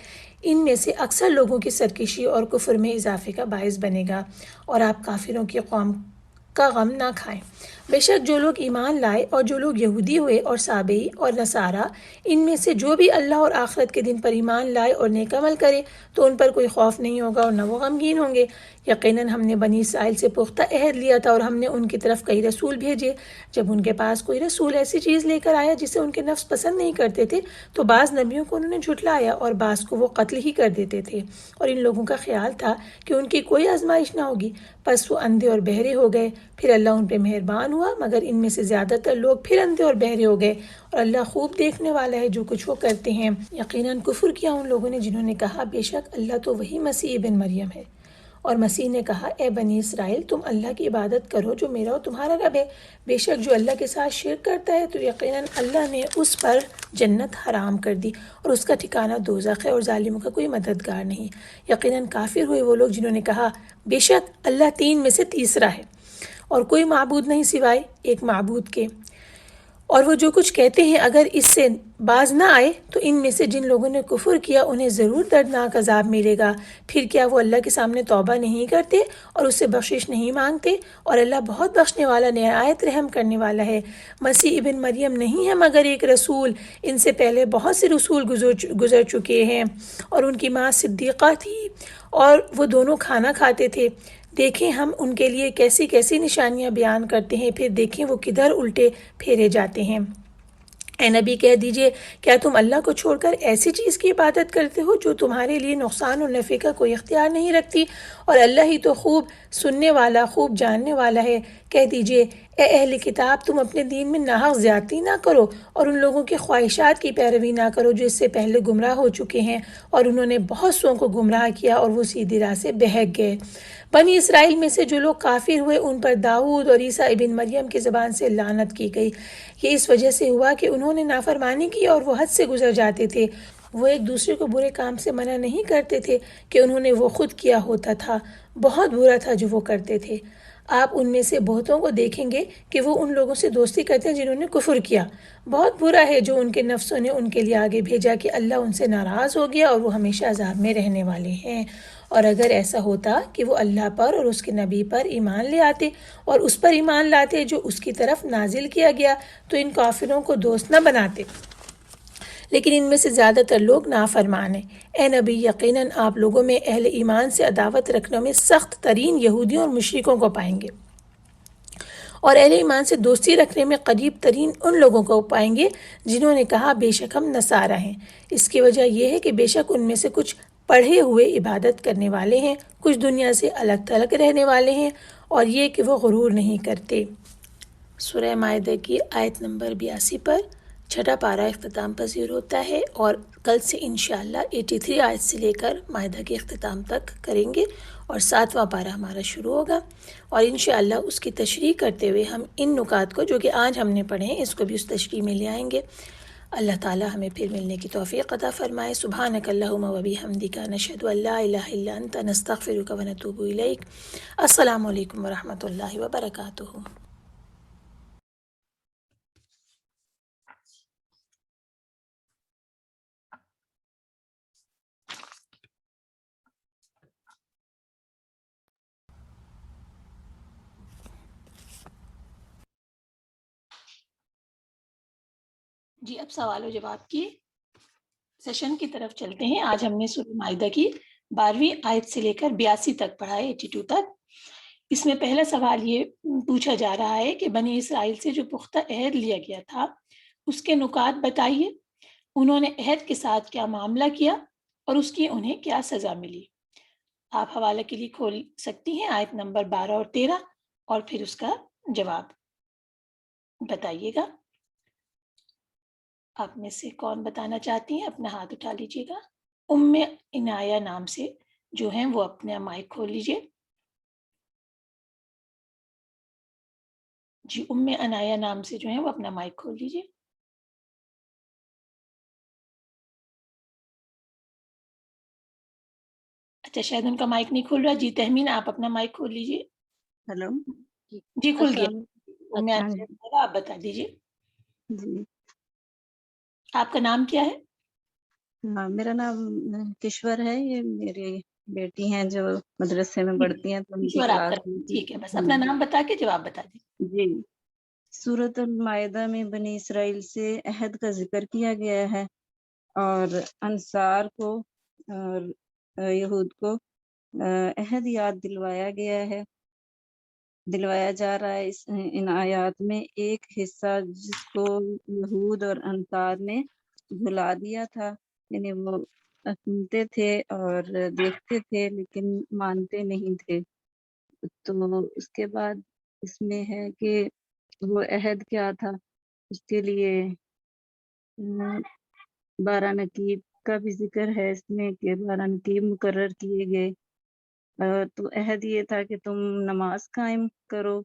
[SPEAKER 2] ان میں سے اکثر لوگوں کی سرکشی اور کفر میں اضافے کا باعث بنے گا، اور آپ کافروں کی قوم کا غم نہ کھائیں. بے شک جو لوگ ایمان لائے اور جو لوگ یہودی ہوئے اور سابئی اور نصارہ، ان میں سے جو بھی اللہ اور آخرت کے دن پر ایمان لائے اور نیک عمل کرے تو ان پر کوئی خوف نہیں ہوگا اور نہ وہ غمگین ہوں گے. یقیناً ہم نے بنی اسرائیل سے پختہ عہد لیا تھا اور ہم نے ان کی طرف کئی رسول بھیجے. جب ان کے پاس کوئی رسول ایسی چیز لے کر آیا جسے ان کے نفس پسند نہیں کرتے تھے تو بعض نبیوں کو انہوں نے جھٹلایا اور بعض کو وہ قتل ہی کر دیتے تھے. اور ان لوگوں کا خیال تھا کہ ان کی کوئی آزمائش نہ ہوگی، پس وہ اندھے اور بہرے ہو گئے. پھر اللہ ان پہ مہربان ہوا، مگر ان میں سے زیادہ تر لوگ پھر اندھے اور بہرے ہو گئے، اور اللہ خوب دیکھنے والا ہے جو کچھ وہ کرتے ہیں. یقیناً کفر کیا ان لوگوں نے جنہوں نے کہا بے شک اللہ تو وہی مسیح ابن مریم ہے. اور مسیح نے کہا اے بنی اسرائیل تم اللہ کی عبادت کرو جو میرا اور تمہارا رب ہے. بے شک جو اللہ کے ساتھ شرک کرتا ہے تو یقیناً اللہ نے اس پر جنت حرام کر دی اور اس کا ٹھکانہ دوزخ ہے، اور ظالموں کا کوئی مددگار نہیں. یقیناً کافر ہوئے وہ لوگ جنہوں نے کہا بے شک اللہ تین میں سے تیسرا ہے اور کوئی معبود نہیں سوائے ایک معبود کے. اور وہ جو کچھ کہتے ہیں اگر اس سے باز نہ آئے تو ان میں سے جن لوگوں نے کفر کیا انہیں ضرور دردناک عذاب ملے گا. پھر کیا وہ اللہ کے سامنے توبہ نہیں کرتے اور اس سے بخشش نہیں مانگتے؟ اور اللہ بہت بخشنے والا نہایت رحم کرنے والا ہے. مسیح ابن مریم نہیں ہے مگر ایک رسول، ان سے پہلے بہت سے رسول گزر چکے ہیں، اور ان کی ماں صدیقہ تھی اور وہ دونوں کھانا کھاتے تھے. دیکھیں ہم ان کے لیے کیسی کیسی نشانیاں بیان کرتے ہیں، پھر دیکھیں وہ کدھر الٹے پھیرے جاتے ہیں. اے نبی کہہ دیجئے کیا تم اللہ کو چھوڑ کر ایسی چیز کی عبادت کرتے ہو جو تمہارے لیے نقصان اور نفع کا کوئی اختیار نہیں رکھتی، اور اللہ ہی تو خوب سننے والا خوب جاننے والا ہے۔ کہہ دیجئے اے اہل کتاب تم اپنے دین میں ناحق زیادتی نہ کرو اور ان لوگوں کی خواہشات کی پیروی نہ کرو جو اس سے پہلے گمراہ ہو چکے ہیں، اور انہوں نے بہت سو کو گمراہ کیا اور وہ سیدھی راہ سے بہک گئے۔ بنی اسرائیل میں سے جو لوگ کافر ہوئے ان پر داؤد اور عیسیٰ ابن مریم کی زبان سے لعنت کی گئی۔ یہ اس وجہ سے ہوا کہ انہوں نے نافرمانی کی اور وہ حد سے گزر جاتے تھے۔ وہ ایک دوسرے کو برے کام سے منع نہیں کرتے تھے کہ انہوں نے وہ خود کیا ہوتا تھا، بہت برا تھا جو وہ کرتے تھے۔ آپ ان میں سے بہتوں کو دیکھیں گے کہ وہ ان لوگوں سے دوستی کرتے ہیں جنہوں نے کفر کیا۔ بہت برا ہے جو ان کے نفسوں نے ان کے لیے آگے بھیجا کہ اللہ ان سے ناراض ہو گیا اور وہ ہمیشہ عذاب میں رہنے والے ہیں۔ اور اگر ایسا ہوتا کہ وہ اللہ پر اور اس کے نبی پر ایمان لے آتے اور اس پر ایمان لاتے جو اس کی طرف نازل کیا گیا تو ان کافروں کو دوست نہ بناتے، لیکن ان میں سے زیادہ تر لوگ نافرمان ہیں۔ اے نبی یقیناً آپ لوگوں میں اہل ایمان سے عداوت رکھنے میں سخت ترین یہودیوں اور مشرکوں کو پائیں گے، اور اہل ایمان سے دوستی رکھنے میں قریب ترین ان لوگوں کو پائیں گے جنہوں نے کہا بے شک ہم نصارہ ہیں۔ اس کی وجہ یہ ہے کہ بے شک ان میں سے کچھ پڑھے ہوئے عبادت کرنے والے ہیں، کچھ دنیا سے الگ تھلگ رہنے والے ہیں، اور یہ کہ وہ غرور نہیں کرتے۔ سورہ مائدہ کی آیت نمبر 82 پر چھٹا پارہ اختتام پذیر ہوتا ہے، اور کل سے انشاءاللہ 83 آیت سے لے کر مائدہ کے اختتام تک کریں گے، اور 7واں پارہ ہمارا شروع ہوگا، اور انشاءاللہ اس کی تشریح کرتے ہوئے ہم ان نکات کو جو کہ آج ہم نے پڑھے ہیں اس کو بھی اس تشریح میں لے آئیں گے۔ اللہ تعالی ہمیں پھر ملنے کی توفیق عطا فرمائے۔ سبحانک اللہم و بحمدک نشہد ان لا الہ الا انت نستغفرک و نتوب الیک۔ السلام علیکم ورحمۃ اللہ وبرکاتہ۔ جی اب سوال و جواب کی سیشن کی طرف چلتے ہیں۔ آج ہم نے سورہ مائدہ کی 12ویں آیت سے لے کر 82 تک پڑھا ہے، 82 تک۔ اس میں پہلا سوال یہ پوچھا جا رہا ہے کہ بنی اسرائیل سے جو پختہ عہد لیا گیا تھا اس کے نکات بتائیے، انہوں نے عہد کے ساتھ کیا معاملہ کیا اور اس کی انہیں کیا سزا ملی۔ آپ حوالے کے لیے کھول سکتی ہیں آیت نمبر 12 اور 13 اور پھر اس کا جواب بتائیے گا۔ آپ میں سے کون بتانا چاہتی ہیں اپنا ہاتھ اٹھا لیجیے گا۔ ام عنایہ نام سے جو ہیں وہ اپنا مائک کھول لیجیے۔ جی ام عنایہ نام سے جو ہیں وہ اپنا مائک کھول لیجیے۔ اچھا شاید ان کا مائک نہیں کھل رہا۔ جی تہمین آپ اپنا مائک کھول لیجیے۔
[SPEAKER 3] ہیلو
[SPEAKER 2] جی کھل گیا۔
[SPEAKER 3] السلام
[SPEAKER 2] ام
[SPEAKER 3] اچھا
[SPEAKER 2] عنایہ آپ بتا دیجیے
[SPEAKER 3] جی
[SPEAKER 2] آپ کا نام کیا ہے؟
[SPEAKER 3] ہاں میرا نام کشور ہے، یہ میری بیٹی ہیں جو مدرسے میں پڑھتی ہیں تو ان کی
[SPEAKER 2] کشور آپ کا،
[SPEAKER 3] کلاس
[SPEAKER 2] ٹھیک ہے، بس اپنا نام بتا کے جواب بتا دیجیے۔
[SPEAKER 3] جی سورۃ المائدہ میں بنی اسرائیل سے عہد کا ذکر کیا گیا ہے اور انصار کو اور یہود کو عہد یاد دلوایا جا رہا ہے۔ ان آیات میں ایک حصہ جس کو یہود اور انصار نے بھلا دیا تھا، یعنی وہ سنتے تھے اور دیکھتے تھے لیکن مانتے نہیں تھے، تو اس کے بعد اس میں ہے کہ وہ عہد کیا تھا، اس کے لیے 12 نقیب کا بھی ذکر ہے اس میں کہ 12 نقیب مقرر کیے گئے۔ تو عہد یہ تھا کہ تم نماز قائم کرو،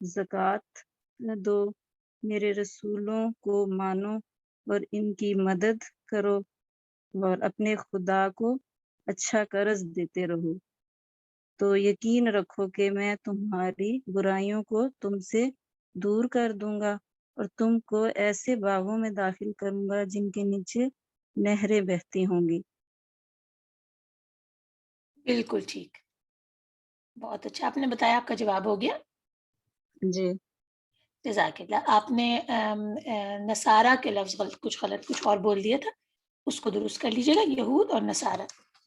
[SPEAKER 3] زکوٰۃ دو، میرے رسولوں کو مانو اور ان کی مدد کرو اور اپنے خدا کو اچھا قرض دیتے رہو، تو یقین رکھو کہ میں تمہاری برائیوں کو تم سے دور کر دوں گا اور تم کو ایسے باغوں میں داخل کروں گا جن کے نیچے نہریں بہتی ہوں گی۔
[SPEAKER 2] بالکل ٹھیک، بہت اچھا، آپ نے بتایا، آپ کا جواب ہو گیا۔
[SPEAKER 3] جی
[SPEAKER 2] جزاک اللہ۔ آپ نے نصارہ کے لفظ کچھ اور بول دیا تھا، اس کو درست کر لیجیے گا، یہود اور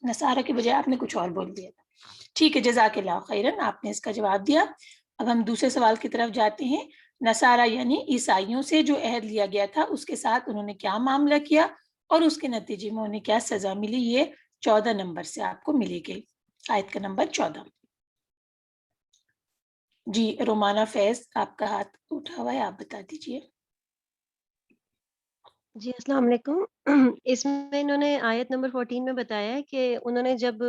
[SPEAKER 2] نصارہ کے بجائے آپ نے کچھ اور بول دیا تھا۔ ٹھیک ہے، جزاک اللہ خیرن، آپ نے اس کا جواب دیا۔ اب ہم دوسرے سوال کی طرف جاتے ہیں نصارہ یعنی عیسائیوں سے جو عہد لیا گیا تھا اس کے ساتھ انہوں نے کیا معاملہ کیا اور اس کے نتیجے میں انہیں کیا سزا ملی، یہ 14 نمبر سے آپ کو ملے گی، آیت کا نمبر 14۔ جی رومانہ فیض آپ کا ہاتھ اٹھا ہوا ہے، آپ بتا دیجئے۔
[SPEAKER 4] جی السلام علیکم۔ اس میں انہوں نے آیت نمبر 14 میں بتایا ہے کہ انہوں نے جب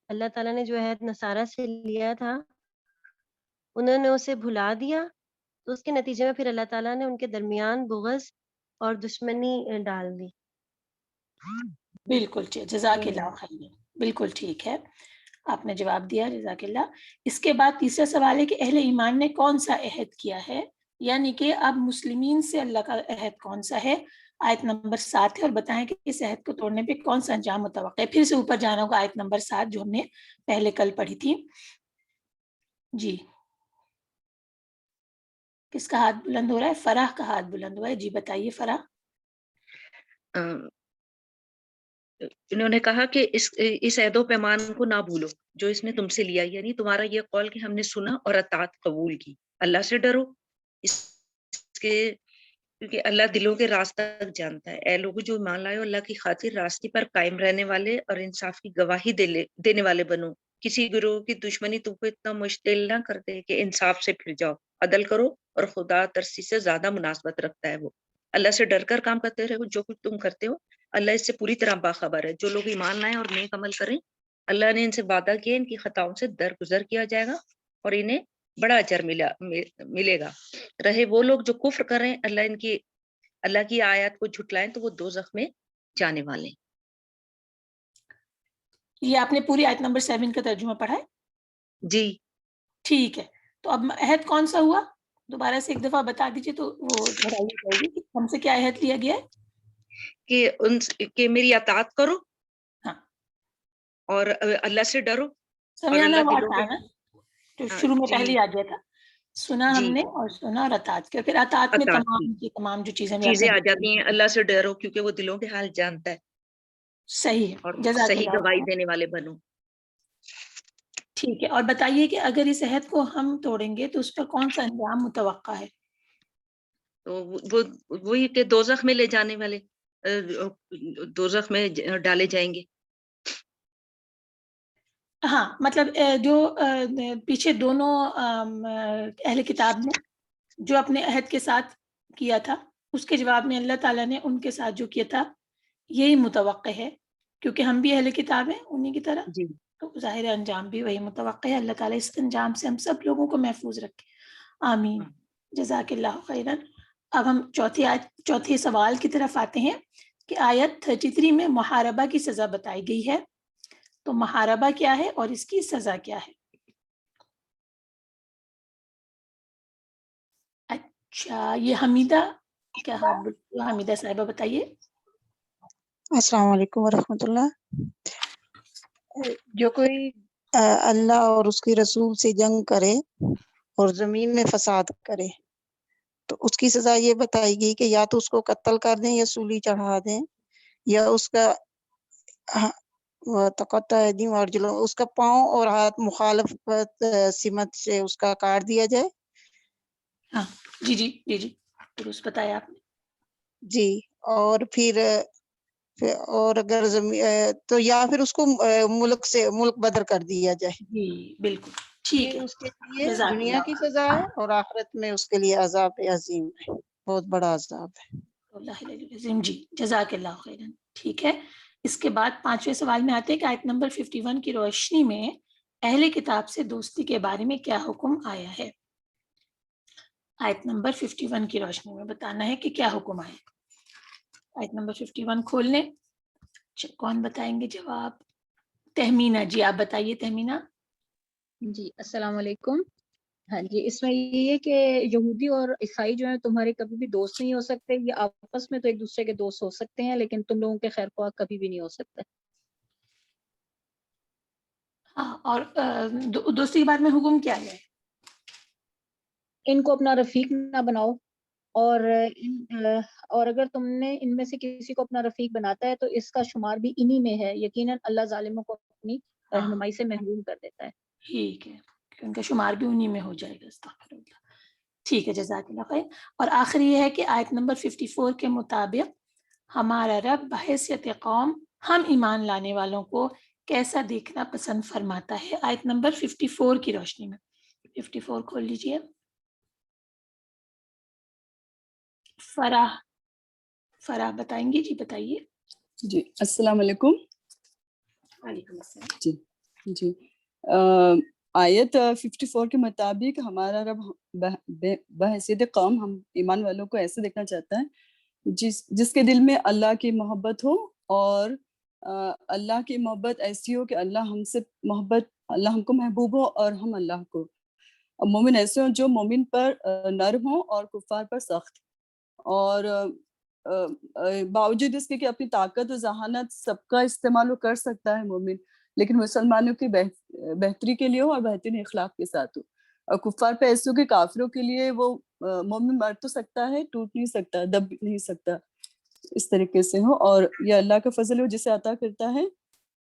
[SPEAKER 4] اللہ تعالیٰ نے جو عہد نصارہ سے لیا تھا انہوں نے اسے بھلا دیا، تو اس کے نتیجے میں پھر اللہ تعالیٰ نے ان کے درمیان بغض اور دشمنی ڈال دی۔
[SPEAKER 2] بالکل ٹھیک، جزاک اللہ خیر، بالکل ٹھیک ہے، آپ نے جواب دیا، جزاک اللہ۔ اس کے بعد تیسرا سوال ہے کہ اہل ایمان نے کون سا عہد کیا ہے، یعنی کہ اب مسلمین سے اللہ کا عہد کون سا ہے، آیت نمبر 7 ہے، اور بتائیں کہ اس عہد کو توڑنے پہ کون سا انجام متوقع ہے۔ پھر سے اوپر جانا ہوگا، آیت نمبر 7 جو ہم نے پہلے کل پڑھی تھی۔ جی کس کا ہاتھ بلند ہو رہا ہے؟ فرح کا ہاتھ بلند ہوا ہے، جی بتائیے فرح۔
[SPEAKER 5] انہوں نے کہا کہ اس عہد و پیمان کو نہ بھولو جو اس نے تم سے لیا، یعنی تمہارا یہ قول کہ ہم نے سنا اور اطاعت قبول کی۔ اللہ سے ڈرو اس کے، کیونکہ اللہ دلوں کے راز تک جانتا ہے۔ اے لوگوں جو ایمان لائے ہو، اللہ کی خاطر راستے پر قائم رہنے والے اور انصاف کی گواہی دینے والے بنو۔ کسی گروہ کی دشمنی تم کو اتنا مشتعل نہ کر دے کہ انصاف سے پھر جاؤ، عدل کرو، اور خدا ترسی سے زیادہ مناسبت رکھتا ہے وہ۔ اللہ سے ڈر کر کام کرتے رہو، جو کچھ تم کرتے ہو اللہ اس سے پوری طرح باخبر ہے۔ جو لوگ ایمان لائیں اور نیک عمل کریں، اللہ نے ان سے وعدہ کیا ان کی خطاؤں سے درگزر کیا جائے گا اور انہیں بڑا اجر ملے گا۔ رہے وہ لوگ جو کفر کریں، اللہ کی آیات کو جھٹلائیں تو وہ دوزخ میں جانے والے ہیں۔
[SPEAKER 2] یہ آپ نے پوری آیت نمبر 7 کا ترجمہ پڑھا ہے؟
[SPEAKER 5] جی
[SPEAKER 2] ٹھیک ہے، تو اب عہد کون سا ہوا دوبارہ سے ایک دفعہ بتا دیجیے تو وہ دہرائی جائے گی کہ ہم سے کیا عہد لیا گیا ہے؟
[SPEAKER 5] کہ میری اطاعت کرو
[SPEAKER 2] ہاں،
[SPEAKER 5] اور اللہ سے ڈرو، اور
[SPEAKER 2] سمیانہ
[SPEAKER 5] اللہ
[SPEAKER 2] وہ
[SPEAKER 5] دلوں
[SPEAKER 2] آتا
[SPEAKER 5] کے
[SPEAKER 2] ہے نا جو شروع میں
[SPEAKER 5] جی
[SPEAKER 2] پہلے آ گیا تھا، سنا ہم
[SPEAKER 5] جی
[SPEAKER 2] نے اور سنا اور اطاعت کیا، پھر اطاعت میں
[SPEAKER 5] اطاعت کی
[SPEAKER 2] تمام جو چیزیں
[SPEAKER 5] چیزیں آ جاتی ہیں۔ اللہ سے ڈرو کیونکہ وہ دلوں کے حال جانتا ہے،
[SPEAKER 2] صحیح
[SPEAKER 5] اور
[SPEAKER 2] ہے، جزاک
[SPEAKER 5] صحیح
[SPEAKER 2] اللہ
[SPEAKER 5] گواہی
[SPEAKER 2] خیر۔
[SPEAKER 5] دینے والے بنو۔
[SPEAKER 2] ٹھیک ہے، اور بتائیے کہ اگر اس عہد کو ہم توڑیں گے تو اس پر کون سا انجام متوقع ہے؟
[SPEAKER 5] تو وہی کہ دوزخ میں لے جانے والے، دوزخ میں ڈالے جائیں گے۔
[SPEAKER 2] ہاں مطلب جو پیچھے دونوں اہل کتاب نے جو اپنے عہد کے ساتھ کیا تھا اس کے جواب میں اللہ تعالیٰ نے ان کے ساتھ جو کیا تھا یہی متوقع ہے، کیونکہ ہم بھی اہل کتاب ہیں انہی کی طرح،
[SPEAKER 5] جی
[SPEAKER 2] تو ظاہر انجام بھی وہی متوقع ہے۔ اللہ تعالیٰ اس انجام سے ہم سب لوگوں کو محفوظ رکھے، آمین، جزاک اللہ خیرا۔ اب ہم چوتھے سوال کی طرف آتے ہیں کہ آیت 33 میں محاربہ کی سزا بتائی گئی ہے، تو محاربہ کیا ہے اور اس کی سزا کیا ہے؟ اچھا یہ حمیدہ کیا حمیدہ صاحبہ بتائیے۔
[SPEAKER 6] السلام علیکم ورحمۃ اللہ۔ جو کوئی اللہ اور اس کے رسول سے جنگ کرے اور زمین میں فساد کرے تو اس کی سزا یہ بتائی گئی کہ یا تو اس کو قتل کر دیں یا سولی چڑھا دیں، یا اس کا تقطع ایدیہم وارجلہم، اس کا پاؤں اور ہاتھ مخالف سمت سے اس کا کاٹ دیا جائے۔
[SPEAKER 2] ہاں جی جی جی جی درست بتایا آپ نے۔
[SPEAKER 6] جی، اور پھر اور اگر تو یا پھر اس کو ملک بدر کر دیا جائے۔
[SPEAKER 2] جی بالکل ٹھیک
[SPEAKER 6] یہ
[SPEAKER 2] ہے،
[SPEAKER 6] اس کے لیے
[SPEAKER 2] جزاک
[SPEAKER 6] دنیا
[SPEAKER 2] اللہ
[SPEAKER 6] کی سزا ہے اور آخرت میں اس کے لیے عذاب عظیم ہے، بہت بڑا عذاب ہے۔
[SPEAKER 2] اللہ عظیم، جی جزاک اللہ خیرا، ٹھیک ہے۔ اس کے بعد 5ویں سوال میں آتے ہیں کہ آیت نمبر 51 کی روشنی میں اہل کتاب سے دوستی کے بارے میں کیا حکم آیا ہے؟ آیت نمبر 51 کی روشنی میں بتانا ہے کہ کیا حکم آیا ہے۔ آیت نمبر 51 کھول لیں، کون بتائیں گے جواب؟ تہمینہ، جی آپ بتائیے تہمینہ۔
[SPEAKER 7] جی السلام علیکم۔ ہاں جی، اس میں یہ ہے کہ یہودی اور عیسائی جو ہیں تمہارے کبھی بھی دوست نہیں ہو سکتے، یہ آپس میں تو ایک دوسرے کے دوست ہو سکتے ہیں لیکن تم لوگوں کے خیر خواہ کبھی بھی نہیں ہو سکتے۔
[SPEAKER 2] ہاں، اور دوستی کے بارے میں حکم کیا ہے؟
[SPEAKER 7] ان کو اپنا رفیق نہ بناؤ، اور اگر تم نے ان میں سے کسی کو اپنا رفیق بناتا ہے تو اس کا شمار بھی انہی میں ہے، یقیناً اللہ ظالموں کو اپنی رہنمائی سے محروم کر دیتا ہے۔
[SPEAKER 2] ٹھیک ہے، ان کا شمار بھی انہی میں ہو جائے گا، استغفر اللہ۔ ٹھیک ہے، جزاک اللہ خیر۔ اور آخری یہ ہے کہ آیت نمبر 54 کے مطابق ہمارا رب بحیثیت قوم ہم ایمان لانے والوں کو کیسا دیکھنا پسند فرماتا ہے، آیت نمبر 54 کی روشنی میں۔ 54 کھول لیجئے۔ فراح بتائیں گی؟ جی بتائیے۔
[SPEAKER 8] جی السلام علیکم۔
[SPEAKER 2] وعلیکم السلام۔
[SPEAKER 8] جی آیت 54 کے مطابق ہمارا رب بحیثیت قوم ہم ایمان والوں کو ایسے دیکھنا چاہتا ہے جس کے دل میں اللہ کی محبت ہو، اور اللہ کی محبت ایسی ہو کہ اللہ ہم کو محبوب ہو اور ہم اللہ کو۔ مومن ایسے ہوں جو مومن پر نرم ہو اور کفار پر سخت، اور باوجود اس کے کہ اپنی طاقت و ذہانت سب کا استعمال وہ کر سکتا ہے مومن، لیکن مسلمانوں کی بہتری کے لیے ہو اور بہترین اخلاق کے ساتھ ہو۔ اور کفار پہ ایسے ہو کہ کافروں کے لیے وہ مومن مر تو سکتا ہے، ٹوٹ نہیں سکتا، دب نہیں سکتا، اس طریقے سے ہو۔ اور یہ اللہ کا فضل ہے جسے عطا کرتا ہے،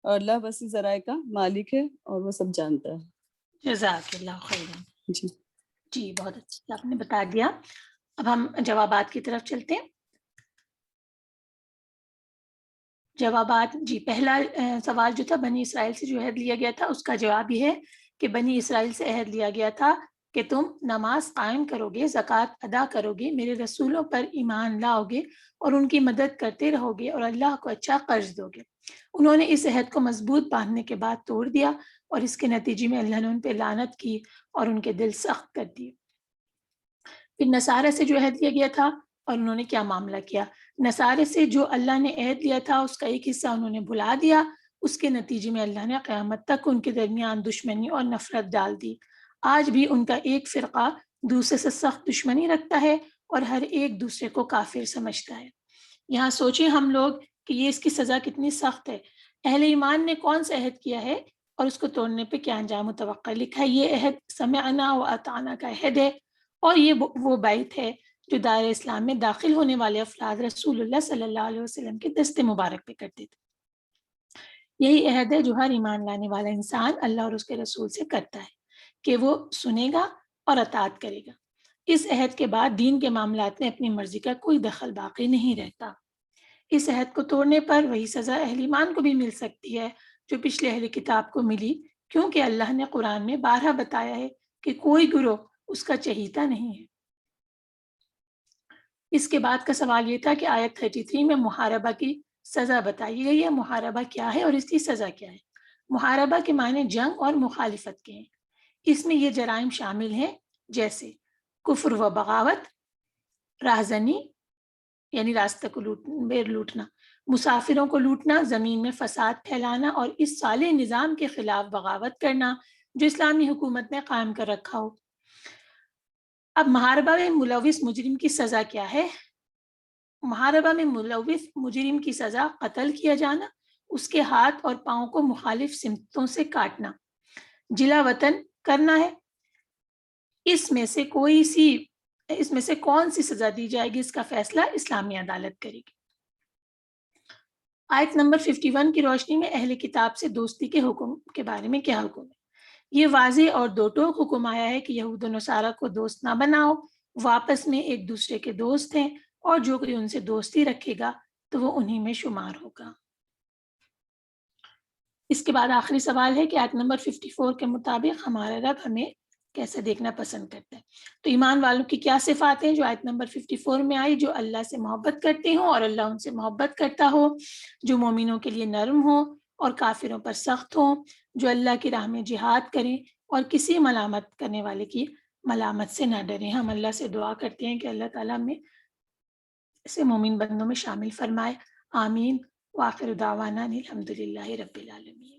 [SPEAKER 8] اور اللہ وسیع ذرائع کا مالک ہے اور وہ سب جانتا ہے۔
[SPEAKER 2] جزاک اللہ خیرا۔
[SPEAKER 8] جی
[SPEAKER 2] بہت اچھا آپ نے بتا دیا۔ اب ہم جوابات کی طرف چلتے ہیں۔ جوابات، جی پہلا سوال جو تھا بنی اسرائیل سے جو عہد لیا گیا تھا، اس کا جواب یہ ہے کہ بنی اسرائیل سے عہد لیا گیا تھا کہ تم نماز قائم کرو گے، زکوٰۃ ادا کرو گے، میرے رسولوں پر ایمان لاؤ گے اور ان کی مدد کرتے رہو گے اور اللہ کو اچھا قرض دو گے۔ انہوں نے اس عہد کو مضبوط باندھنے کے بعد توڑ دیا، اور اس کے نتیجے میں اللہ نے ان پہ لعنت کی اور ان کے دل سخت کر دیے۔ پھر نصارہ سے جو عہد لیا گیا تھا، اور انہوں نے کیا معاملہ کیا؟ نصارے سے جو اللہ نے عہد لیا تھا اس کا ایک حصہ انہوں نے بھلا دیا، اس کے نتیجے میں اللہ نے قیامت تک ان کے درمیان دشمنی اور نفرت ڈال دی۔ آج بھی ان کا ایک فرقہ دوسرے سے سخت دشمنی رکھتا ہے اور ہر ایک دوسرے کو کافر سمجھتا ہے۔ یہاں سوچیں ہم لوگ کہ یہ اس کی سزا کتنی سخت ہے۔ اہل ایمان نے کون سا عہد کیا ہے اور اس کو توڑنے پہ کیا انجام متوقع؟ لکھا ہے یہ عہد سمعنا و اطعنا کا عہد ہے، اور یہ وہ بیت ہے جو دائرہ اسلام میں داخل ہونے والے افراد رسول اللہ صلی اللہ علیہ وسلم کے دست مبارک پہ کرتے تھے۔ یہی عہد ہے جو ہر ایمان لانے والا انسان اللہ اور اس کے رسول سے کرتا ہے کہ وہ سنے گا اور اطاعت کرے گا۔ اس عہد کے بعد دین کے معاملات میں اپنی مرضی کا کوئی دخل باقی نہیں رہتا۔ اس عہد کو توڑنے پر وہی سزا اہل ایمان کو بھی مل سکتی ہے جو پچھلے اہل کتاب کو ملی، کیونکہ اللہ نے قرآن میں بارہا بتایا ہے کہ کوئی گروہ اس کا چہیتا نہیں ہے۔ اس کے بعد کا سوال یہ تھا کہ آیت 33 میں محاربہ کی سزا بتائی گئی ہے۔ محاربہ کیا ہے اور اس کی سزا کیا ہے؟ محاربہ کے معنی جنگ اور مخالفت کے ہیں۔ اس میں یہ جرائم شامل ہیں جیسے کفر و بغاوت، راہزنی یعنی راستہ کو لوٹنا، مسافروں کو لوٹنا، زمین میں فساد پھیلانا اور اس صالح نظام کے خلاف بغاوت کرنا جو اسلامی حکومت نے قائم کر رکھا ہو۔ اب محاربہ میں ملوث مجرم کی سزا کیا ہے؟ محاربہ میں ملوث مجرم کی سزا قتل کیا جانا، اس کے ہاتھ اور پاؤں کو مخالف سمتوں سے کاٹنا، جلا وطن کرنا ہے۔ اس میں سے کون سی سزا دی جائے گی، اس کا فیصلہ اسلامی عدالت کرے گی۔ آیت نمبر 51 کی روشنی میں اہل کتاب سے دوستی کے حکم کے بارے میں کیا حکم ہے؟ یہ واضح اور دو ٹوک حکم آیا ہے کہ یہود و نصارہ کو دوست نہ بناؤ، وہ آپس میں ایک دوسرے کے دوست ہیں، اور جو کوئی ان سے دوستی رکھے گا تو وہ انہی میں شمار ہوگا۔ اس کے بعد آخری سوال ہے کہ آیت نمبر 54 کے مطابق ہمارا رب ہمیں کیسے دیکھنا پسند کرتا ہے؟ تو ایمان والوں کی کیا صفات ہیں جو آیت نمبر 54 میں آئی؟ جو اللہ سے محبت کرتے ہوں اور اللہ ان سے محبت کرتا ہو، جو مومنوں کے لیے نرم ہو اور کافروں پر سخت ہوں، جو اللہ کی راہ میں جہاد کریں اور کسی ملامت کرنے والے کی ملامت سے نہ ڈریں۔ ہم اللہ سے دعا کرتے ہیں کہ اللہ تعالیٰ میں اسے مومن بندوں میں شامل فرمائے۔ آمین۔ وآخر دعوانا الحمدللہ رب العالمین۔